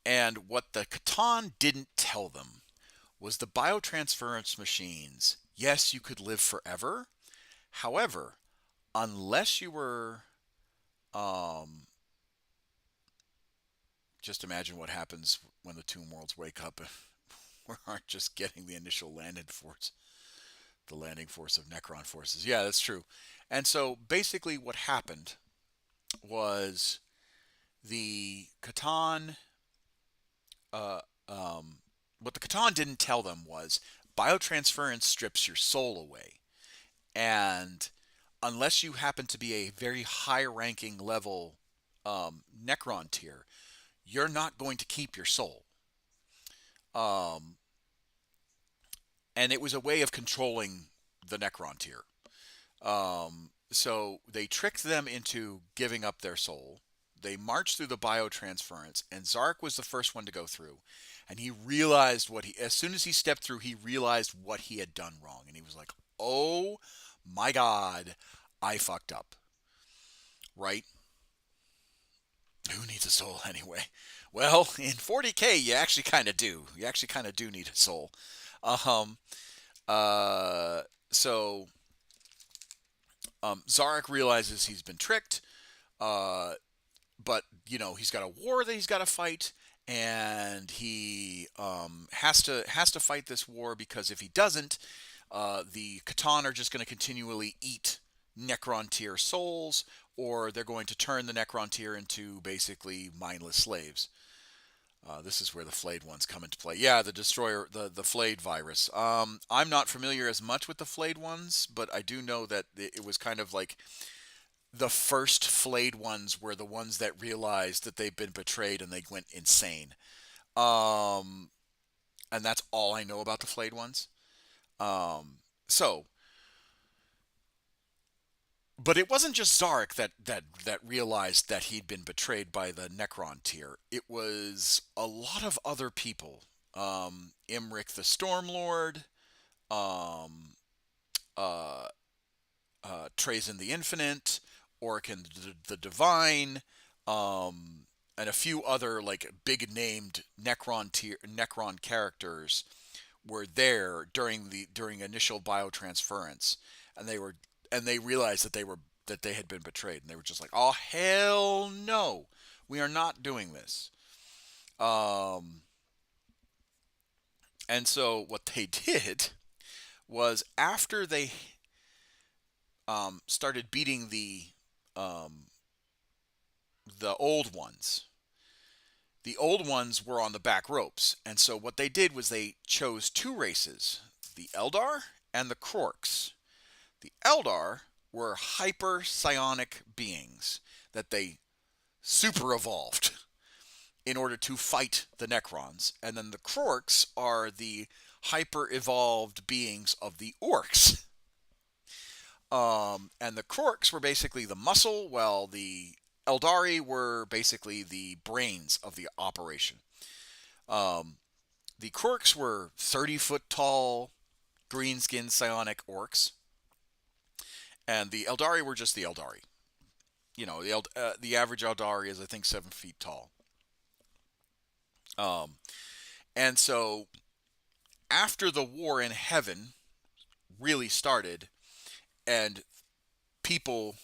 And what the Catan didn't tell them was the biotransference machines, yes, you could live forever. However, unless you were, um, just imagine what happens when the Tomb Worlds wake up and we aren't just getting the initial the landing force of Necron forces. Yeah, that's true. And so basically what happened was the Catan, uh, um, what the Catan didn't tell them was biotransference strips your soul away. And unless you happen to be a very high ranking level Necron tier, you're not going to keep your soul. Um, and it was a way of controlling the Necron tier. So they tricked them into giving up their soul. They marched through the biotransference, and Zark was the first one to go through. And he realized as soon as he stepped through, he realized what he had done wrong. And he was like, oh my God, I fucked up. Right? Who needs a soul anyway? Well, in 40K, you actually kind of do. You actually kind of do need a soul. Um, so Zarek realizes he's been tricked, uh, but he's got a war that he's got to fight, and he has to fight this war, because if he doesn't, the Catan are just going to continually eat Necron tier souls, or they're going to turn the Necron tier into basically mindless slaves. This is where the flayed ones come into play. Yeah, the destroyer, the flayed virus. I'm not familiar as much with the flayed ones, but I do know that it was kind of like the first flayed ones were the ones that realized that they've been betrayed and they went insane. Um, and that's all I know about the flayed ones. So, but it wasn't just Zarek that realized that he'd been betrayed by the Necron tier. It was a lot of other people. Imric the Stormlord, um, uh, Trazyn the Infinite, Orkin the Divine, and a few other like big named Necron characters were there during initial biotransference, and they realized that they had been betrayed, and they were just like, "Oh hell no, we are not doing this." Um, and so what they did was, after they started beating um, the old ones, The old ones were on the back ropes. And so what they did was they chose two races, the Eldar and the Krorks. The Eldar were hyper psionic beings that they super evolved in order to fight the Necrons. And then the Krorks are the hyper evolved beings of the Orcs. And the Krorks were basically the muscle, while the Eldari were basically the brains of the operation. Um, the Krorks were 30-foot tall, green skinned psionic orcs, and the Eldari were just the Eldari. The average Eldari is, I think, 7 feet tall. Um, and so after the war in heaven really started, and people,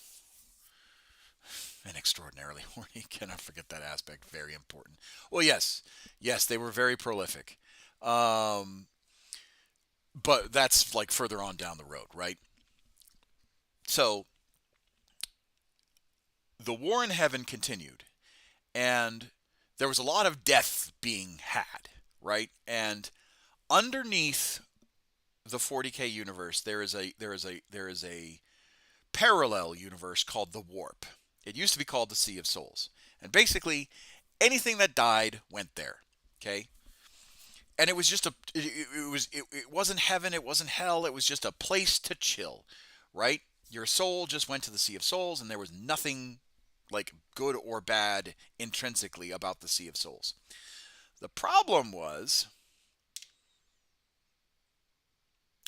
and extraordinarily horny, cannot forget that aspect, very important. Well, yes, they were very prolific. Um, but that's like further on down the road, right? So the war in heaven continued, and there was a lot of death being had, right? And underneath the 40K universe, there is a parallel universe called the Warp. It used to be called the Sea of Souls, and basically anything that died went there. Okay, and it was just it wasn't heaven, it wasn't hell, it was just a place to chill, right? Your soul just went to the Sea of Souls, and there was nothing like good or bad intrinsically about the Sea of Souls. The problem was,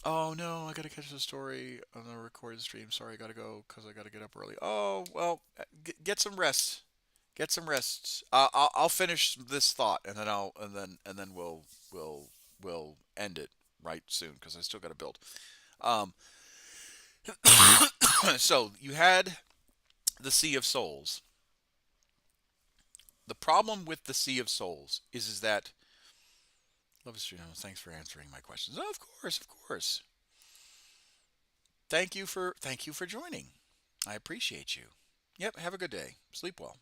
oh no, I gotta catch the story on the recorded stream. Sorry, I gotta go because I gotta get up early. Oh well, get some rest. Get some rest. I'll finish this thought, and then we'll end it right soon because I still gotta build. Um, so you had the Sea of Souls. The problem with the Sea of Souls is that love stream. Thanks for answering my questions. Oh, of course, of course. Thank you for joining. I appreciate you. Yep. Have a good day. Sleep well.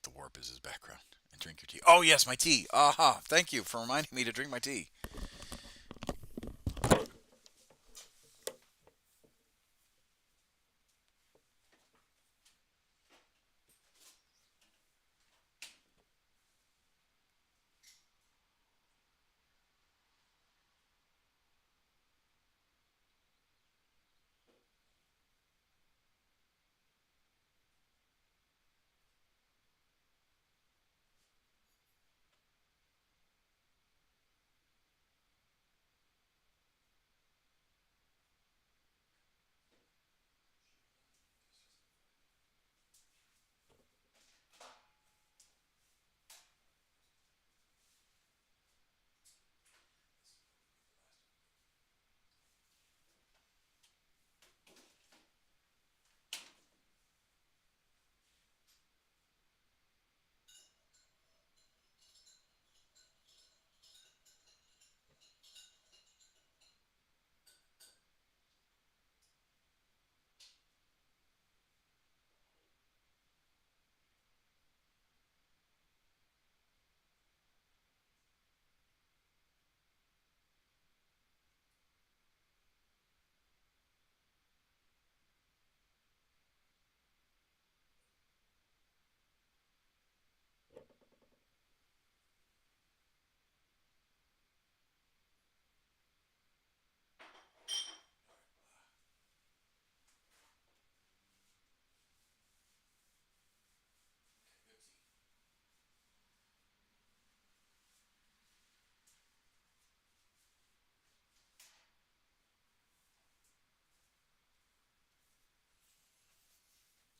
The warp is his background. And drink your tea. Oh yes, my tea. Aha! Thank you for reminding me to drink my tea.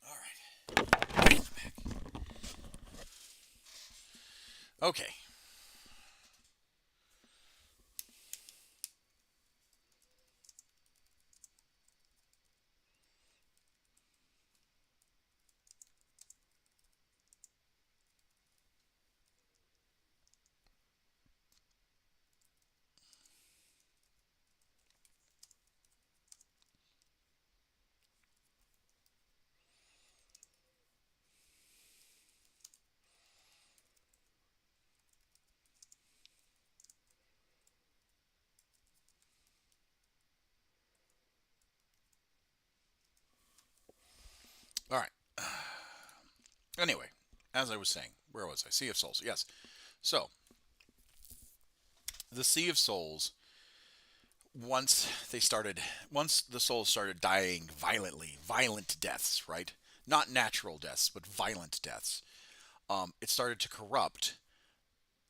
All right. Okay. Anyway, as I was saying, where was I? Sea of Souls. Yes. So the Sea of Souls, once once the souls started dying violently, violent deaths, right? Not natural deaths, but violent deaths. It started to corrupt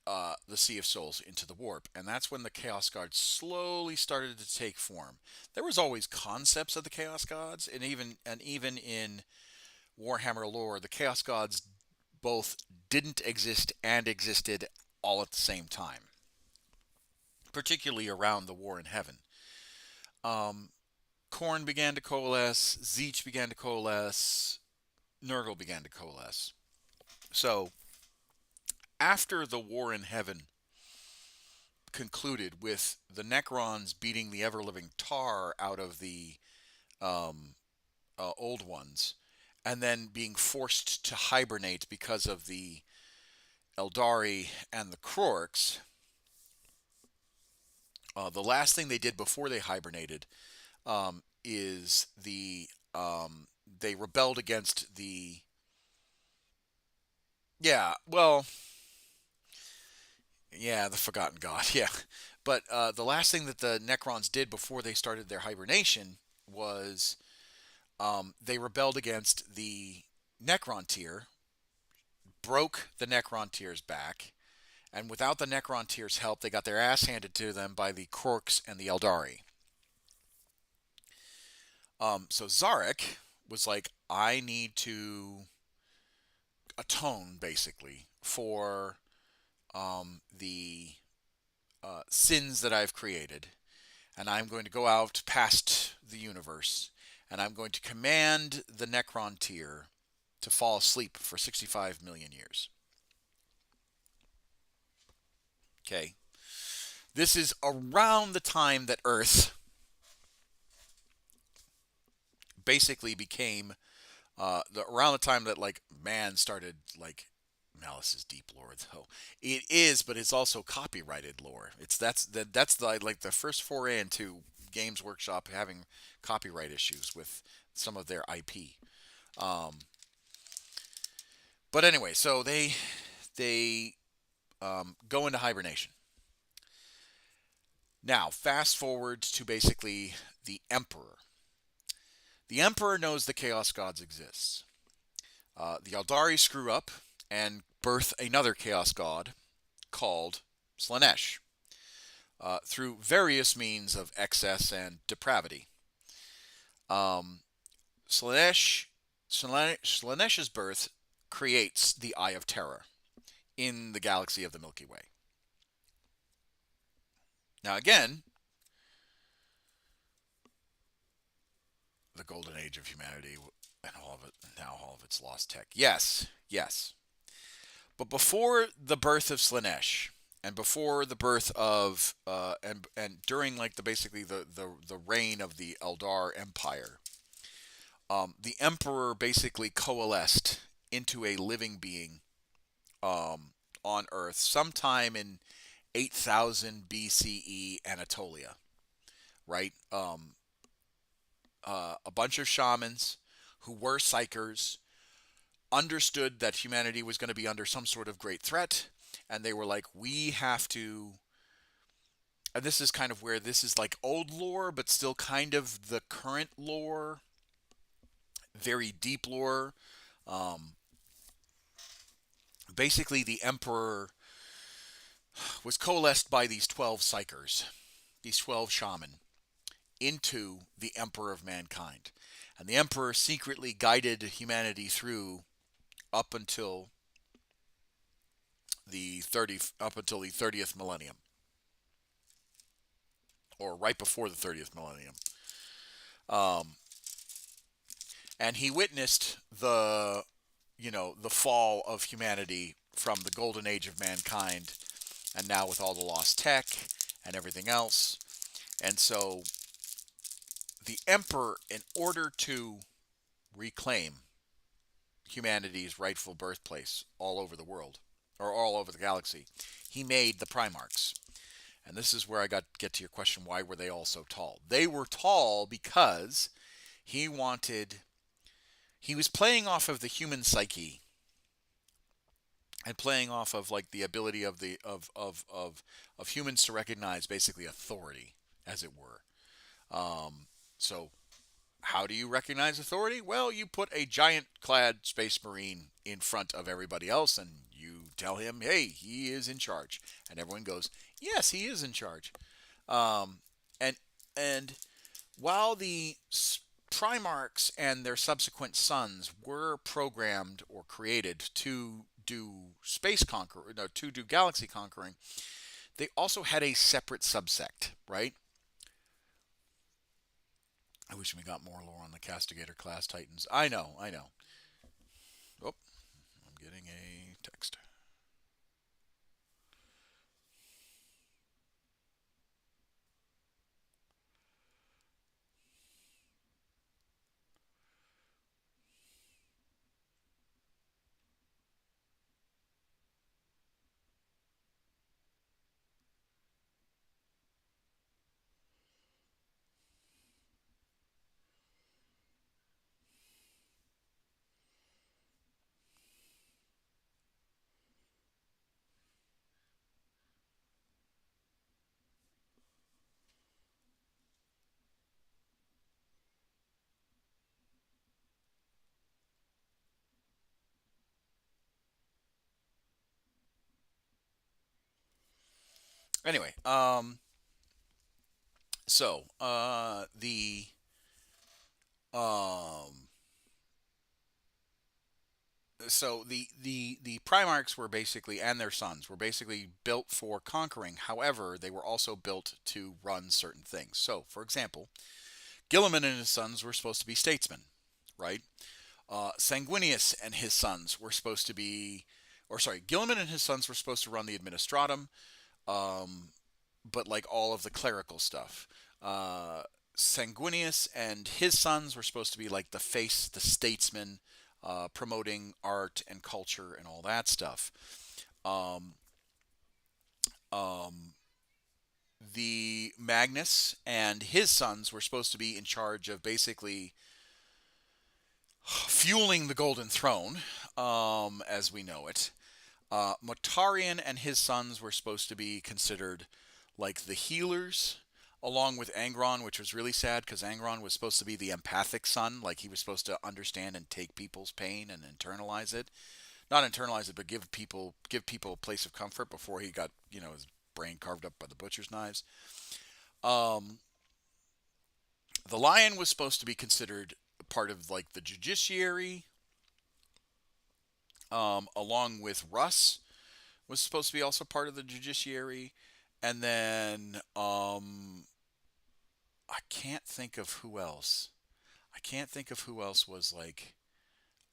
the Sea of Souls into the warp, and that's when the Chaos Gods slowly started to take form. There was always concepts of the Chaos Gods, and even in Warhammer lore, the Chaos Gods both didn't exist and existed all at the same time, particularly around the War in Heaven. Um, Korn began to coalesce, Zeech began to coalesce, Nurgle began to coalesce. So after the War in Heaven concluded with the Necrons beating the ever living tar out of the um, old ones, and then being forced to hibernate because of the Eldari and the Krorks, the last thing they did before they hibernated is they rebelled against the yeah well yeah the Forgotten God yeah, but the last thing that the Necrons did before they started their hibernation was they rebelled against the Necron tier, broke the Necron tier's back, and without the Necron tier's help, they got their ass handed to them by the Krorks and the Eldari. So Zarek was like, I need to atone basically for the sins that I've created, and I'm going to go out past the universe, and I'm going to command the Necron tier to fall asleep for 65 million years. Okay. This is around the time that Earth basically became around the time that like man started like Malice is deep lore though. It is, but it's also copyrighted lore. That's the like the first foray into Games Workshop having copyright issues with some of their IP. Um, but anyway, so they go into hibernation. Now, fast forward to basically the Emperor. The Emperor knows the Chaos Gods exists. The Aldari screw up and birth another Chaos God called Slaanesh through various means of excess and depravity. Um, Slaanesh, Slaanesh's birth creates the Eye of Terror in the galaxy of the Milky Way. Now, again, the golden age of humanity and all of it, now all of its lost tech. Yes, yes. But before the birth of Slaanesh, and before the birth of and during like the basically the reign of the Eldar Empire, the Emperor basically coalesced into a living being um, on Earth sometime in 8000 BCE Anatolia, right? A bunch of shamans who were psychers understood that humanity was going to be under some sort of great threat, and they were like, we have to. And this is kind of where this is like old lore, but still kind of the current lore, very deep lore. Um, Basically, the Emperor was coalesced by these 12 psychers, these 12 shaman, into the Emperor of mankind. And the Emperor secretly guided humanity through up until the 30th millennium, or right before the 30th millennium. Um, and he witnessed the fall of humanity from the golden age of mankind, and now with all the lost tech and everything else. And so the Emperor, in order to reclaim humanity's rightful birthplace all over the world, or all over the galaxy, he made the Primarchs. And this is where I get to your question, why were they all so tall? They were tall because he wanted he was playing off of the human psyche and playing off of like the ability of the of humans to recognize basically authority, as it were. So how do you recognize authority? Well, you put a giant clad space marine in front of everybody else and you tell him, hey, he is in charge. And everyone goes, yes, he is in charge. Um, and and while the Primarchs and their subsequent sons were programmed or created to do space conquer, no, to do galaxy conquering, they also had a separate subsect, right? I wish we got more lore on the Castigator class Titans. I know, I know. Oh, I'm getting a text. Anyway, so um the Primarchs were basically, and their sons were basically built for conquering. However, they were also built to run certain things. So, for example, Gilliman and his sons were supposed to be statesmen, right? Sanguinius and his sons were supposed to be, or sorry, Gilliman and his sons were supposed to run the administratum, um, but like all of the clerical stuff. Uh, Sanguinius and his sons were supposed to be like the face, the statesman, promoting art and culture and all that stuff. Um, um, the Magnus and his sons were supposed to be in charge of basically fueling the Golden Throne, as we know it. Motarian and his sons were supposed to be considered like the healers, along with Angron, which was really sad because Angron was supposed to be the empathic son, like he was supposed to understand and take people's pain and internalize it. Not internalize it, but give people a place of comfort before he got his brain carved up by the butcher's knives. Um, the Lion was supposed to be considered part of like the judiciary, along with Russ was supposed to be also part of the judiciary, and then I can't think of who else. I can't think of who else was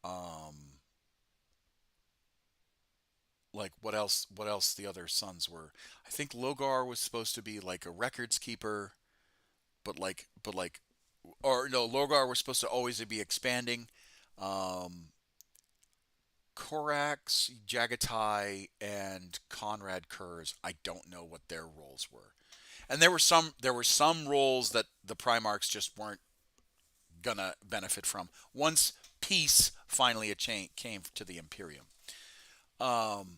um like what else the other sons were. I think Logar was supposed to be like a records keeper, but like or no, Logar was supposed to always be expanding. Um Korax, Jagatai, and Conrad Kurz, I don't know what their roles were. And there were some roles that the Primarchs just weren't gonna benefit from once peace finally came to the Imperium. Um,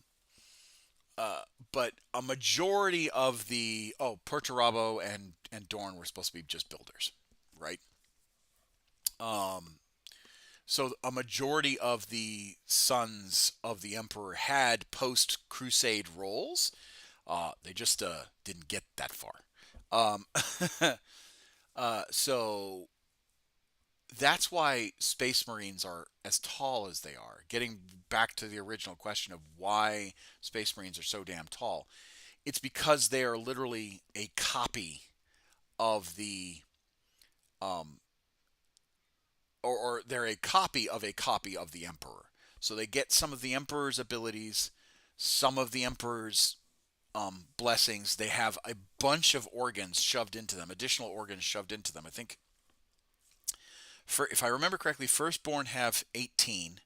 uh, but a majority of the Perturabo and Dorn were supposed to be just builders, right? Um, so a majority of the sons of the Emperor had post Crusade roles. They just didn't get that far. Um, so that's why Space Marines are as tall as they are. Getting back to the original question of why Space Marines are so damn tall, it's because they are literally a copy of the, um, or they're a copy of the Emperor. So they get some of the Emperor's abilities, some of the Emperor's blessings. They have a bunch of organs shoved into them, additional organs shoved into them. I think, if I remember correctly, Firstborn have 18,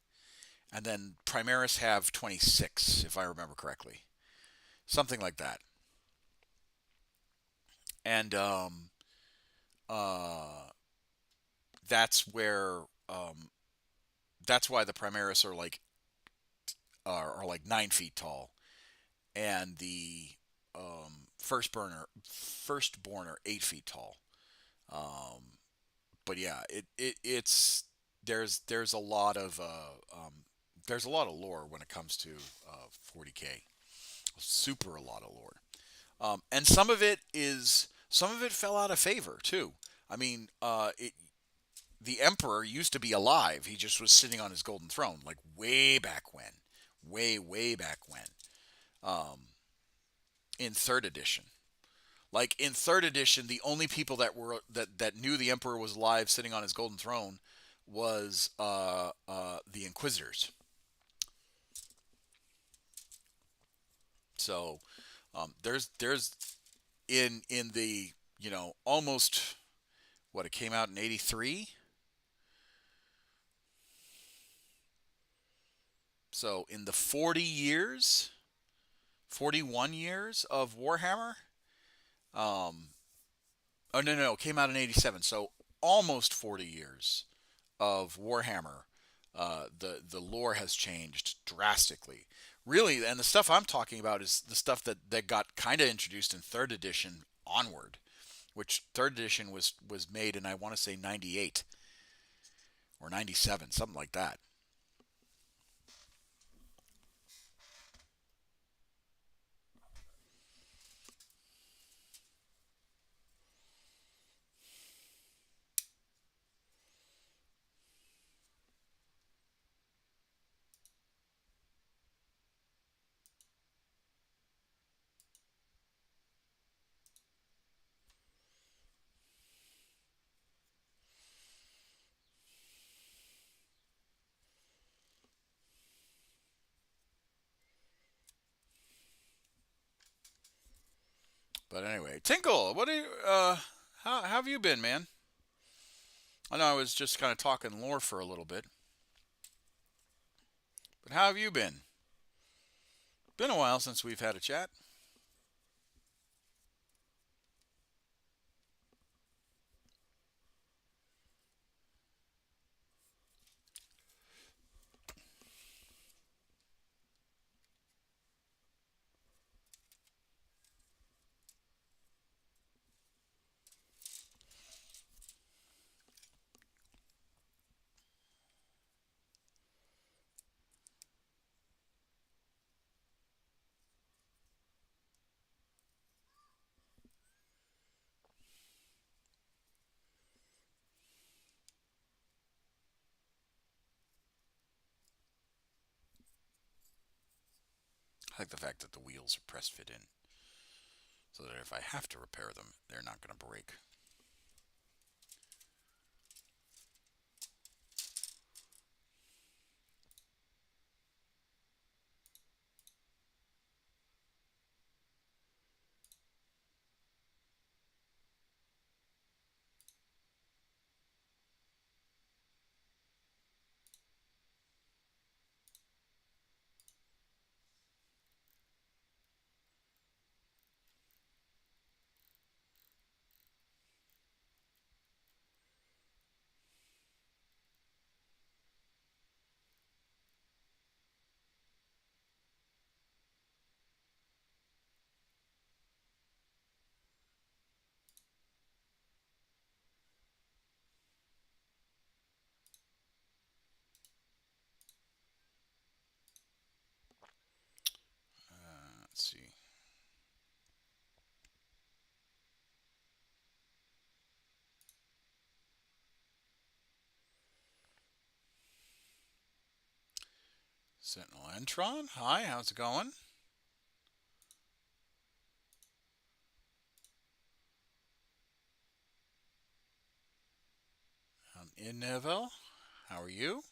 and then Primaris have 26, if I remember correctly, something like that. And uh, that's where that's why the Primaris are like are like 9 feet tall, and the firstborn are 8 feet tall. But yeah, it's there's a lot of there's a lot of lore when it comes to 40K. Super a lot of lore. And some of it fell out of favor too. I mean, the emperor used to be alive. He just was sitting on his golden throne, like way back when, way back when, in third edition. Like in third edition, the only people that knew the emperor was alive, sitting on his golden throne, was the Inquisitors. So there's in the almost what it came out in '83. So in the 40 years, 41 years of Warhammer, um, oh no, it came out in '87. So almost 40 years of Warhammer, the lore has changed drastically. Really, and the stuff I'm talking about is the stuff that got kind of introduced in third edition onward, which third edition was made in, I want to say, '98 or '97, something like that. But anyway, Tinkle, what do you how have you been, man? I know I was just kind of talking lore for a little bit, but how have you been? Been a while since we've had a chat. I like the fact that the wheels are press fit in, so that if I have to repair them, they're not going to break. Let's see. Sentinel Entron, hi, how's it going? In Neville, how are you?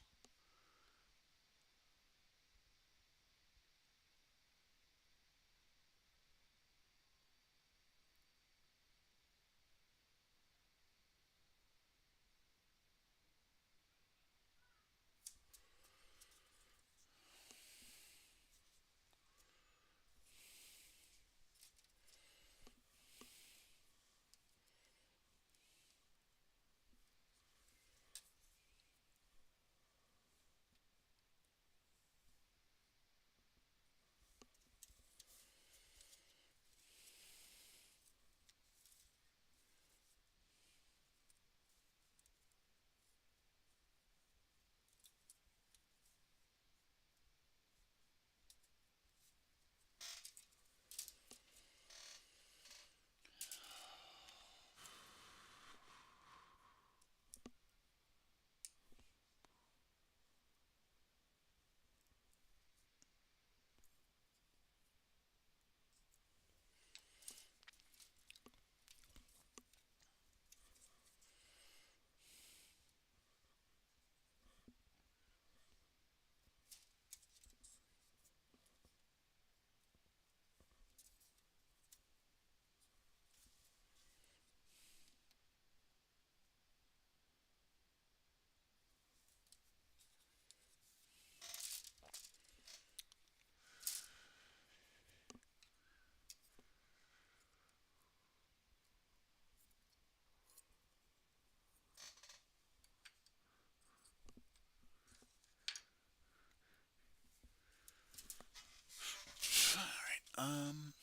Um,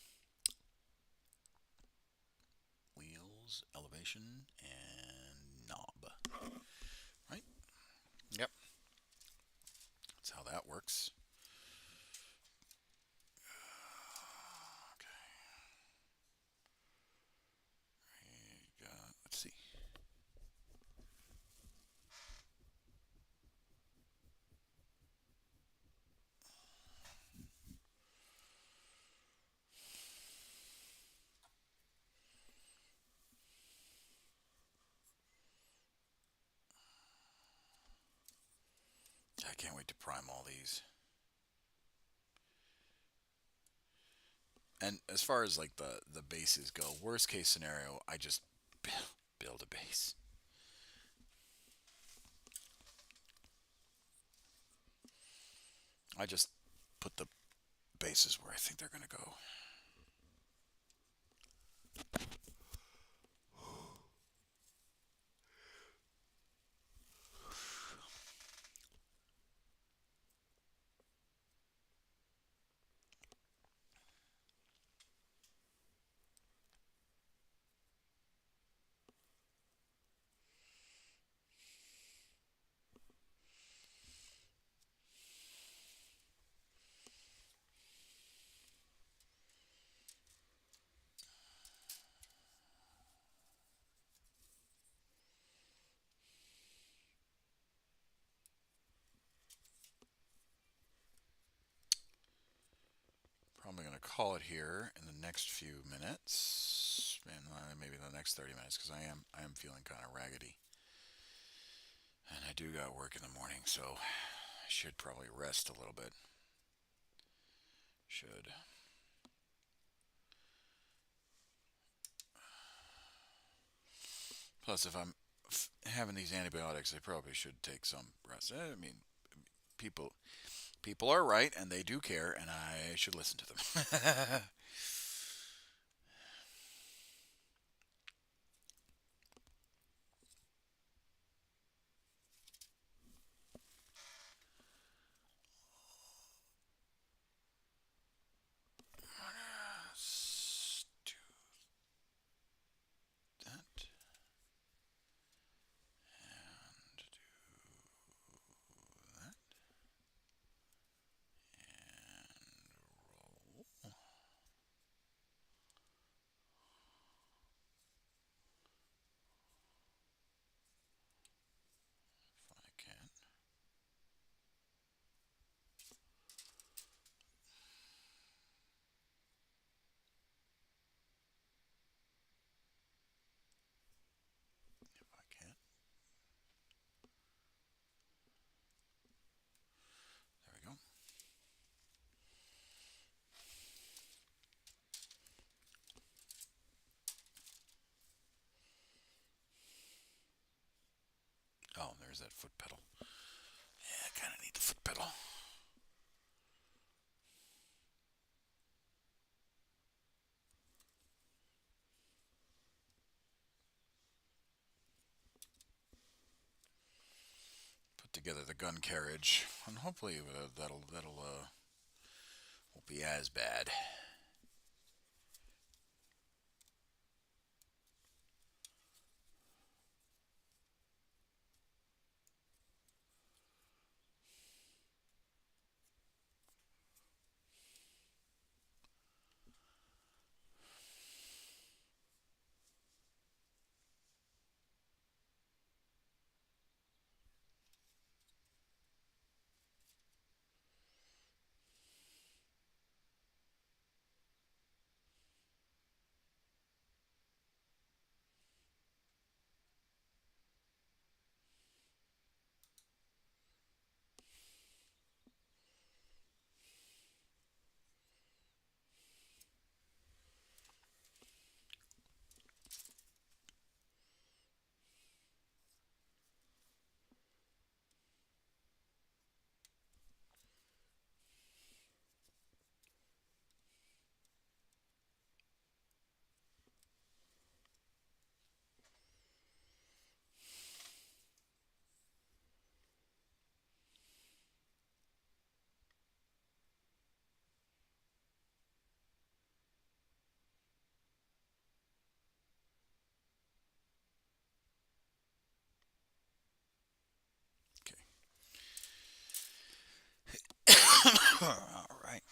Wheels, elevation, and knob. Right? Yep. That's how that works. Okay. Let's see. I can't wait to prime all these. And as far as like the bases go, worst case scenario, I just build a base. I just put the bases where I think they're going to go. Probably going to call it here in the next few minutes, and maybe the next 30 minutes, because I am feeling kind of raggedy, and I do got work in the morning, so I should probably rest a little bit. Should. Plus, if I'm having these antibiotics, I probably should take some rest. I mean, people people are right, and they do care, and I should listen to them. Let's do that and do that and roll if I can. If I can. There we go. Oh, there's that foot pedal. Yeah, I kind of need the foot pedal. Put together the gun carriage, and hopefully that'll won't be as bad. All right.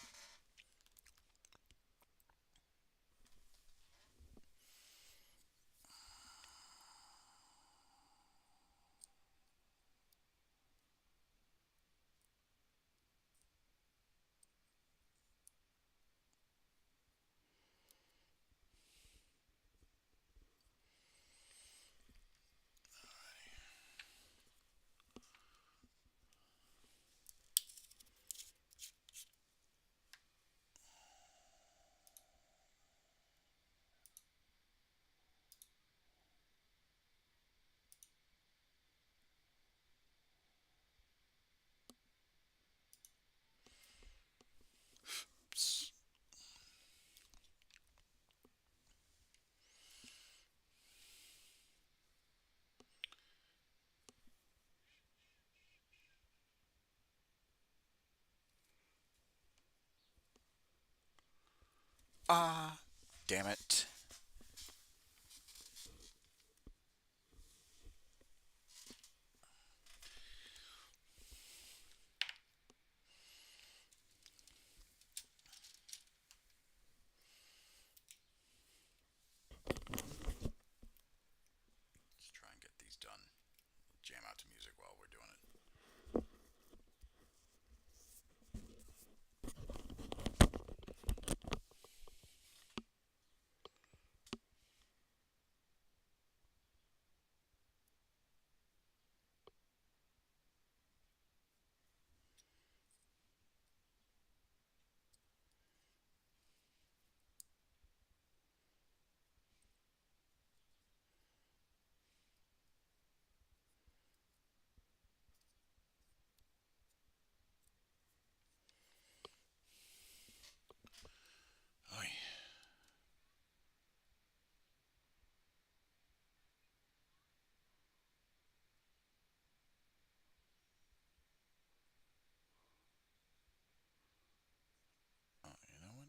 Psst. Ah, damn it. Let's try and get these done. Jam out to music while we're doing it. Oh, oh, you know what?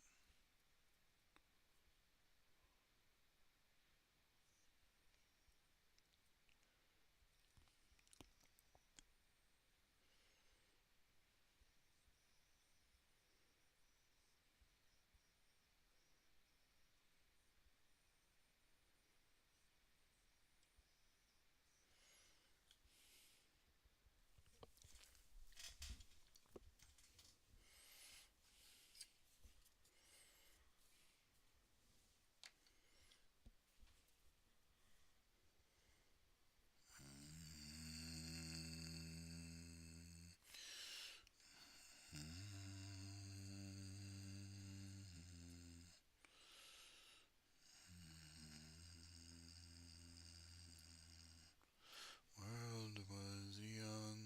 World was young,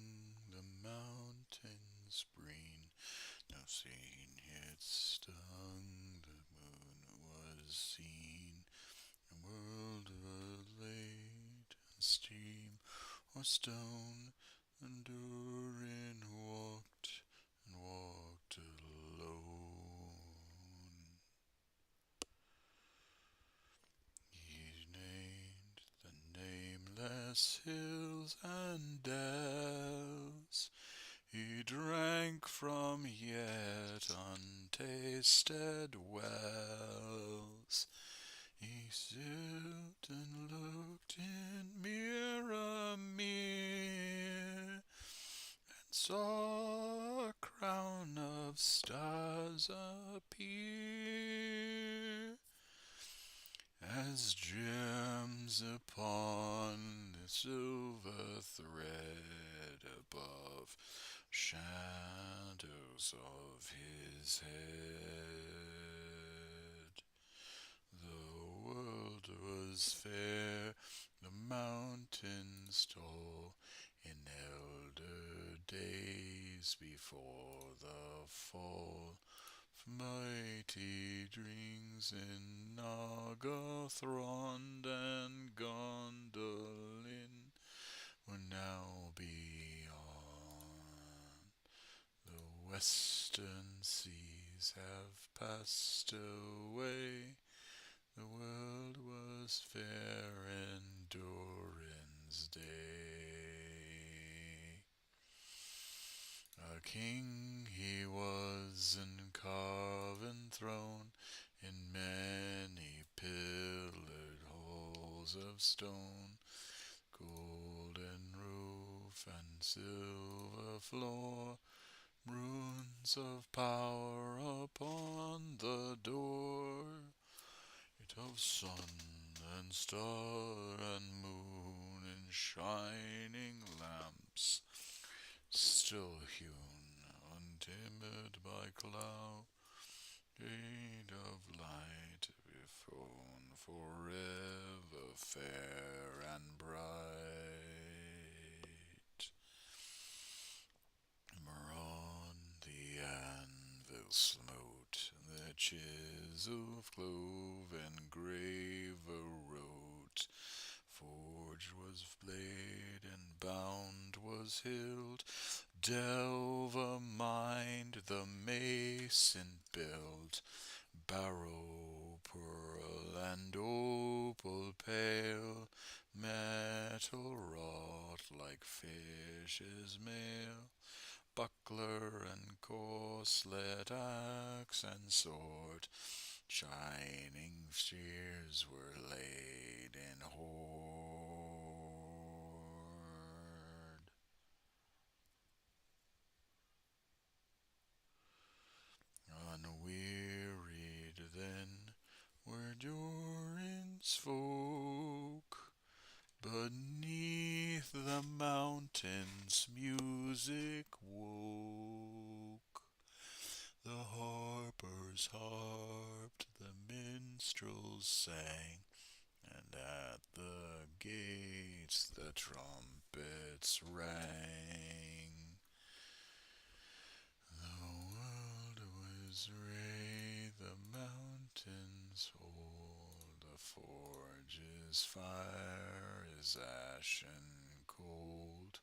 the mountains green, no scene had stung, the moon was seen. The world was laid, and stream or stone, and Durin walked, and walked alone. He named the nameless hills and dales. He drank from yet untasted wells. He sipped and looked in mirror and saw a crown of stars appear as gems upon the silver thread above shadows of his head. The world was fair, the mountains tall, in elder days before the fall. Mighty drinks in Nargothrond and Gondolin were now beyond. The western seas have passed away. The world was fair in Durin's day. A king he He was an carven throne in many pillared halls of stone, golden roof and silver floor, runes of power upon the door, it of sun and star and moon in shining lamps, still hewn, untimid by cloud, shade of light before forever fair and bright. Maron the anvil smote, the chisel of clove engraver wrote, forge was blade and bound was hilt, delver mined the mason built, barrow pearl and opal pale, metal wrought like fish's mail, buckler and corselet, axe and sword, shining spears were laid in hoard. Unwearied then were Durin's folk, beneath the mountains music woke. The harpers harped, the minstrels sang, and at the gates the trumpets rang. The world was ray, the mountains hold, the forge's fire is ashen cold.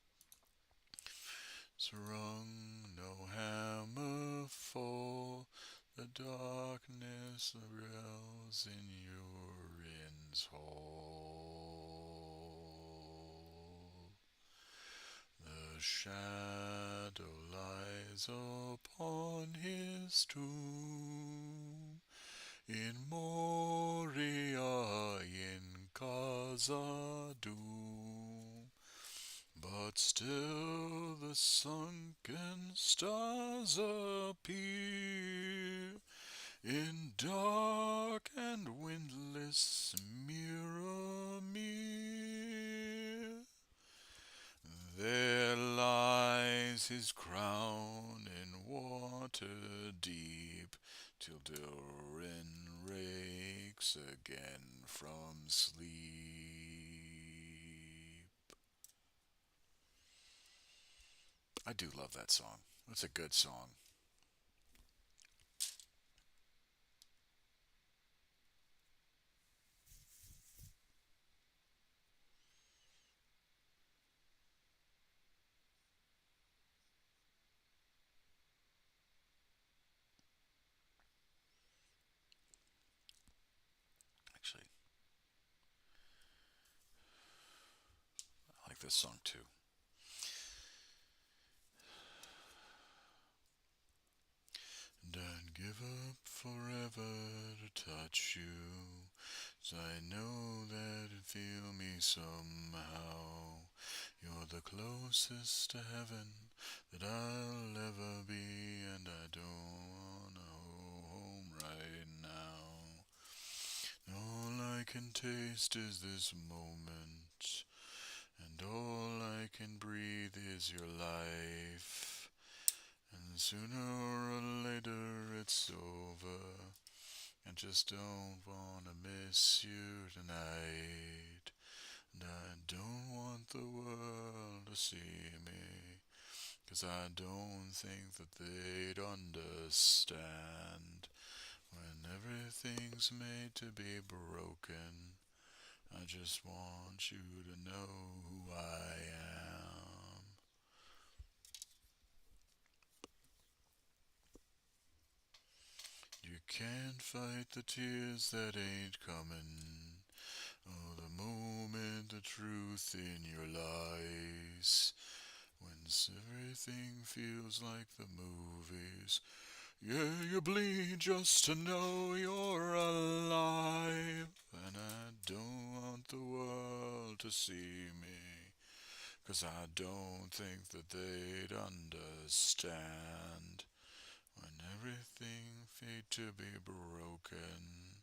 Strung no hammer fall, the darkness reels in Urin's hall. The shadow lies upon his tomb, in Moria, in Khazad-dûm. But still the sunken stars appear in dark and windless Mirror. There lies his crown in water deep, till Durin rakes again from sleep. I do love that song. It's a good song. Actually, I like this song too. And I'd give up forever to touch you, 'cause I know that you feel me somehow. You're the closest to heaven that I'll ever be, and I don't wanna go home right now. All I can taste is this moment, and all I can breathe is your life. And sooner or later it's over. I just don't wanna miss you tonight. And I don't want the world to see me, 'cause I don't think that they'd understand. When everything's made to be broken, I just want you to know who I am. You can't fight the tears that ain't coming. Oh, the moment the truth in your lies. When everything feels like the movies. Yeah, you bleed just to know you're alive. And I don't want the world to see me. 'Cause I don't think that they'd understand. When everything fade to be broken,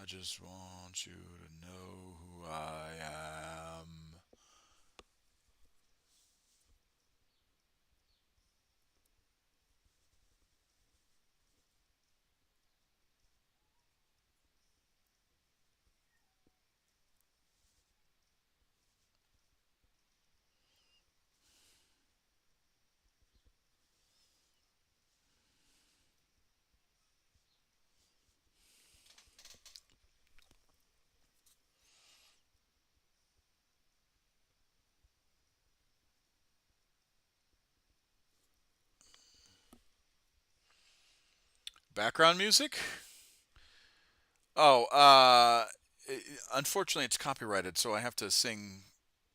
I just want you to know who I am. Background music? Oh, unfortunately, it's copyrighted, so I have to sing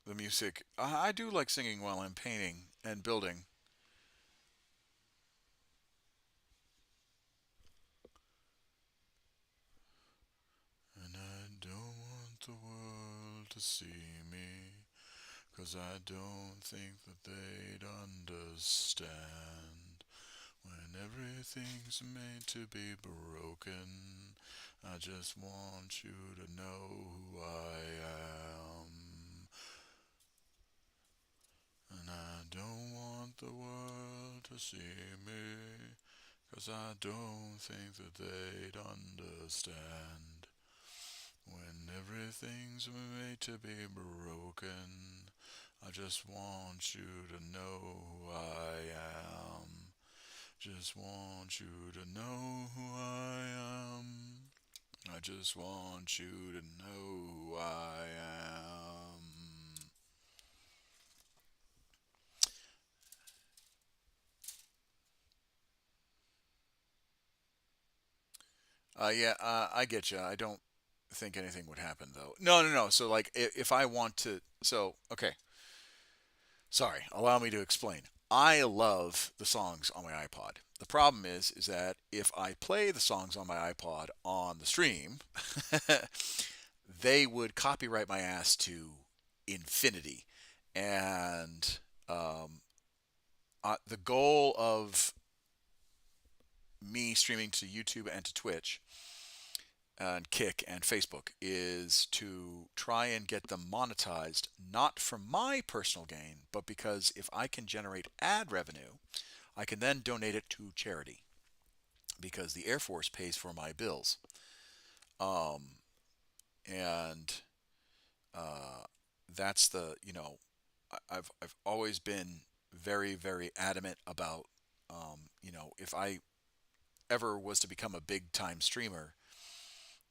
the music. I do like singing while I'm painting and building. And I don't want the world to see me, 'cause I don't think that they'd understand. When everything's made to be broken, I just want you to know who I am. And I don't want the world to see me, 'cause I don't think that they'd understand. When everything's made to be broken, I just want you to know who I am. Just want you to know who I am. I just want you to know who I am. Yeah, I get you. I don't think anything would happen though. No, no, no. So like, if I want to, so okay. Sorry. Allow me to explain. I love the songs on my iPod. The problem is that if I play the songs on my iPod on the stream, they would copyright my ass to infinity. And um, the goal of me streaming to YouTube and to Twitch and Kick and Facebook is to try and get them monetized, not for my personal gain, but because if I can generate ad revenue, I can then donate it to charity because the Air Force pays for my bills. Um, and uh, that's the, I've always been very, very adamant about, if I ever was to become a big time streamer,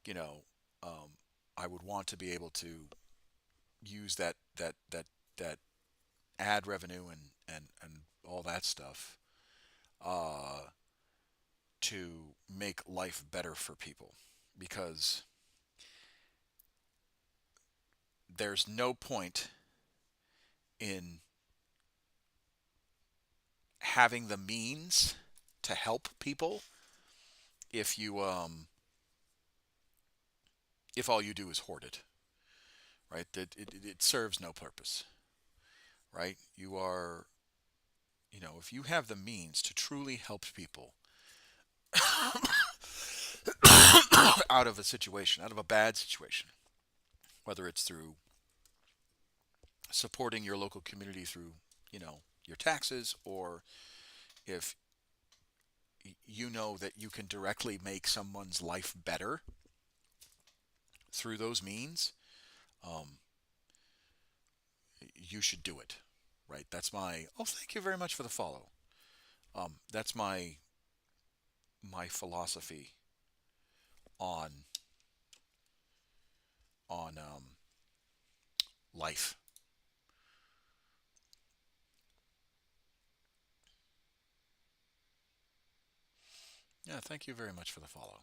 you know, um, I would want to be able to use that ad revenue and all that stuff uh, to make life better for people because there's no point in having the means to help people if you if all you do is hoard it, right? It serves no purpose, right? If you have the means to truly help people out of a situation, out of a bad situation, whether it's through supporting your local community through, your taxes, or if you know that you can directly make someone's life better through those means, um, you should do it, right? That's my. Oh, thank you very much for the follow. That's my philosophy on on life. Yeah, thank you very much for the follow.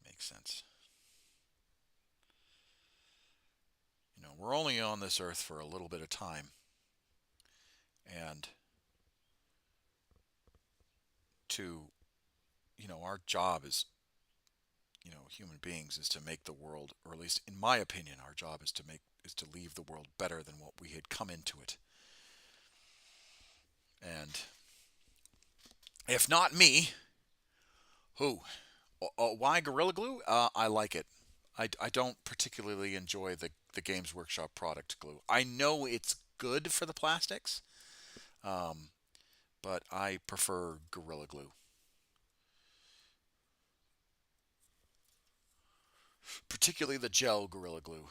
Makes sense. we're only on this earth for a little bit of time, and to our job is human beings is to make the world, or at least in my opinion, our job is to leave the world better than what we had come into it. And if not me, who? Why Gorilla Glue? I like it. I don't particularly enjoy the Games Workshop product glue. I know it's good for the plastics, um, but I prefer Gorilla Glue, particularly the gel Gorilla Glue.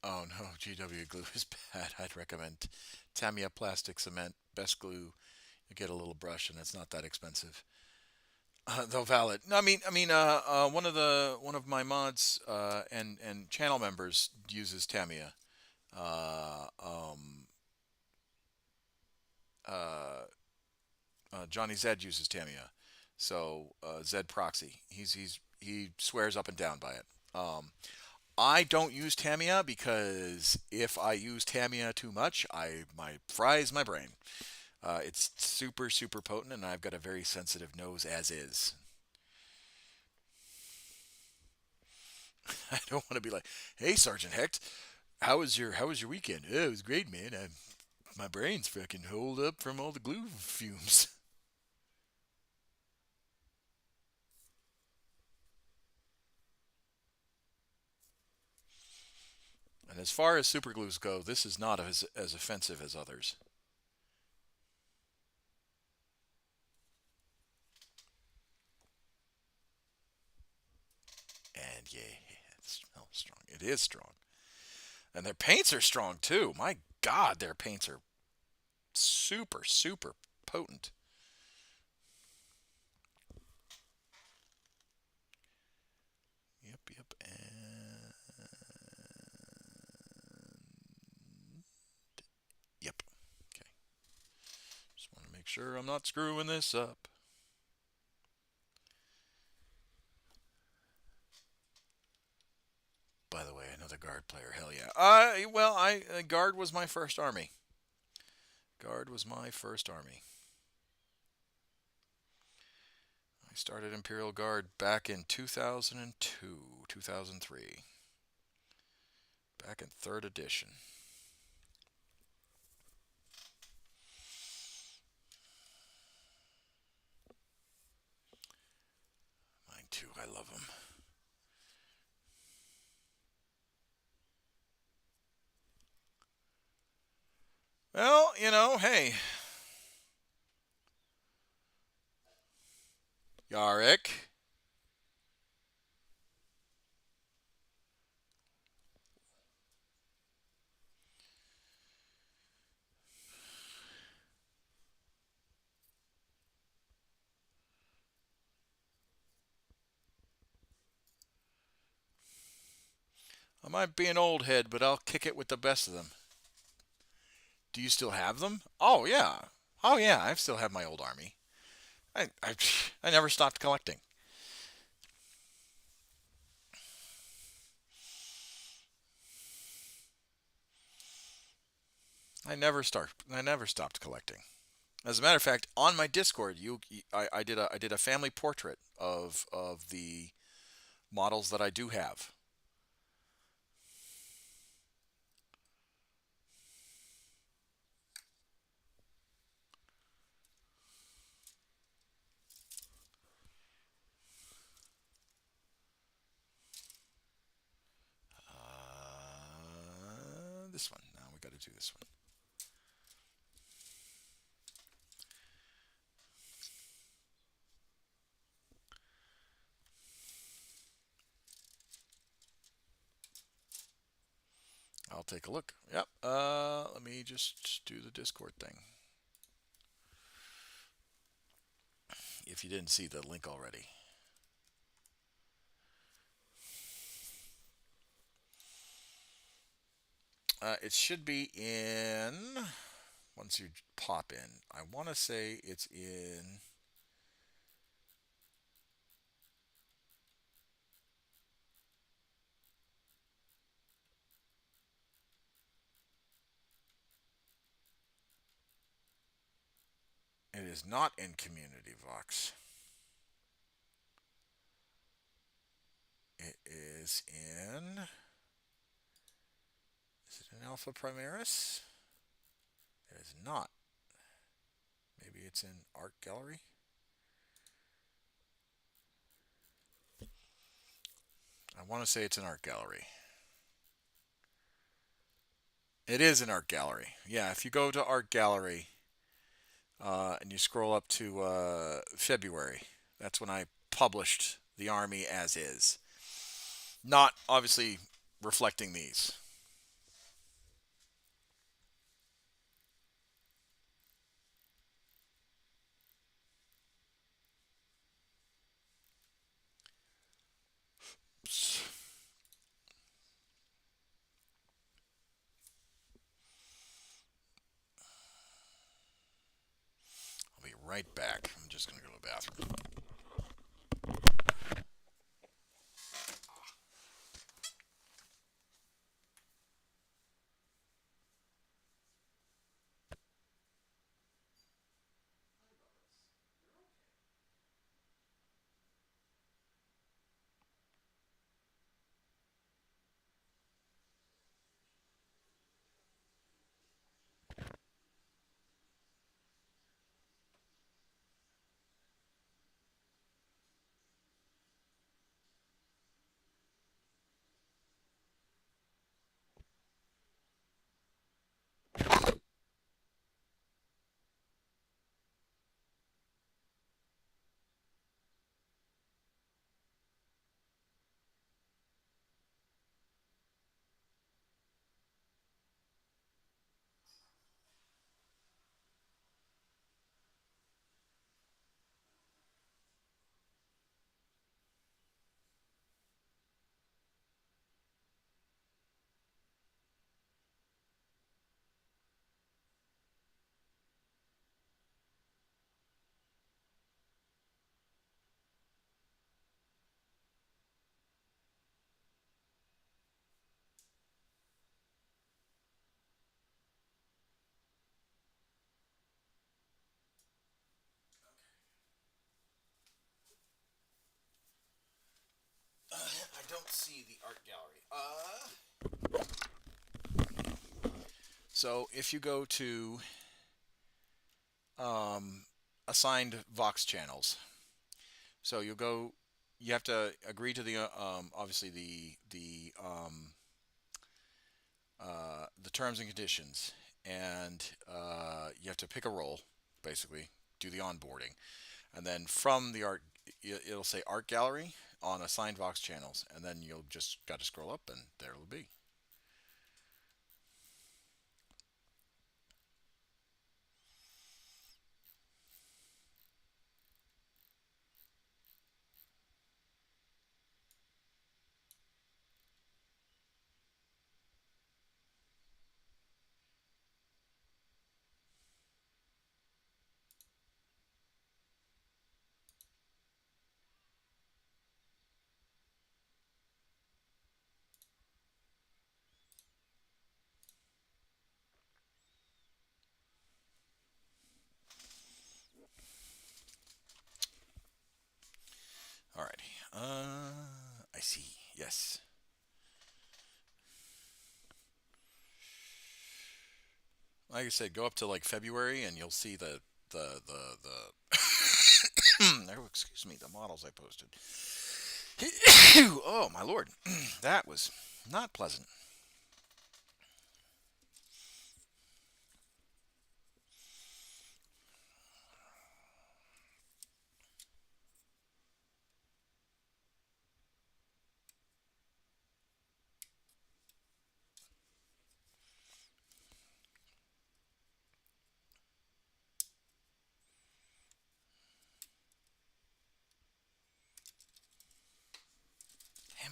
Oh no, GW glue is bad. I'd recommend Tamiya plastic cement, best glue. You get a little brush, and it's not that expensive. Though valid. No, one of my mods and channel members uses Tamiya. Uh, um, uh, Johnny Zed uses Tamiya. So Zed Proxy, he swears up and down by it. I don't use Tamiya because if I use Tamiya too much, I might fries my brain. It's super super potent, and I've got a very sensitive nose as is. I don't want to be like, "Hey, Sergeant Hecht, how was your weekend? Oh, it was great, man. My brain's fucking holed up from all the glue fumes." And as far as super glues go, this is not as offensive as others. And yeah, it smells strong. It is strong. And their paints are strong too. My God, their paints are super, super potent. Yep, yep. And yep. Okay. Just want to make sure I'm not screwing this up. By the way, another guard player. Hell yeah. Well, I guard was my first army. Guard was my first army. I started Imperial Guard back in 2002, 2003. Back in third edition. Mine too. I love them. Well, hey, Yarrick. I might be an old head, but I'll kick it with the best of them. Do you still have them? Oh yeah. Oh yeah, I still have my old army. I never stopped collecting. I never stopped collecting. As a matter of fact, on my Discord, I did a family portrait of the models that I do have. this one. Now we got to do this one. I'll take a look. Yep. Let me just do the Discord thing. If you didn't see the link already. It should be in once you pop in. I want to say it's in. It is not in Community Vox. It is in. Is it in Alpha Primaris? It is not. Maybe it's in Art Gallery. I want to say it's in Art Gallery. It is in Art Gallery. Yeah, if you go to Art Gallery and you scroll up to February, that's when I published the army as is. Not obviously reflecting these. I'll be right back. I'm just going to go to the bathroom. I don't see the art gallery. So if you go to assigned Vox channels, so you'll go. You have to agree to the obviously the terms and conditions, and you have to pick a role, basically do the onboarding, and then from the art, it'll say art gallery on assigned Vox channels, and then you'll just got to scroll up, and there it'll be. Alrighty. I see. Yes. Like I said, go up to like February, and you'll see the oh, excuse me, the models I posted. Oh my lord, that was not pleasant.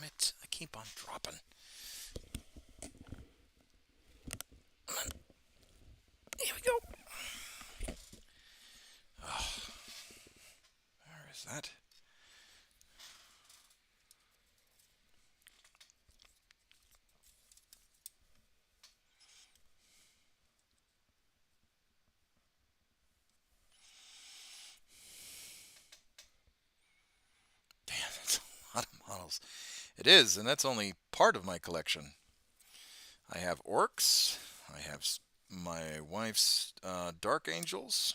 it. I keep on dropping. Here we go. Where is that? Damn, that's a lot of models. It is, and that's only part of my collection. I have orcs. I have my wife's dark angels.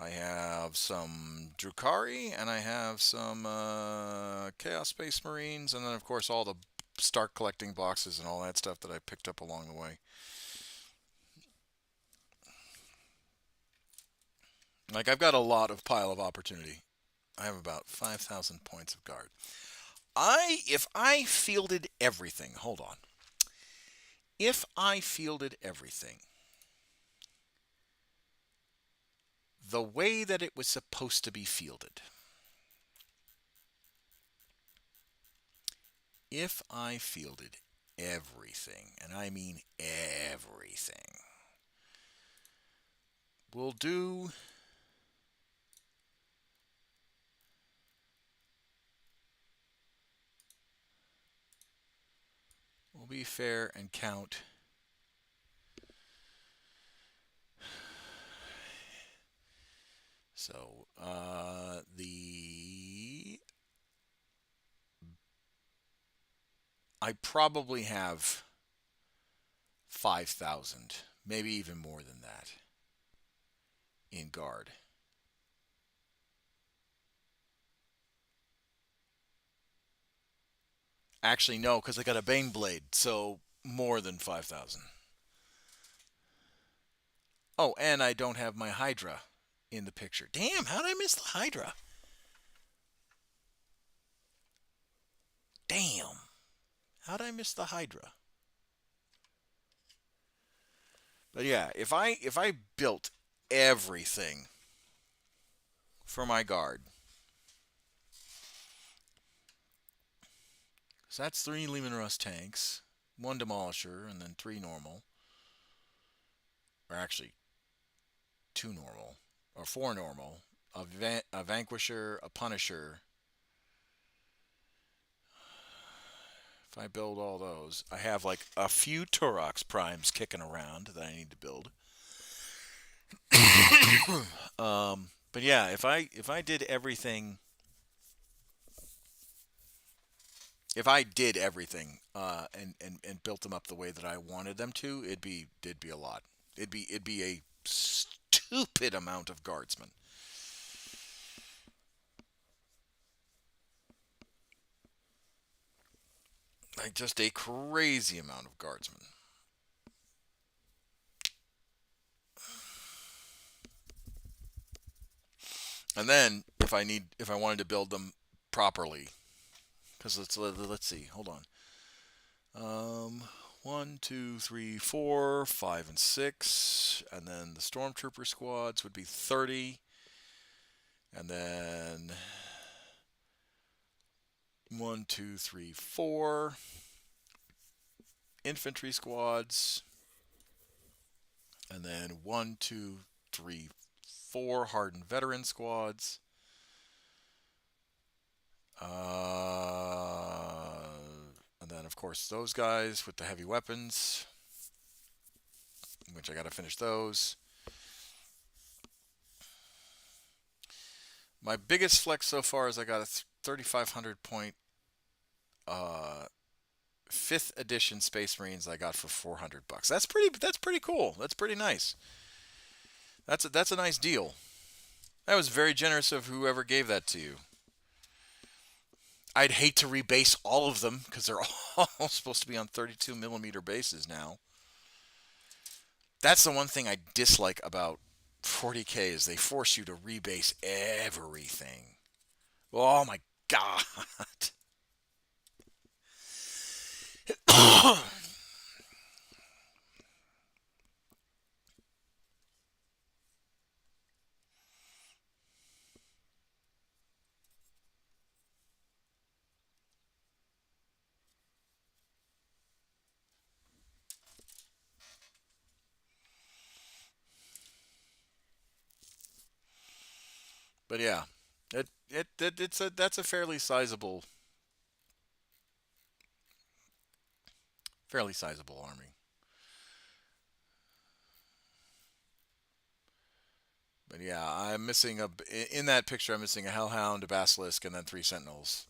I have some Drukhari, and I have some Chaos Space Marines, and then of course all the start collecting boxes and all that stuff that I picked up along the way. Like I've got a lot of pile of opportunity. I have about 5,000 points of guard. If I fielded everything, hold on. If I fielded everything the way that it was supposed to be fielded, if I fielded everything, and I mean everything, we'll do we'll be fair and count so the I probably have 5,000, maybe even more than that in guard. Actually, no, because I got a Bane Blade, so more than 5,000. Oh, and I don't have my Hydra in the picture. Damn, how did I miss the Hydra? Damn, how did I miss the Hydra? But yeah, if I built everything for my guard, so that's three Lehman Russ tanks, one Demolisher, and then three normal, or actually two normal, or four normal, a Vanquisher, a Punisher. If I build all those, I have like a few Turox primes kicking around that I need to build. But yeah, if I did everything, if I did everything, and built them up the way that I wanted them to, it'd be a lot. It'd be a stupid amount of guardsmen. Like just a crazy amount of guardsmen. And then if I wanted to build them properly, because let's see, hold on. One, two, three, four, five, and six, and then the stormtrooper squads would be 30, and then one, two, three, four infantry squads, and then one, two, three, four hardened veteran squads. And then, of course, those guys with the heavy weapons, which I got to finish those. My biggest flex so far is I got a 3,500 point uh, fifth edition Space Marines I got for $400. That's pretty. That's pretty cool. That's pretty nice. That's a nice deal. That was very generous of whoever gave that to you. I'd hate to rebase all of them because they're all supposed to be on 32 millimeter bases now. That's the one thing I dislike about 40K is they force you to rebase everything. Oh my god. But yeah, it's a that's a fairly sizable army. But yeah, I'm missing a in that picture. I'm missing a hellhound, a basilisk, and then three sentinels.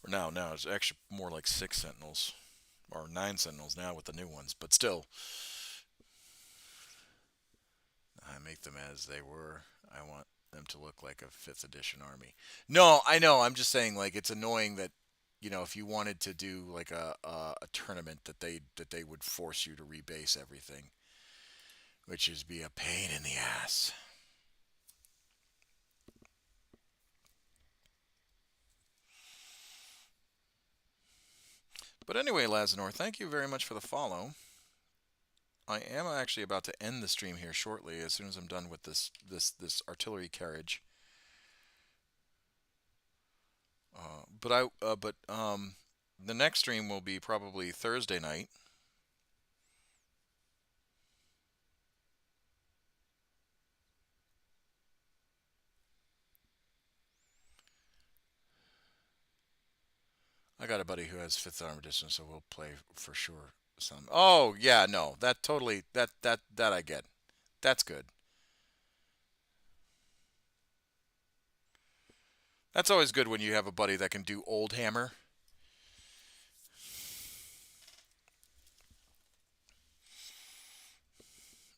Or now it's actually more like six sentinels or nine sentinels now with the new ones. But still, I make them as they were. I want them to look like a fifth edition army. No, I know. I'm just saying, like, it's annoying that if you wanted to do like a tournament that they would force you to rebase everything, which is be a pain in the ass. But anyway, Lazanor, thank you very much for the follow. I am actually about to end the stream here shortly, as soon as I'm done with this artillery carriage. But the next stream will be probably Thursday night. I got a buddy who has fifth armor edition, so we'll play for sure. Some. Oh yeah, no, that totally that I get. That's good. That's always good when you have a buddy that can do old hammer,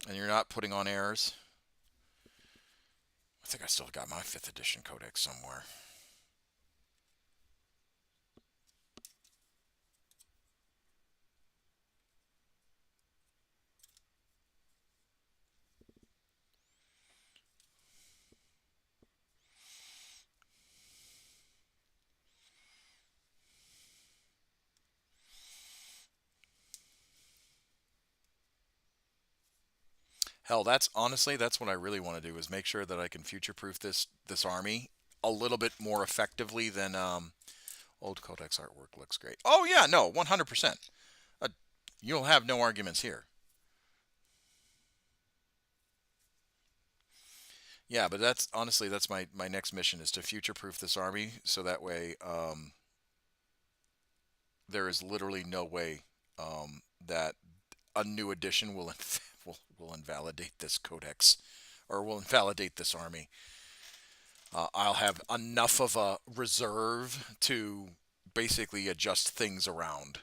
and you're not putting on airs. I think I still got my fifth edition codex somewhere. Hell, that's honestly that's what I really want to do is make sure that I can future-proof this army a little bit more effectively than old codex artwork looks great. Oh yeah, no, 100%. Uh, you'll have no arguments here. Yeah, but that's honestly that's my next mission is to future-proof this army so that way there is literally no way that a new edition will will invalidate this codex or will invalidate this army. I'll have enough of a reserve to basically adjust things around.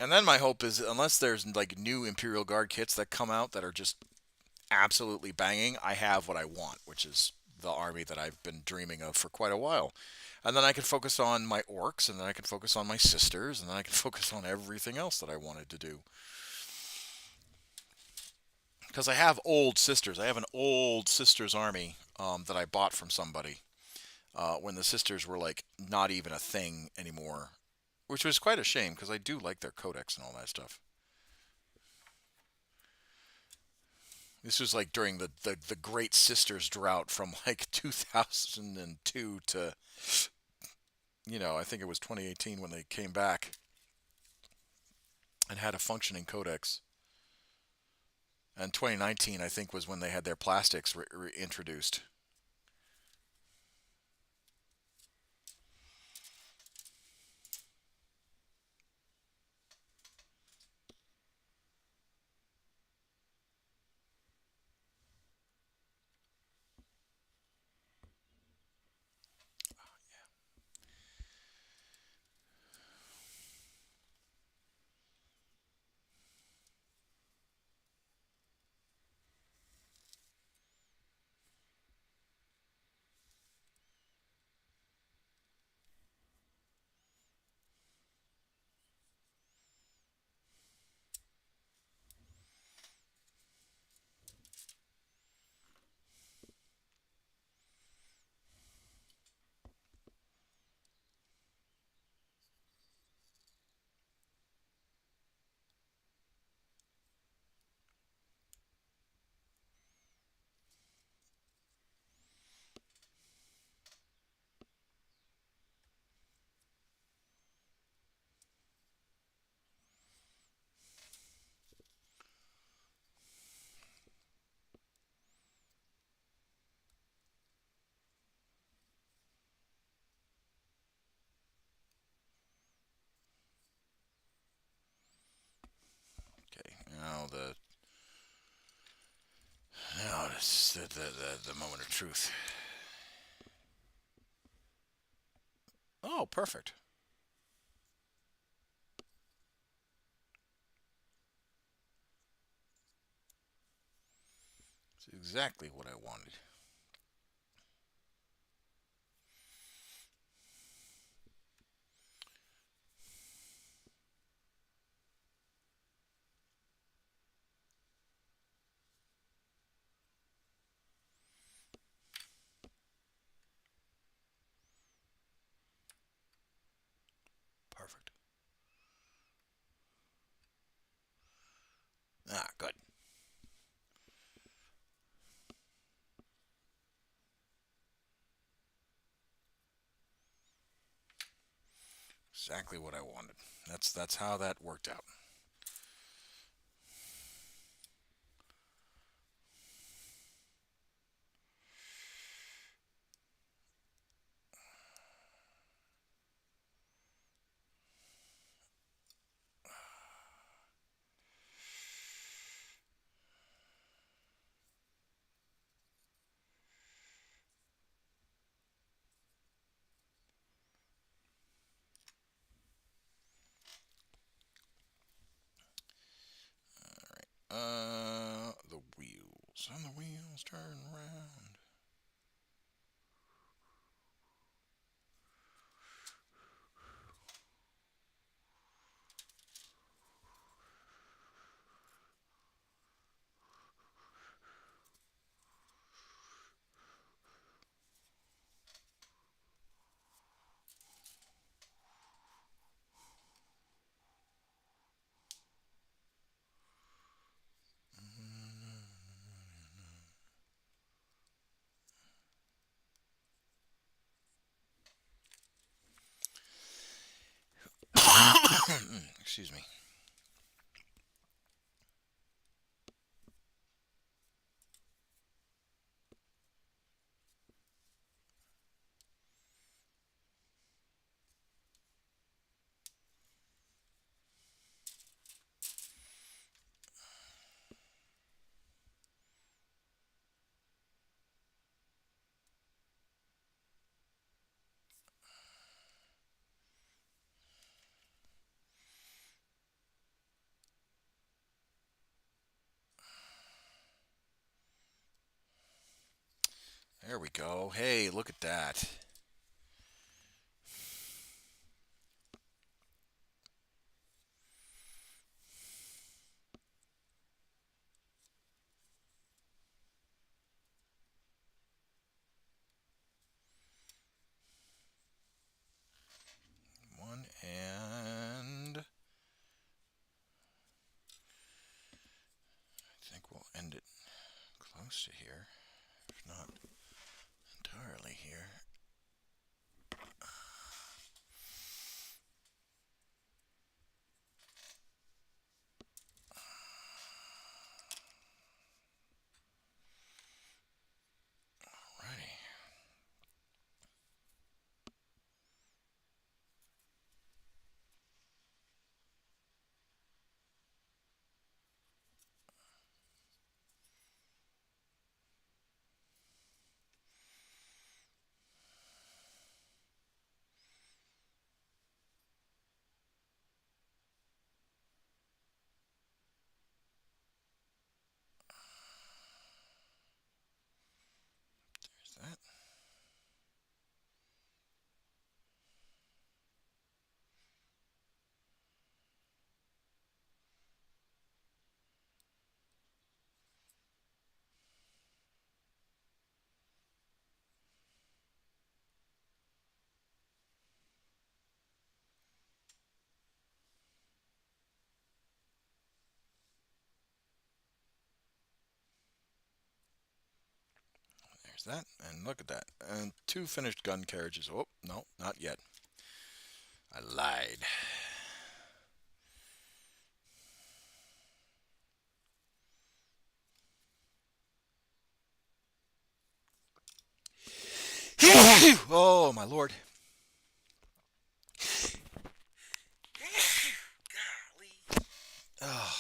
And then my hope is, unless there's like new Imperial Guard kits that come out that are just absolutely banging, I have what I want, which is the army that I've been dreaming of for quite a while. And then I can focus on my orcs, and then I can focus on my sisters, and then I can focus on everything else that I wanted to do. Because I have old sisters. I have an old sisters army that I bought from somebody when the sisters were like not even a thing anymore, which was quite a shame because I do like their codex and all that stuff. This was like during the Great Sisters drought from like 2002 to, I think it was 2018 when they came back and had a functioning codex. And 2019, I think, was when they had their plastics introduced. the moment of truth. Oh, perfect. It's exactly what I wanted. Perfect. Ah, good. Exactly what I wanted. That's how that worked out. The wheels and the wheels turn round. Excuse me. There we go. Hey, look at that. One and I think we'll end it close to here, if not entirely here. Alrighty. There's that. There's that. And look at that. And two finished gun carriages. Oh, no, not yet. I lied. Oh, my lord. Golly. Oh,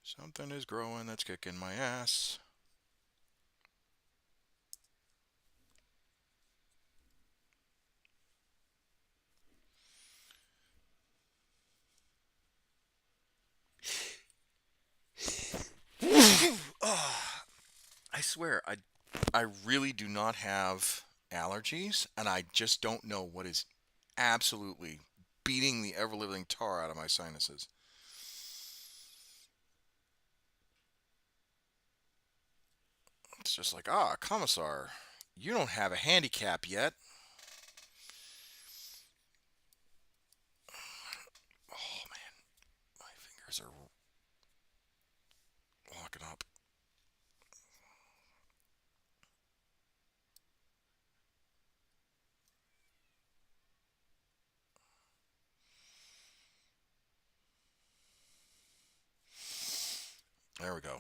sounded Something is growing that's kicking my ass. Oh, I swear, I really do not have allergies, and I just don't know what is absolutely beating the ever living tar out of my sinuses. It's just like, Commissar, you don't have a handicap yet. Oh man, my fingers are locking up. There we go.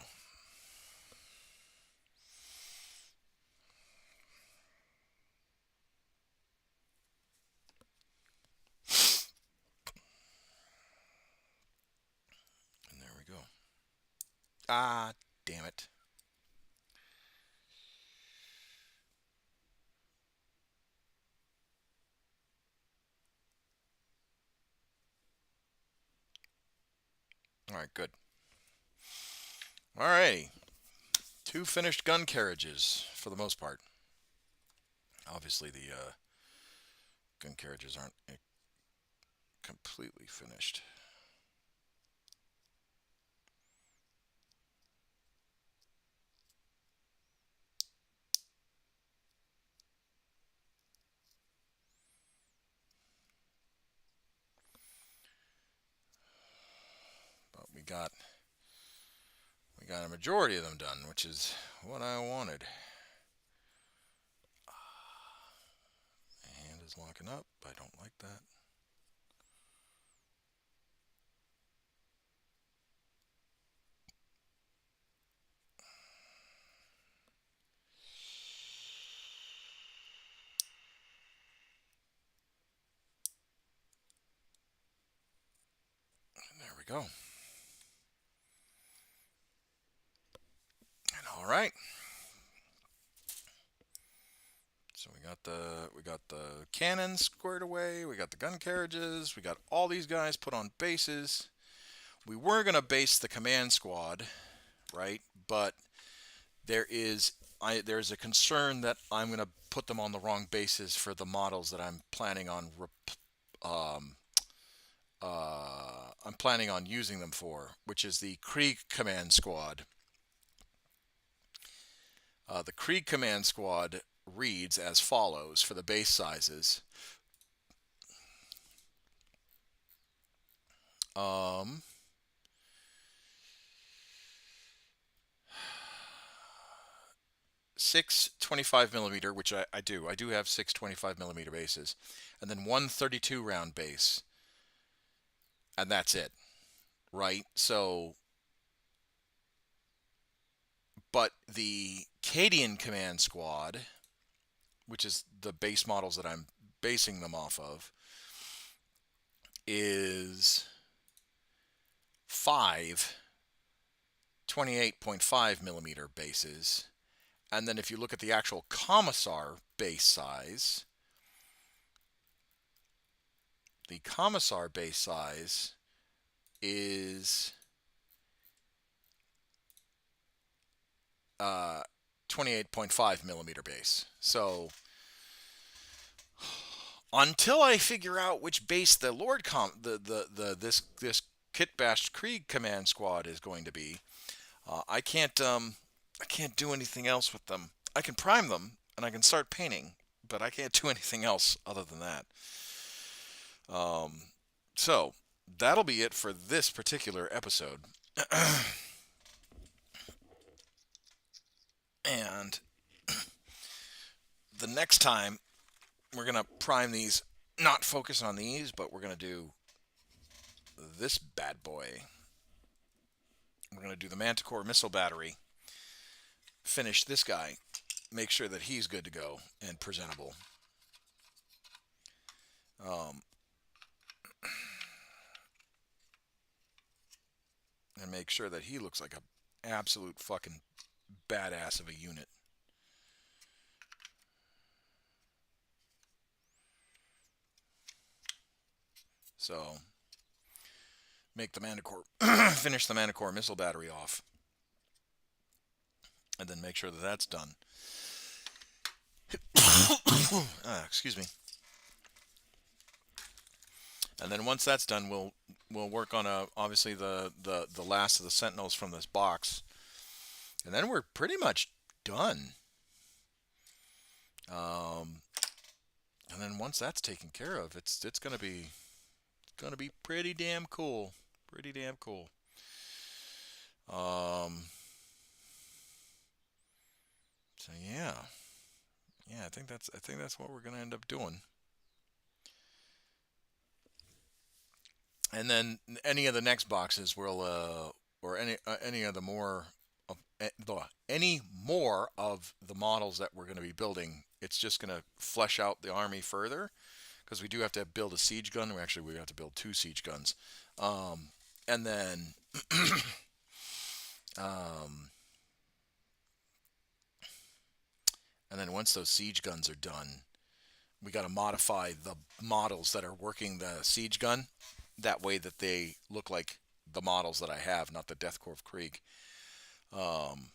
And there we go. Ah, damn it. All right, good. All right, two finished gun carriages for the most part. Obviously, the gun carriages aren't completely finished. But we got a majority of them done, which is what I wanted. My hand is locking up. I don't like that. And there we go. And all right. So we got the cannons squared away. We got the gun carriages. We got all these guys put on bases. We were gonna base the command squad, right? But there's a concern that I'm gonna put them on the wrong bases for the models that um, I'm planning on using them for, which is the Krieg command squad. The Krieg command squad reads as follows for the base sizes. Um, 6 25 millimeter, which I do. I do have 6 25 millimeter bases, and then one 32 round base, and that's it, right? So, but the Cadian command squad, which is the base models that I'm basing them off of, is 5 28.5 millimeter bases. And then if you look at the actual Commissar base size, the Commissar base size is 28.5 millimeter base. So until I figure out which base the Lord this Kit Bash Krieg command squad is going to be, I can't do anything else with them. I can prime them and I can start painting, but I can't do anything else other than that. Um, so that'll be it for this particular episode. And the next time we're gonna prime these, not focus on these, but we're gonna do this bad boy. We're gonna do the Manticore missile battery. Finish this guy. Make sure that he's good to go and presentable. Um, and make sure that he looks like a absolute fucking badass of a unit. So make the Manticore, finish the Manticore missile battery off, and then make sure that that's done. Excuse me. And then once that's done, we'll work on obviously the last of the Sentinels from this box, and then we're pretty much done. Um, and then once that's taken care of, it's gonna be pretty damn cool. Pretty damn cool. Um, so yeah, I think that's what we're gonna end up doing. And then any of the next boxes will or any of the more of any more of the models that we're going to be building, it's just going to flesh out the army further because we do have to build a siege gun. We have to build two siege guns, um, and then um, and then once those siege guns are done, we got to modify the models that are working the siege gun that way that they look like the models that I have, not the Deathcore of Krieg. Um,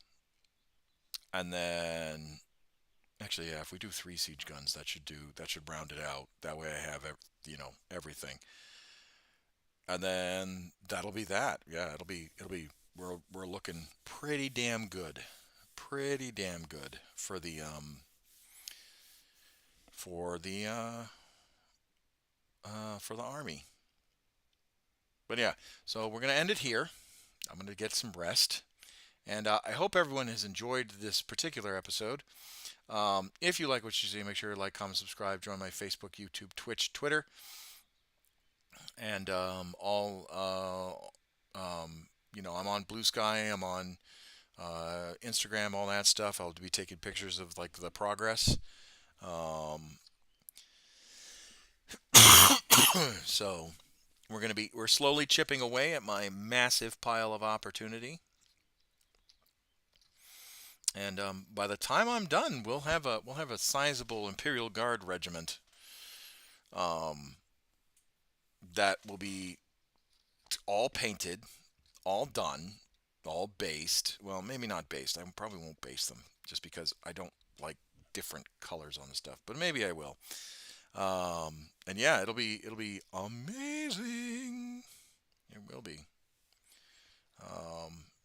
and then actually, yeah, if we do three siege guns, that should round it out. That way, I have everything, and then that'll be that. Yeah, it'll be we're looking pretty damn good for the army. But yeah, so we're gonna end it here. I'm gonna get some rest, and I hope everyone has enjoyed this particular episode. If you like what you see, make sure to like, comment, subscribe, join my Facebook, YouTube, Twitch, Twitter, and all. I'm on Blue Sky. I'm on Instagram, all that stuff. I'll be taking pictures of like the progress. Um, so we're slowly chipping away at my massive pile of opportunity. And by the time I'm done, we'll have a sizable Imperial Guard regiment um, that will be all painted, all done, all based. Well, maybe not based. I probably won't base them just because I don't like different colors on the stuff. But maybe I will. And yeah, it'll be amazing. It will be.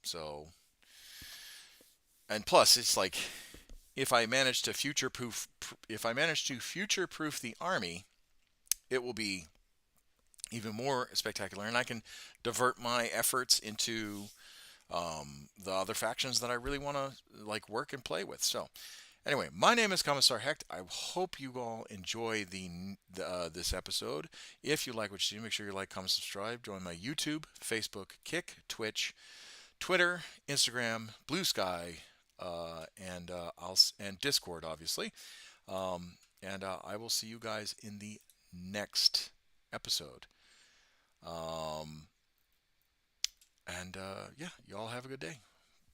So and plus, it's like if I manage to future proof the army, it will be even more spectacular, and I can divert my efforts into the other factions that I really want to like work and play with. So anyway, my name is Commissar Hecht. I hope you all enjoy this episode. If you like what you see, make sure you like, comment, subscribe. Join my YouTube, Facebook, Kick, Twitch, Twitter, Instagram, Blue Sky, and Discord, obviously. And I will see you guys in the next episode. Um, and yeah, you all have a good day.